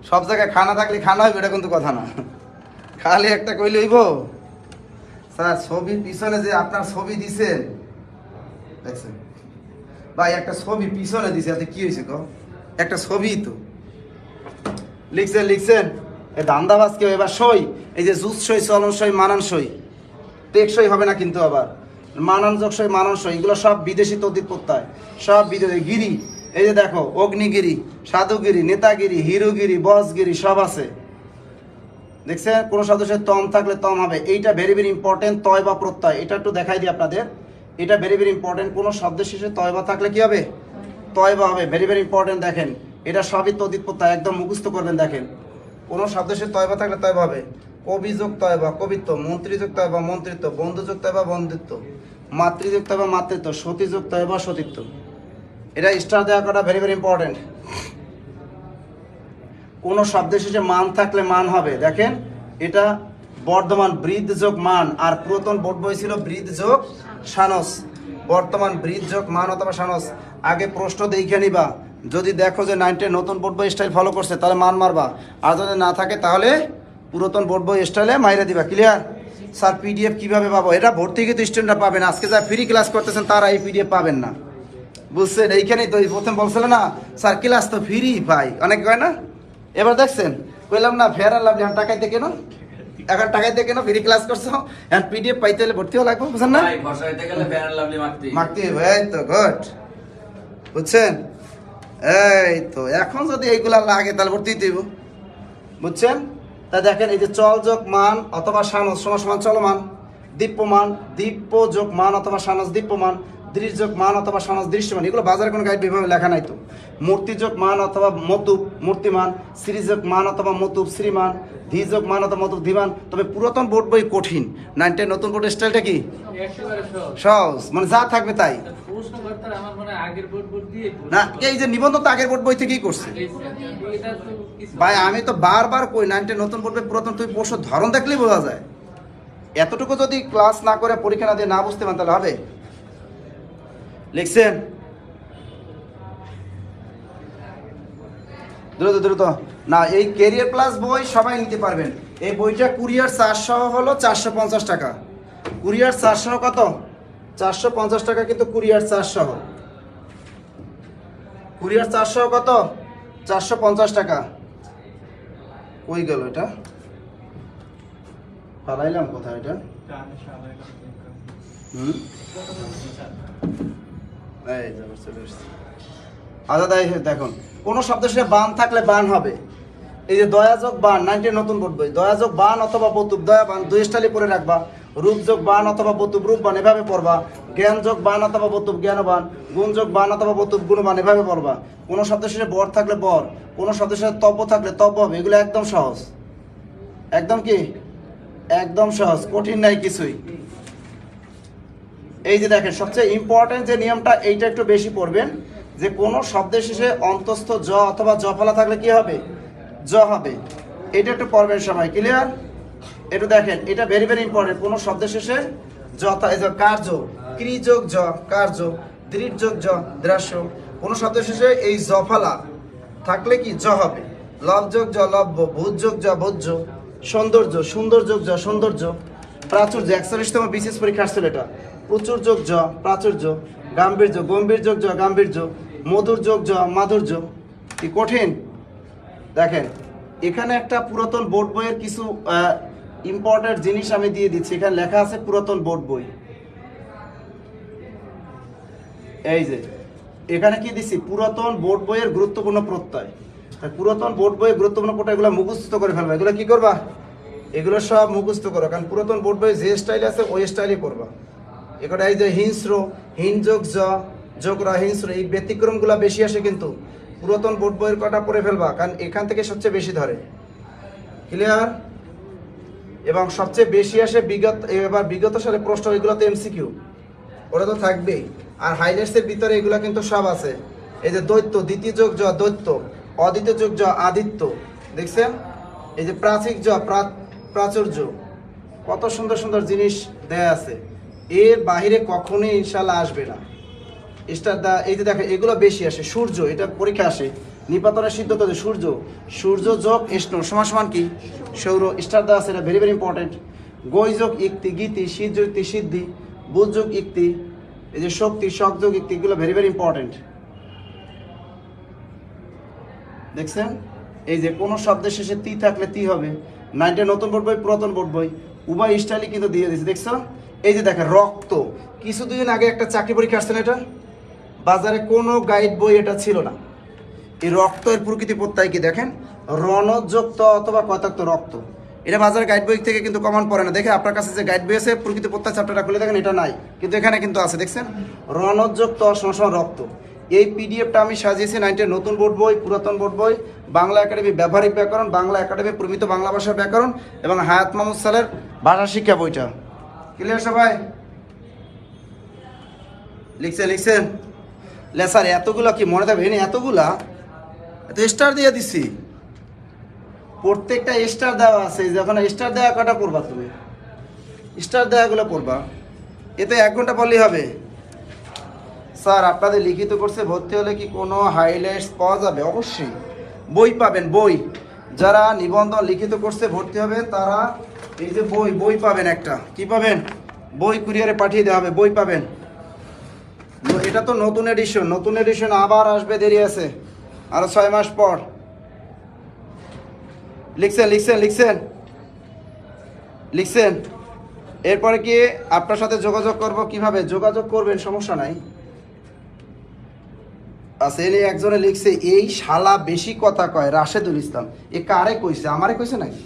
Speaker 1: সব জায়গায় খানা থাকলে খানা হবে, এটা কিন্তু কথা না। খালি একটা কইলে হইব? স্যার ছবির পিছনে যে আপনার ছবি দিছেন, দেখছেন ভাই, একটা ছবি পিছনে দিছে, এতে কি হয়েছে গো? একটা ছবি তো লিখছেন লিখছেন। এই ধান্দাবাজ কেউ এবার সই, এই যে জুস সই চলন সই মানান সই, টেকসই হবে না কিন্তু। আবার মানান যোগ সই মানান সই, এগুলো সব বিদেশি তদ্বির প্রত্যয়, সব বিদেশি। গিরি, এই যে দেখো অগ্নিগিরি সাধুগিরি নেতাগিরি হিরোগিরি বসগিরি সব আছে, দেখছেন? কোনো সদস্যের তম থাকলে তম হবে। এইটা ভেরি ভেরি ইম্পর্টেন্ট, তয় বা প্রত্যয়। এটা একটু দেখাই দিই আপনাদের, এটা ভেরি ভেরি ইম্পর্টেন্ট। কোনো শব্দের শেষে তয় বা থাকলে কি হবে? তয় বা হবে, ভেরি ভেরি ইম্পর্টেন্ট। দেখেন এটা সবই তদ্বিত প্রত্যয়, একদম মুখস্থ করবেন। দেখেন কোনো শব্দের শেষে তয় বা থাকলে তয় বা হবে। কবি যোগ তয় বা কবিত্ব, মন্ত্রী যোগ তয় বা মন্ত্রিত্ব, বন্ধু যোগ তয় বা বন্ধুত্ব, মাতৃ যোগ তয় বা মাতৃত্ব, সতী যোগ তয় বা সতীত্ব। এটা স্টার দেওয়া করা ভেরি ভেরি ইম্পর্টেন্ট। কোনো শব্দের শেষে মান থাকলে মান হবে। দেখেন এটা বর্ধমান বৃদ্ধ যোগ মান, আর পুরাতন বোর্ড বই ছিল বৃদ্ধ যোগ সানস। বর্তমান বৃদ্ধ যোগ মান অথবা সানস। আগে প্রশ্ন দেখে নিবা, যদি দেখো যে 9 নতুন বোর্ড বই স্টাইল ফলো করছে তাহলে মান মারবা, আর যদি না থাকে তাহলে পুরাতন বোর্ড বই স্টাইলে মাইরা দিবা। ক্লিয়ার? স্যার পিডিএফ কিভাবে পাবো? এটা ভর্তি কিন্তু স্টুডেন্টরা পাবেন, আজকে যা ফ্রি ক্লাস করতেছেন তারা এই পিডিএফ পাবেন না, বুঝছেন? এইখানেই তো প্রথম বলছিলেন না স্যার ক্লাস তো ফ্রি পাই, অনেক কয় না? এবার দেখছেন কইলাম না ফেয়ার আর লাভলি, এখন টাকাইতে কেন? এখন টাকাইতে কেন? ফ্রি ক্লাস করছো, এখন পিডিএফ পাইতে হলে ভর্তিও লাগবে, বুঝছেন না?
Speaker 2: ভাই ঘষা হইতে গেলে ফেয়ার লাভলি
Speaker 1: মাখতে হবে, এই তো গুড, বুঝছেন? এই তো এখন যদি এইগুলা লাগে তাহলে ভর্তি দিব, বুঝছেন? তা দেখেন এই যে চল যোগ মান অথবা সানস সমান সমান চলমান, দীপ্যমান দীপ্য যোগ মান অথবা সানস দীপ্যমান, দৃশ যোগ মান অথবা সানস দৃশ্যমান। এগুলো বাজারে কোনো গাইড বিভাগে লেখা নাই তো। মূর্তি যোগ মান অথবা মতুব মূর্তিমান, শ্রী যোগ মান অথবা মতুব শ্রীমান, ধী যোগ মান অথবা মতুব ধীমান। তবে পুরাতন বোর্ড বই কঠিন, 9 নতুন বোর্ডের স্টাইলটা কি
Speaker 4: একেবারে সহজ।
Speaker 1: সহজ, মানে যা থাকবে তাই
Speaker 4: প্রশ্ন করতে আমার মনে হয় আগের বোর্ড দিয়ে
Speaker 1: না। এই যে নিবন্ধন তো আগের বোর্ড বই থেকেই করছে
Speaker 4: এটা তো কিছু
Speaker 1: ভাই। আমি তো বারবার কই 9 নতুন পড়বে পুরাতন, তুই প্রশ্ন ধরন দেখলেই বোঝা যায়। এতটুকু যদি ক্লাস না করে পরীক্ষা না দিয়ে না বুঝতে পারেন তাহলে হবে? লিখছেন দ্রুত দ্রুত না। এই ক্যারিয়ার প্লাস বই সবাই নিতে পারবেন। এই বইটা কুরিয়ার চার্জ সহ হলো 450 টাকা। কুরিয়ার চার্জ সহ কত? 450 টাকা, কিন্তু কুরিয়ার চার্জ সহ। কুরিয়ার চার্জ সহ কত? 450 টাকা। কই গেল এটা? পালাইলাম কোথায় এটা? এই যে আবার চলে এসেছে। আচ্ছা তাই দেখুন, কোনো শব্দের সাথে বান থাকলে বান হবে। এই যে দয়াযোগ বান, 9 নতুন বোর্ড বই, দয়াযোগ বান অথবা বতুব দয়াবান, 2 স্টাইলে পড়ে রাখবা। রূপযোগ বান অথবা বতুব রূপবান, এভাবে পড়বা। জ্ঞান যোগ বান অথবা বতুব জ্ঞানবান, গুণ যোগ বান অথবা বতুব গুণবান, এভাবে পড়বা। কোনো শব্দের সাথে বর থাকলে বর, কোনো শব্দের সাথে তব্য থাকলে তব্য হবে। এগুলো একদম সহজ, একদম কি একদম সহজ, কঠিন নাই কিছুই। এই যে দেখেন সবচেয়ে ইম্পর্টেন্ট যে নিয়মটা এইটা একটু বেশি পড়বেন, যে কোনো শব্দের শেষে অন্তস্থ জ অথবা জ ফলা থাকলে কি হবে, জ হবে। এটা একটু পড়বেন সবাই, ক্লিয়ার? একটু দেখেন, এটা ভেরি ভেরি ইম্পর্টেন্ট। কোনো শব্দের শেষে জ, এই যে কার্য, ক্রি যোগ জ কার্য, দৃঢ় যোগ জ দ্রাস্য, কোনো শব্দের শেষে এই জ ফলা থাকলে কি জ হবে। লব যোগ জ লব্য, ভূত যোগ জ ভোজ্য, সৌন্দর্য সুন্দর যোগ জ সৌন্দর্য, প্রাচুর্য 41তম বিশেষ পরীক্ষা আসছিল এটা, প্রচুর যোগ জ প্রাচুর্য, গাম্ভীর্য গম্ভীর যোগ জ গাম্ভীর্য, মধুর যোগ জ মাধুর্য। কি কঠিন! দেখেন এখানে একটা পুরাতন বোর্ড বইয়ের কিছু ইম্পর্টেন্ট জিনিস আমি দিয়ে দিচ্ছি। এখানে লেখা আছে পুরাতন বোর্ড বই, এই যে এখানে কি দিচ্ছি, পুরাতন বোর্ড বইয়ের গুরুত্বপূর্ণ প্রত্যয়। পুরাতন বোর্ড বইয়ের গুরুত্বপূর্ণ প্রত্যয় এগুলো মুখস্থ করে ফেলবা। এগুলো কি করবা, এগুলো সব মুখস্থ করো, কারণ পুরাতন বোর্ড বই যে স্টাইল আছে ওই স্টাইলই করবা। এগুলো এই যে হিংস্র, হিন যোগ জ যোগ র হিংস্র, এই ব্যতিক্রমগুলো বেশি আসে, কিন্তু পুরাতন বোর্ড বইয়ের কটা পড়ে ফেলবা, কারণ এখান থেকে সবচেয়ে বেশি ধরে। ক্লিয়ার? এবং সবচেয়ে বেশি আসে বিগত, এবার বিগত সালে প্রশ্ন, এগুলোতে এমসিকিউ ওরা তো থাকবেই। আর হাইলাইটসের ভিতরে এগুলো কিন্তু সব আছে। এই যে দৈত্য, দ্বিতীয় যোগ জ দৈত্য, অদিত্য যোগ জ আদিত্য, দেখছেন? এই যে প্রাচীক জ প্রাচুর্য, কত সুন্দর সুন্দর জিনিস দেয়া আছে। এর বাহিরে কখনোই ইনশাল্লাহ আসবে না। এই যে দেখো এগুলো বেশি আসে। সূর্য, এটা পরীক্ষা আসে, নিপাতনের সিদ্ধত যে সূর্য, সূর্য যোগ ইষ্ণ সমান সমান কি সৌর, স্টার দা আছে, এটা ভেরি ভেরি ইম্পর্টেন্ট। গৈ যোগ ইক্তি গীতি, শীত যোগ ইক্তি সিদ্ধি, বুধ যোগ ইক্তি, এই যে শক্তি শক যোগ ইক্তি, এগুলো ভেরি ভেরি ইম্পর্টেন্ট। দেখছেন? এই যে কোনো শব্দের শেষে তি থাকলে তি হবে। 9টা নতুন বোর্ড বই পুরাতন বোর্ড বই উভয় স্টাইলই কিন্তু দিয়ে দিয়েছে, দেখছো? এই যে দেখেন রক্ত, কিছুদিন আগে একটা চাকরি পরীক্ষা আসছে না, এটা বাজারে কোনো গাইড বই এটা ছিল না। এই রক্ত এর প্রকৃতি প্রত্যয় কি দেখেন, রণযুক্ত অথবা কতক্ত রক্ত, এটা বাজারে গাইড বই থেকে কিন্তু কমন পড়ে না। দেখে আপনার কাছে যে গাইড বই আছে প্রকৃতি প্রত্যয় চ্যাপ্টারটা খুলে দেখেন, এটা নাই, কিন্তু এখানে কিন্তু আছে, দেখছেন? রণযুক্ত সমান রক্ত। এই পিডিএফটা আমি সাজিয়েছি 9টা নতুন বোর্ড বই, পুরাতন বোর্ড বই, বাংলা একাডেমি ব্যবহারিক ব্যাকরণ, বাংলা একাডেমি প্রমিত বাংলা ভাষার ব্যাকরণ এবং হায়াত মাহমুদ সালের ভাষা শিক্ষা বইটা। ক্লিয়ার সবাই? লিখছেন? লেসার এতগুলা কি মনে থাকবে? এতগুলা এত স্টার দিয়ে দিছি, প্রত্যেকটা স্টার দেওয়া আছে। যখন স্টার দেওয়া কটা পড়বা তুমি, স্টার দেওয়াগুলো পড়বা, এতে 1 ঘন্টা পড়লেই হবে। স্যার আপনাদের লিখিত কোর্সে ভর্তি হলে কি কোনো হাইলাইটস পাওয়া যাবে? অবশ্যই বই পাবেন, বই। যারা নিবন্ধন লিখিত কোর্সে ভর্তি হবেন তারা এই যে বই পাবেন, একটা কি পাবেন, বই কুরিয়ারে পাঠিয়ে দেওয়া হবে, বই পাবেন। এটা তো নতুন এডিশন আবার আসবে, দেরি আছে আরো 6 মাস পর। লিখছেন? এরপরে কি আপনার সাথে যোগাযোগ করব, কিভাবে যোগাযোগ করবেন সমস্যা নাই। আচ্ছা, এনে একজনে লিখছে, এই শালা বেশি কথা কয়, রাশেদুল ইসলাম। এ কারে কইছে, আমারে কইছে নাকি?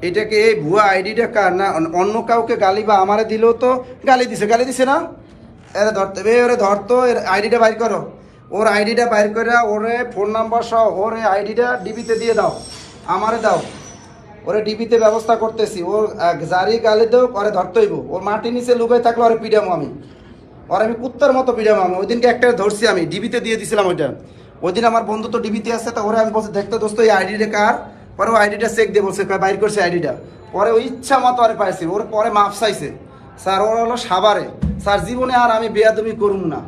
Speaker 1: এটাকে এই ভুয়া আইডিটা কার, না অন্য কাউকে গালি বা আমারে দিলেও তো গালি দিছে না? ওরে ধরতো, এর আইডিটা বাইর করো, ওর আইডিটা বাইর করে ওরে ফোন নাম্বার সহ ওর আইডিটা ডিবিতে দিয়ে দাও, আমারে দাও, ওরে ডিবিতে ব্যবস্থা করতেছি। ওর জারি গালি দেও, ওরে ধরতে হইব। ওর মাটি নিচে লুকাই থাকলে ওরে পিডামো আমি, আমি কুত্তার মতো পিডামো আমি। ওই দিনকে একটা ধরছি, আমি ডিবিতে দিয়ে দিছিলাম ওইটা। ওই দিন আমার বন্ধু তো ডিবিতে আসছে, তা ওরে আমি বলছি, দেখতে দোস্ত এই আইডিটা কার? পরে ও আইডিটা চেক দিয়ে বলছে, বাইর করছে আইডিটা। পরে ওই ইচ্ছা মতো আরে পাইছি, ওর পরে মাপ চাইছে। স্যার ওর হলো সাবারে, স্যার জীবনে আর আমি বেয়াদবি করুম না।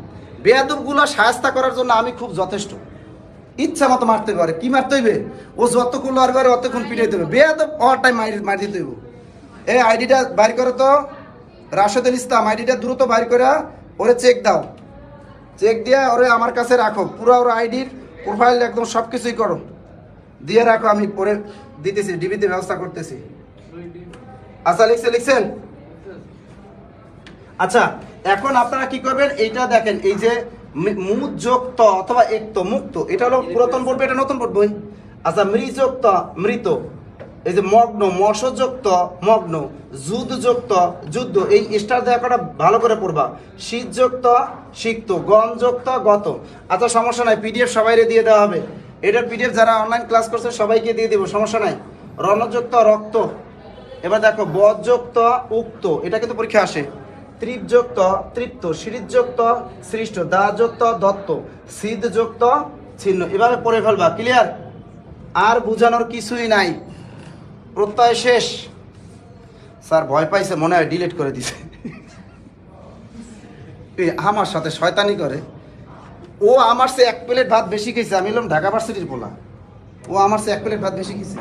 Speaker 1: বেয়াদবগুলো সাহায্য করার জন্য আমি খুব যথেষ্ট। ইচ্ছা মতো মারতে পারে, কি মারতে হইবে, ও যতক্ষণ লড়বে অতক্ষণ পিটাইতে হবে। বেয়াদব অল টাইম মার দিতে হইব। এই আইডিটা বাইর করো তো, রাশেদুল ইসলাম, আইডিটা দ্রুত বাইর করে ওরে চেক দাও, চেক দিয়ে ওরে আমার কাছে রাখো, পুরো ওর আইডির প্রোফাইল একদম সব কিছুই করো, দিয়ে রাখো, আমি পরে দিতেছি, ডিবিতে ব্যবস্থা করতেছি। আচ্ছা, লিখছেন? আচ্ছা, এখন আপনারা কি করবেন, এইটা দেখেন, এই যে মুযুক্ত অথবা একত মুক্ত, এটা হলো পুরাতন বোর্ড বই, এটা নতুন বোর্ড বই। আচ্ছা, মৃযুক্ত মৃত, এই যে মগ্ন, মশযুক্ত মগ্ন, যুদ্ধযুক্ত যুদ্ধ, এই স্টার দেওয়া কটা ভালো করে পড়বা। শীতযুক্ত সিক্ত, গণযুক্ত গত। আচ্ছা সমস্যা নাই, পিডিএফ সবাইরে দিয়ে দেওয়া হবে। এটার পিডিএফ যারা অনলাইন ক্লাস করছে সবাইকে দিয়ে দিব, সমস্যা নাই। রণযুক্ত রক্ত, এবার দেখো বযুক্ত উক্ত, এটা কিন্তু পরীক্ষা আসে। তৃপ্যুক্ত তৃপ্ত, সিরিযুক্ত সৃষ্ট, দাযুক্ত দত্ত, সিদ্ধযুক্ত ছিন্ন। এভাবে পড়ে ফেলবা, ক্লিয়ার? আর বুঝানোর কিছুই নাই, প্রত্যয় শেষ। স্যার ভয় পাইছে মনে হয়, ডিলিট করে দিছে। আমার সাথে শয়তানি করে। ও আমার সে 1 প্লেট ভাত বেশি খেয়েছে, আমি এলাম ঢাকা ভার্সিটির পোলা, ও আমার সে 1 প্লেট ভাত বেশি খেয়েছে।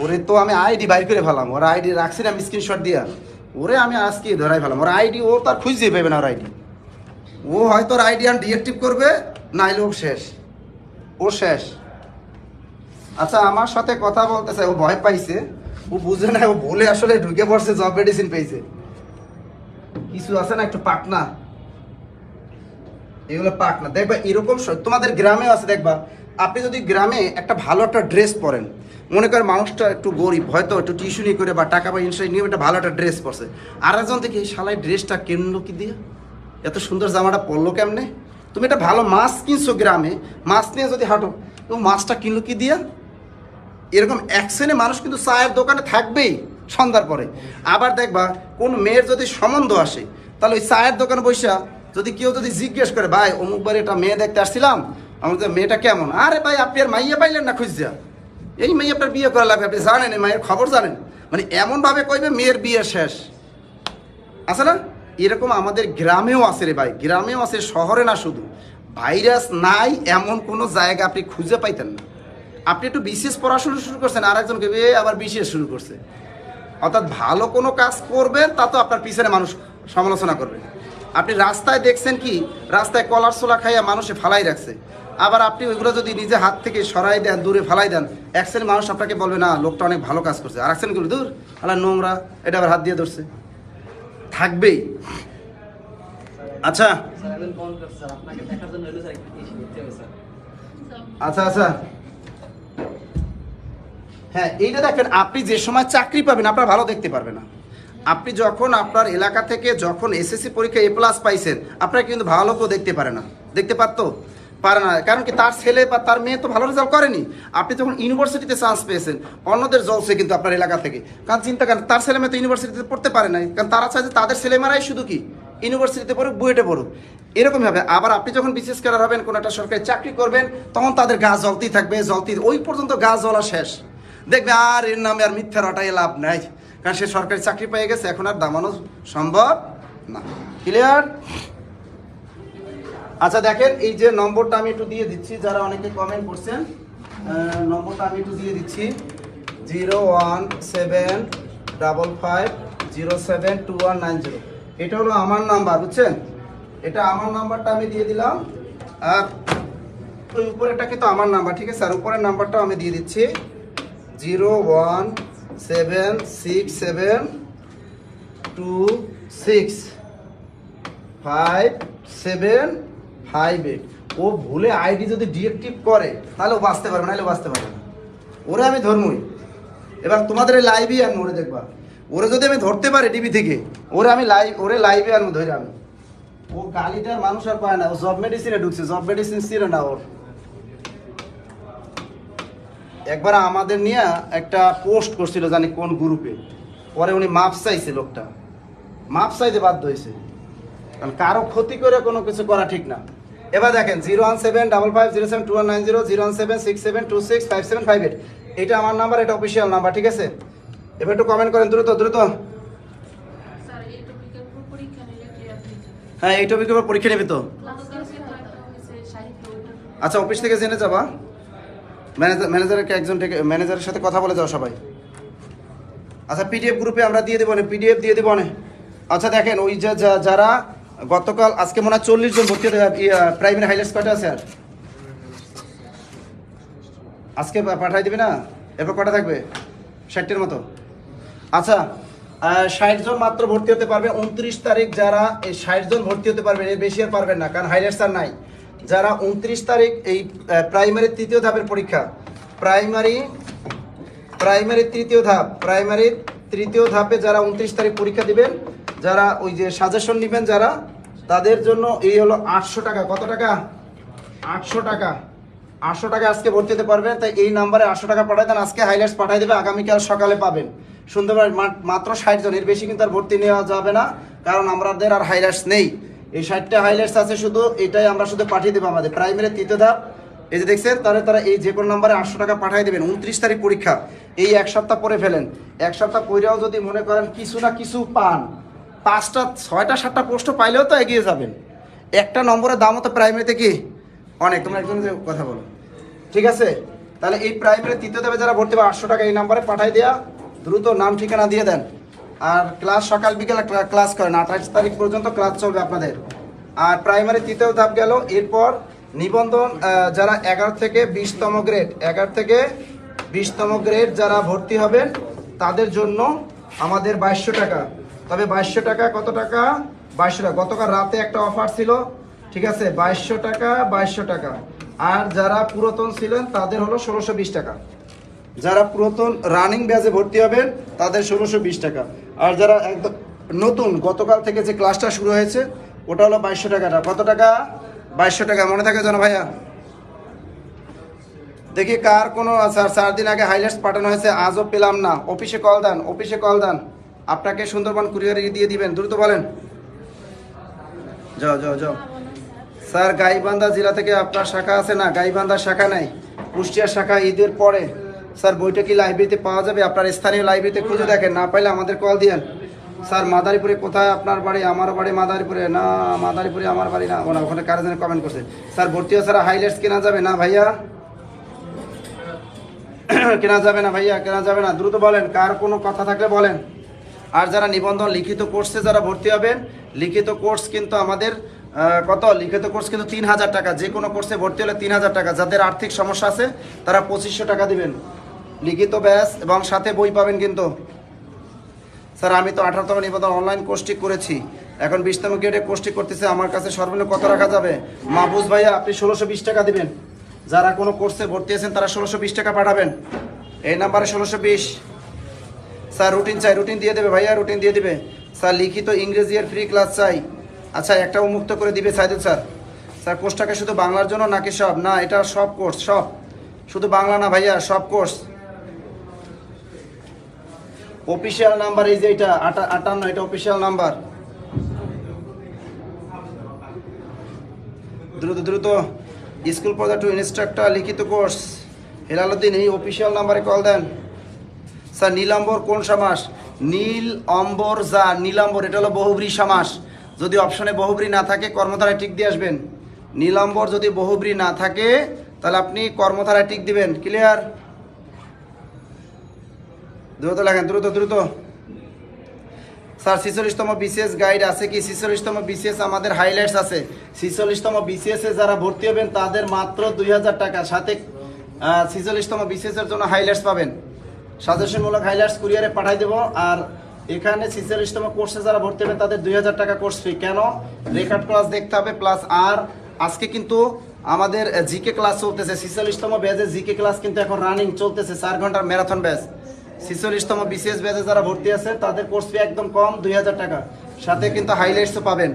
Speaker 1: ওরে তো আমি আইডি বাইর করে ফেলাম, ওর আইডি রাখছি না আমি স্ক্রিনশট দিয়া, ওরে আমি আজকে ধরাই ফেলাম। ওর আইডি ও তার খুঁজতেই পাবে না, ওর আইডি। ও হয়তো ওর আইডি আর ডিঅ্যাক্টিভ করবে, নাইলে ও শেষ, ও শেষ। আচ্ছা আমার সাথে কথা বলতেছে, ও ভয় পাইছে, ও বুঝে না, ও বলে আসলে ঢুকে পড়ছে, জব মেডিসিন পেয়েছে। কিছু আছে না একটু পাকনা, এগুলো পাকনা। দেখবা এরকম তোমাদের গ্রামেও আছে, দেখবা আপনি যদি গ্রামে একটা ভালো একটা ড্রেস পরেন, মনে করেন মানুষটা একটু গরিব, হয়তো একটু টিউশনি করে বা টাকা বা ইনশাই নিয়ে একটা ভালো একটা ড্রেস পরছে, আর একজন থেকে এই শালাই ড্রেসটা কিনলো কি দিয়ে, এত সুন্দর জামাটা পরলো কেমনে? তুমি একটা ভালো মাছ কিনছো গ্রামে, মাছ নিয়ে যদি হাঁটো, তো মাছটা কিনলো কি দিয়া? এরকম এক শ্রেণী মানুষ কিন্তু চায়ের দোকানে থাকবেই সন্ধ্যার পরে। আবার দেখবা কোন মেয়ের যদি সম্বন্ধ আসে, তাহলে ওই চায়ের দোকানে বসা যদি কেউ যদি জিজ্ঞেস করে, ভাই অমুক বাড়ি একটা মেয়ে দেখতে আসছিলাম, আমাদের মেয়েটা কেমন? আরে ভাই আপনি আর মাইয়া পাইলেন না খুঁজা, এই মেয়ে আপনার বিয়ে করা লাগবে, আপনি জানেন এই মায়ের খবর জানেন, মানে এমনভাবে কইবে মেয়ের বিয়ে শেষ। আছে না এরকম? আমাদের গ্রামেও আছে রে ভাই, গ্রামেও আছে, শহরে না শুধু। ভাইরাস নাই এমন কোনো জায়গা আপনি খুঁজে পাইতেন না। আপনি একটু বিশেষ পড়াশোনা শুরু করছেন, আর একজনকে আবার বিশেষ শুরু করছে। অর্থাৎ ভালো কোনো কাজ করবেন তা তো আপনার পিছনে মানুষ সমালোচনা করবে। আপনি রাস্তায় দেখছেন কি, রাস্তায় কলার ছোলা খাইয়া মানুষে ফালাই রাখছে, আবার আপনি ওইগুলো যদি নিজে হাত থেকে সরাই দেন, দূরে ফালাই দেন, এক শ্রেণীর মানুষ আপনাকে বলবে না লোকটা অনেক ভালো কাজ করছে, আর এক শ্রেণীগুলো দূর আলা নোংরা, এটা আবার হাত দিয়ে ধরছে, থাকবেই। আচ্ছা আচ্ছা আচ্ছা হ্যাঁ, এইটা দেখেন, আপনি যে সময় চাকরি পাবেন আপনার ভালো দেখতে পারবে না। আপনি যখন আপনার এলাকা থেকে যখন এসএসসি পরীক্ষা A+ পাইছেন, আপনারা কিন্তু ভালো কেউ দেখতে পারে না, দেখতে পারে না, কারণ কি তার ছেলে বা তার মেয়ে তো ভালো রেজাল্ট করেনি। আপনি যখন ইউনিভার্সিটিতে চান্স পেয়েছেন, অন্যদের জলসে কিন্তু আপনার এলাকা থেকে, কারণ চিন্তা করেন তার ছেলে মেয়ে তো ইউনিভার্সিটিতে পড়তে পারে নাই, কারণ তারা চায় যে তাদের ছেলেমেয়েরাই শুধু কি ইউনিভার্সিটিতে পড়ুক, বুয়েটে পড়ুক, এরকমই হবে। আবার আপনি যখন বিশেষ ক্যাডার হবেন, কোনো একটা সরকারি চাকরি করবেন, তখন তাদের গা জ্বলতেই থাকবে, ওই পর্যন্ত গা জ্বলা শেষ। দেখবে আর এর নামে আর মিথ্যা রটাই লাভ নাই, কারণ সে সরকারি চাকরি পেয়ে গেছে, এখন আর দামানো সম্ভব না। ক্লিয়ার? আচ্ছা দেখেন, এই যে নম্বরটা আমি একটু দিয়ে দিচ্ছি, যারা অনেকে কমেন্ট করছেন, নম্বরটা আমি একটু দিয়ে দিচ্ছি, 01755072190। এটা হলো আমার নাম্বার, বুঝছেন? এটা আমার নাম্বারটা আমি দিয়ে দিলাম, আর ওই উপরেটা কিন্তু আমার নাম্বার, ঠিক আছে? আর উপরের নাম্বারটাও আমি দিয়ে দিচ্ছি, 01762657558। ও ভুলে আইডি যদি ডিএক্টিভ করে তাহলে ও বাঁচতে পারবে, নাহলে বাঁচতে পারবে না। ওরে আমি ধর্মই, এবার তোমাদের এই লাইভই আনবো, ওরে দেখবা, ওরে যদি আমি ধরতে পারি টিভি থেকে, ওরে লাইভে আনবো ধরে আমি। ও গালি দেওয়ার মানুষ আর পায় না, ও জব মেডিসিনে ঢুকছে, জব মেডিসিন ছিল না ওর। একবার আমাদের নিয়ে একটা পোস্ট করছিল জানি কোন গ্রুপে, পরে উনি মাপ চাইছে, লোকটা মাপ চাইতে বাধ্য হয়েছে, কারণ কারো ক্ষতি করে কোনো কিছু করা ঠিক না। এবার দেখেন 01755072190, 01767265758, এটা আমার নাম্বার, এটা অফিসিয়াল নাম্বার, ঠিক আছে? এবার একটু কমেন্ট করেন দ্রুত দ্রুত।
Speaker 3: স্যার এই টপিকের উপর পরীক্ষা নিলে কি আপনি
Speaker 1: হ্যাঁ, এই টপিকের উপর পরীক্ষা নেবে তো?
Speaker 3: ক্লাস টেস্টে তো একটা হয়েছে সাহিত্য, ওইটা
Speaker 1: আচ্ছা, অফিস থেকে জেনে যাবা, ম্যানেজারের সাথে কথা বলে যাও সবাই। আচ্ছা, পিডিএফ গ্রুপে আমরা দিয়ে দেবো, পিডিএফ দিয়ে দেবো না। আচ্ছা দেখেন, ওই যে যারা গতকাল, আজকে মনে হয় 40 জন ভর্তি হতে, প্রাইমারি হাইলাইটস কয়টা আছে আর আজকে পাঠাই দিবি না? এরপর কটা থাকবে? 60-এর মতো। আচ্ছা, 60 জন মাত্র ভর্তি হতে পারবে 29 তারিখ। যারা এই 60 জন ভর্তি হতে পারবেন, এর বেশি আর পারবেন না, কারণ হাইলাইটস আর নাই। যারা 29 তারিখ এই প্রাইমারি তৃতীয় ধাপের পরীক্ষা, প্রাইমারি তৃতীয় ধাপে যারা 29 তারিখ পরীক্ষা দিবেন, যারা ওই যে সাজেশন নেবেন যারা, তাদের জন্য এই হলো 800 টাকা। কত টাকা? 800 টাকা। 800 টাকা আজকে ভর্তি হতে পারবেন। তাই এই নাম্বারে 800 টাকা পাঠাই দেন, আজকে হাইলাইটস পাঠাই দেবে, আগামীকাল সকালে পাবেন। সুন্দরবন মাত্র 60 জন, এর বেশি কিন্তু আর ভর্তি নেওয়া যাবে না, কারণ আমাদের আর হাইলাইটস নেই। এই 60টা হাইলাইটস আছে শুধু, এটাই আমরা শুধু পাঠিয়ে দেবো আমাদের প্রাইমারি তৃতীয় ধাপ। এই যে দেখছেন, তারা এই যে কোনো নম্বরে 800 টাকা পাঠিয়ে দেবেন। 29 তারিখ পরীক্ষা, এই এক সপ্তাহ পরে ফেলেন। এক সপ্তাহ পরেও যদি মনে করেন কিছু না কিছু পান, 5টা 6টা 7টা পোস্ট পাইলেও তো এগিয়ে যাবেন। একটা নম্বরের দামও তো প্রাইমারিতে কি অনেক। তোমরা একজন কথা বলো, ঠিক আছে? তাহলে এই প্রাইমারি তৃতীয় ধাপে যারা ভর্তি হবে 800 টাকা এই নাম্বারে পাঠিয়ে দেওয়া, দ্রুত নাম ঠিকানা দিয়ে দেন। আর ক্লাস সকাল বিকেল ক্লাস করেন, 28 তারিখ পর্যন্ত ক্লাস চলবে আপনাদের। আর প্রাইমারি তৃতীয় ধাপ গেল। এরপর নিবন্ধন যারা 11 থেকে 20তম গ্রেড, 11 থেকে 20তম গ্রেড যারা ভর্তি হবেন তাদের জন্য আমাদের 2200 টাকা। তবে 2200 টাকা কত টাকা? 2200 টাকা। গতকাল রাতে একটা অফার ছিল, ঠিক আছে? 2200 টাকা, 2200 টাকা। আর যারা পুরাতন ছিলেন তাদের হলো 1620 টাকা। যারা পুরাতন রানিং ব্যাচে ভর্তি হবেন তাদের 1620 টাকা। আর যারা একদম নতুন গতকাল থেকে যে ক্লাসটা শুরু হয়েছে ওটা হলো 2200 টাকাটা। কত টাকা? 2200 টাকা। মনে থাকে জানো ভাইয়া? দেখি কার কোনো 4 দিন আগে হাইলাইটস পাঠানো হয়েছে, আজও পেলাম না। অফিসে কল দেন, অফিসে কল দেন, আপনাকে সুন্দরবন কুরিয়ারে দিয়ে দিবেন। দ্রুত বলেন। যাও যাও যাও। স্যার গাইবান্ধা জেলা থেকে আপনার শাখা আছে? না, গাইবান্ধা শাখা নাই, কুষ্টিয়া শাখা ঈদের পরে। স্যার বইটা কি লাইব্রেরিতে পাওয়া যাবে? আপনার স্থানীয় লাইব্রেরিতে খুঁজে দেখেন, না পাইলে আমাদের কল দিয়েন। স্যার মাদারীপুরে কোথায় আপনার বাড়ি? আমার বাড়ি মাদারীপুরে। না, মাদারীপুরে আমার বাড়ি না। ওখানে কার জন্য কমেন্ট করছে। স্যার ভর্তি হয়ে স্যার হাইলাইটস কেনা যাবে? না ভাইয়া, কেনা যাবে না ভাইয়া, কেনা যাবে না। দ্রুত বলেন, কার কোনো কথা থাকলে বলেন। আর যারা নিবন্ধন লিখিত কোর্সে যারা ভর্তি হবেন, লিখিত কোর্স কিন্তু আমাদের কত? লিখিত কোর্স কিন্তু 3000 টাকা। যে কোনো কোর্সে ভর্তি হলে 3000 টাকা। যাদের আর্থিক সমস্যা আছে তারা 2500 টাকা দিবেন। লিখিত ব্যাস এবং সাথে বই পাবেন কিন্তু। স্যার আমি তো 18তম নিবন্ধন অনলাইন কোর্সটি করেছি, এখন 20তম গ্রেডে কোর্সটি করতেছে, আমার কাছে সর্বনিম্ন কত রাখা যাবে? মাহবুজ ভাইয়া আপনি 1620 টাকা দিবেন। যারা কোনো কোর্সে ভর্তি আছেন তারা 1620 টাকা পাঠাবেন এই নাম্বারে 1620। স্যার রুটিন চাই, রুটিন দিয়ে দেবে ভাইয়া, রুটিন দিয়ে দিবে। স্যার লিখিত ইংরেজি এর ফ্রি ক্লাস চাই। আচ্ছা একটা উন্মুক্ত করে দিবে সাইদুল স্যার। স্যার কোর্সটাকে শুধু বাংলার জন্য নাকি সব? না, এটা সব কোর্স, সব, শুধু বাংলা না ভাইয়া, সব কোর্স। অফিসিয়াল নাম্বার এই যে এটা 58, এটা অফিসিয়াল নাম্বার। দ্রুত দ্রুত। স্কুল পর্যায়ে টু ইনস্ট্রাক্টর লিখিত কোর্স হেলালুদ্দিন, এই অফিসিয়াল নাম্বারে কল দেন। স্যার নীলাম্বর কোন সমাস? নীল অম্বর যা নীলাম্বর, এটা হলো বহুব্রী সমাস। যদি অপশনে বহুব্রী না থাকে কর্মধারায় টিক দিয়ে আসবেন। নীলাম্বর যদি বহুব্রী না থাকে তাহলে আপনি কর্মধারায় টিক দিবেন। ক্লিয়ার? দ্রুত লেখেন, দ্রুত দ্রুত। স্যার 46তম বিসিএস গাইড আছে কি? 46তম বিসিএস আমাদের হাইলাইটস আছে। 46তম বিসিএস এ যারা ভর্তি হবেন তাদের মাত্র 2000 টাকা, সাথে 46তম বিসিএস এর জন্য হাইলাইটস পাবেন। সাজেশনমূলক হাইলাইটস কুরিয়ারে পাঠাই দেবো। আর এখানে 46তম কোর্সে যারা ভর্তি হবেন তাদের 2000 টাকা কোর্স ফি। কেন? রেকর্ড ক্লাস দেখতে হবে প্লাস। আর আজকে কিন্তু আমাদের জিকে ক্লাস চলতেছে, 46তম ব্যাচে জিকে ক্লাস কিন্তু এখন রানিং চলতেছে, 4 ঘন্টার ম্যারাথন ব্যাচ। 46তম বিসিএস ব্যাচে যারা ভর্তি আছে তাদের কোর্স ফি একদম কম, 2000 টাকা, সাথে কিন্তু হাইলাইটসও পাবেন।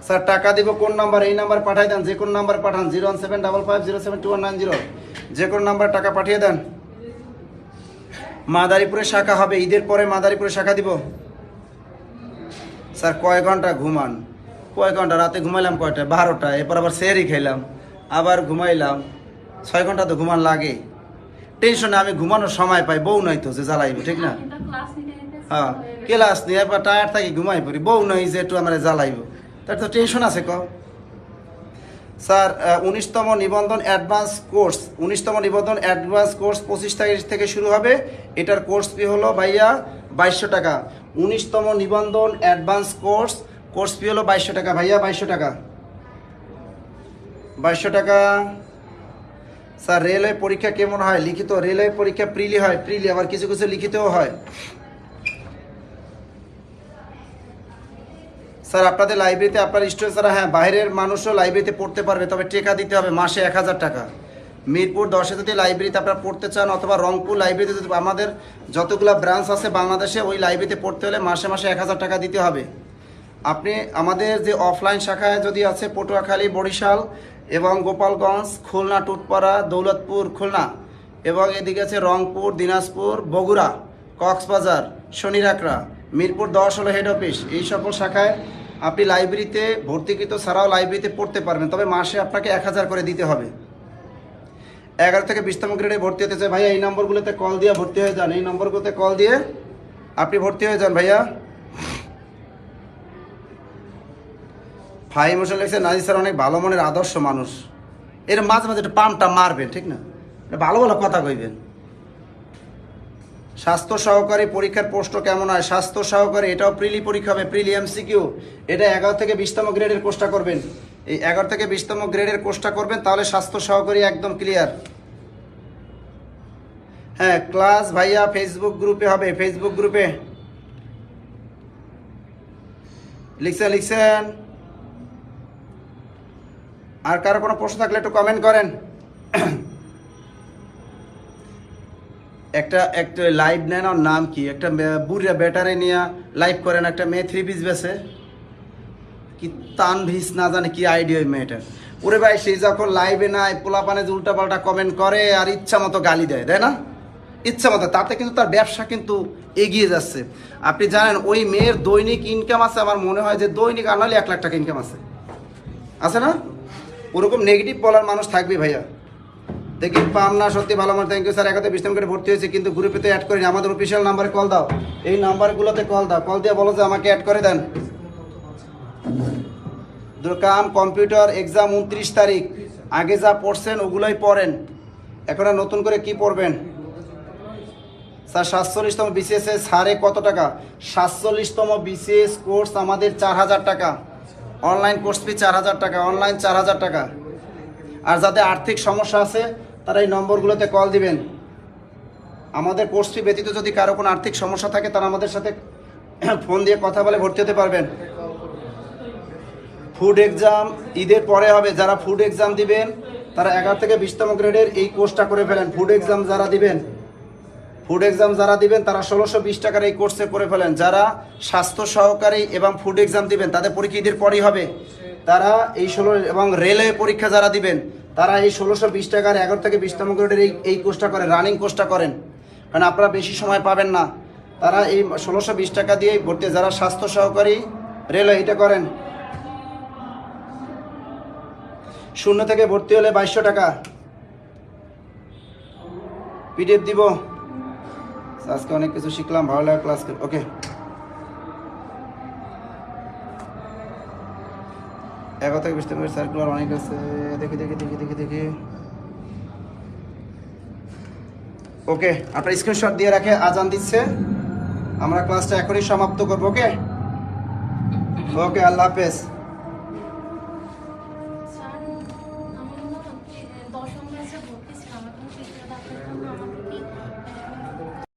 Speaker 1: স্যার টাকা দিব কোন নাম্বার? এই নাম্বার পাঠিয়ে দেন, যে কোন নাম্বার পাঠান, 01755072190, যে কোন নাম্বার টাকা পাঠিয়ে দেন। মাদারীপুরে শাখা হবে, ঈদের পরে মাদারীপুরে শাখা দিব। স্যার কয় ঘন্টা ঘুমান? কয় ঘন্টা? রাতে ঘুমাইলাম কয়টা? 12টা। এরপর আবার সেহরি খাইলাম, আবার ঘুমাইলাম, 6 ঘন্টা তো ঘুমান লাগে। টেনশনে আমি ঘুমানোর সময় পাই, বউ নাই তো যে জ্বালাইব, ঠিক না? হ্যাঁ, ক্লাস নিয়ে এবার টায়ার থাকি ঘুমাই পড়ি, বউ নাই যে একটু আমার জ্বালাইব, তার তো টেনশন আছে। স্যার 19তম নিবন্ধন অ্যাডভান্স কোর্স, 19তম নিবন্ধন অ্যাডভান্স কোর্স 25 তারিখ থেকে শুরু হবে। এটার কোর্স ফি হলো ভাইয়া 2200 টাকা। 19তম নিবন্ধন অ্যাডভান্স কোর্স ফি হলো 2200 টাকা ভাইয়া, 2200 টাকা, 2200 টাকা। স্যার রেলওয়ে পরীক্ষা কেমন হয়? লিখিত রেলওয়ে পরীক্ষা প্রিলি হয়, প্রিলি, আবার কিছু কিছু লিখিতও হয়। স্যার আপনাদের লাইব্রেরিতে আপনার স্টুডেন্ট যারা, হ্যাঁ বাইরের মানুষও লাইব্রেরিতে পড়তে পারবে, তবে টাকা দিতে হবে মাসে 1000 টাকা। মিরপুর 10-এ যদি লাইব্রেরিতে আপনারা পড়তে চান, অথবা রংপুর লাইব্রেরিতে যদি, আমাদের যতগুলো ব্রাঞ্চ আছে বাংলাদেশে, ওই লাইব্রেরিতে পড়তে হলে মাসে মাসে 1000 টাকা দিতে হবে। আপনি আমাদের যে অফলাইন শাখায় যদি আছে পটুয়াখালী, বরিশাল এবং গোপালগঞ্জ, খুলনা, টুটপাড়া, দৌলতপুর, খুলনা, এবং এদিকে আছে রংপুর, দিনাজপুর, বগুড়া, কক্সবাজার, শনিরাকড়া, মিরপুর 10 হলো হেড অফিস। এই সকল শাখায় আপনি লাইব্রেরিতে ভর্তিকৃত ছাড়াও লাইব্রেরিতে পড়তে পারবেন, তবে মাসে আপনাকে 1000 করে দিতে হবে। 11 থেকে 20তম গ্রেডে ভর্তি হতে চাই ভাইয়া, এই নম্বরগুলোতে কল দিয়ে ভর্তি হয়ে যান। এই নম্বরগুলোতে কল দিয়ে আপনি ভর্তি হয়ে যান ভাইয়া। ফাহিম হোসেন লিখছে, নাজির স্যার অনেক ভালো মনের আদর্শ মানুষ, এর মাঝে মাঝে একটু পাম্পটা মারবেন, ঠিক না, ভালো ভালো কথা কইবেন। স্বাস্থ্য সহকারী পরীক্ষার পোস্ট কেমন হয়? স্বাস্থ্য সহকারী এটাও প্রিলি পরীক্ষা হবে, প্রিলি এমসিকিউ। এটা 11 থেকে 20তম গ্রেডের কোর্সটা করবেন, এই 11 থেকে 20তম গ্রেডের কোর্সটা করবেন, তাহলে স্বাস্থ্য সহকারী একদম ক্লিয়ার। হ্যাঁ, ক্লাস ভাইয়া ফেসবুক গ্রুপে হবে, ফেসবুক গ্রুপে লিখছেন। আর কারো কোনো প্রশ্ন থাকলে একটু কমেন্ট করেন। একটা লাইভ নেন, ওর নাম কি, একটা বুড়া ব্যাটারে নিয়ে লাইভ করেন, একটা মেয়ে 3 পিস বেছে, কি তানভিস না জানে কি আইডিয়া ওই মেয়েটার। ওরে ভাই, সেই যখন লাইভে নাই পোলাপানে যে উল্টাপাল্টা কমেন্ট করে আর ইচ্ছা মতো গালি দেয়, তাই না, ইচ্ছা মতো, তাতে কিন্তু তার ব্যবসা কিন্তু এগিয়ে যাচ্ছে। আপনি জানেন ওই মেয়ের দৈনিক ইনকাম আছে, আমার মনে হয় যে দৈনিক আনালে 1 লাখ টাকা ইনকাম আছে না? ওরকম নেগেটিভ বলার মানুষ থাকবে ভাইয়া। দেখি পাম না, সত্যি ভালো আমার, থ্যাংক ইউ স্যার। 11 20তম গ্রেডে ভর্তি হয়েছে কিন্তু গ্রুপে তো অ্যাড করিনি। আমাদের অফিসিয়াল নাম্বারে কল দাও, এই নাম্বারগুলোতে কল দাও, কল দিয়ে বলো যে আমাকে অ্যাড করে দেন। কাম কম্পিউটার এক্সাম 29 তারিখ, আগে যা পড়ছেন ওগুলোই পড়েন, এখন আর নতুন করে কি পড়বেন? স্যার 47তম বিসিএস এ সারে কত টাকা? 47তম বিসিএস কোর্স আমাদের 4000 টাকা, অনলাইন কোর্স ফি 4000 টাকা, অনলাইন 4000 টাকা। আর যাদের আর্থিক সমস্যা আছে তারা এই নম্বরগুলোতে কল দিবেন। আমাদের কোর্স ফি ব্যতীত যদি কারো কোনো আর্থিক সমস্যা থাকে তারা আমাদের সাথে ফোন দিয়ে কথা বলে ভর্তি হতে পারবেন। ফুড এক্সাম ঈদের পরে হবে, যারা ফুড এক্সাম দিবেন তারা 11 থেকে 20তম গ্রেডের এই কোর্সটা করে ফেলেন। ফুড এক্সাম যারা দিবেন তারা 1620 টাকার এই কোর্সে করে ফেলেন। যারা স্বাস্থ্য সহকারী এবং ফুড এক্সাম দিবেন তাদের পরীক্ষা ঈদের পরই হবে, তারা এই 16 এবং রেলওয়ে পরীক্ষা যারা দিবেন তারা এই 1620 টাকার 11 থেকে 20তম গ্রেডের এই কোর্সটা করেন, রানিং কোর্সটা করেন, কারণ আপনারা বেশি সময় পাবেন না। তারা এই 1620 টাকা দিয়ে ভর্তি, যারা স্বাস্থ্য সহকারী রেলওয়ে এটা করেন। 0 থেকে ভর্তি হলে 2200 টাকা পিডিএফ দিব। আজকে অনেক কিছু শিখলাম, ভালো লাগে ক্লাস। ওকে, 11 থেকে 20তম গ্রেড সার্কুলার অনেক আছে, দেখি। ওকে, আপনার স্ক্রিনশট দিয়ে রাখে, আজান দিচ্ছে, আমরা ক্লাসটা এখনই সমাপ্ত করবো। ওকে, আল্লাহ হাফেজ।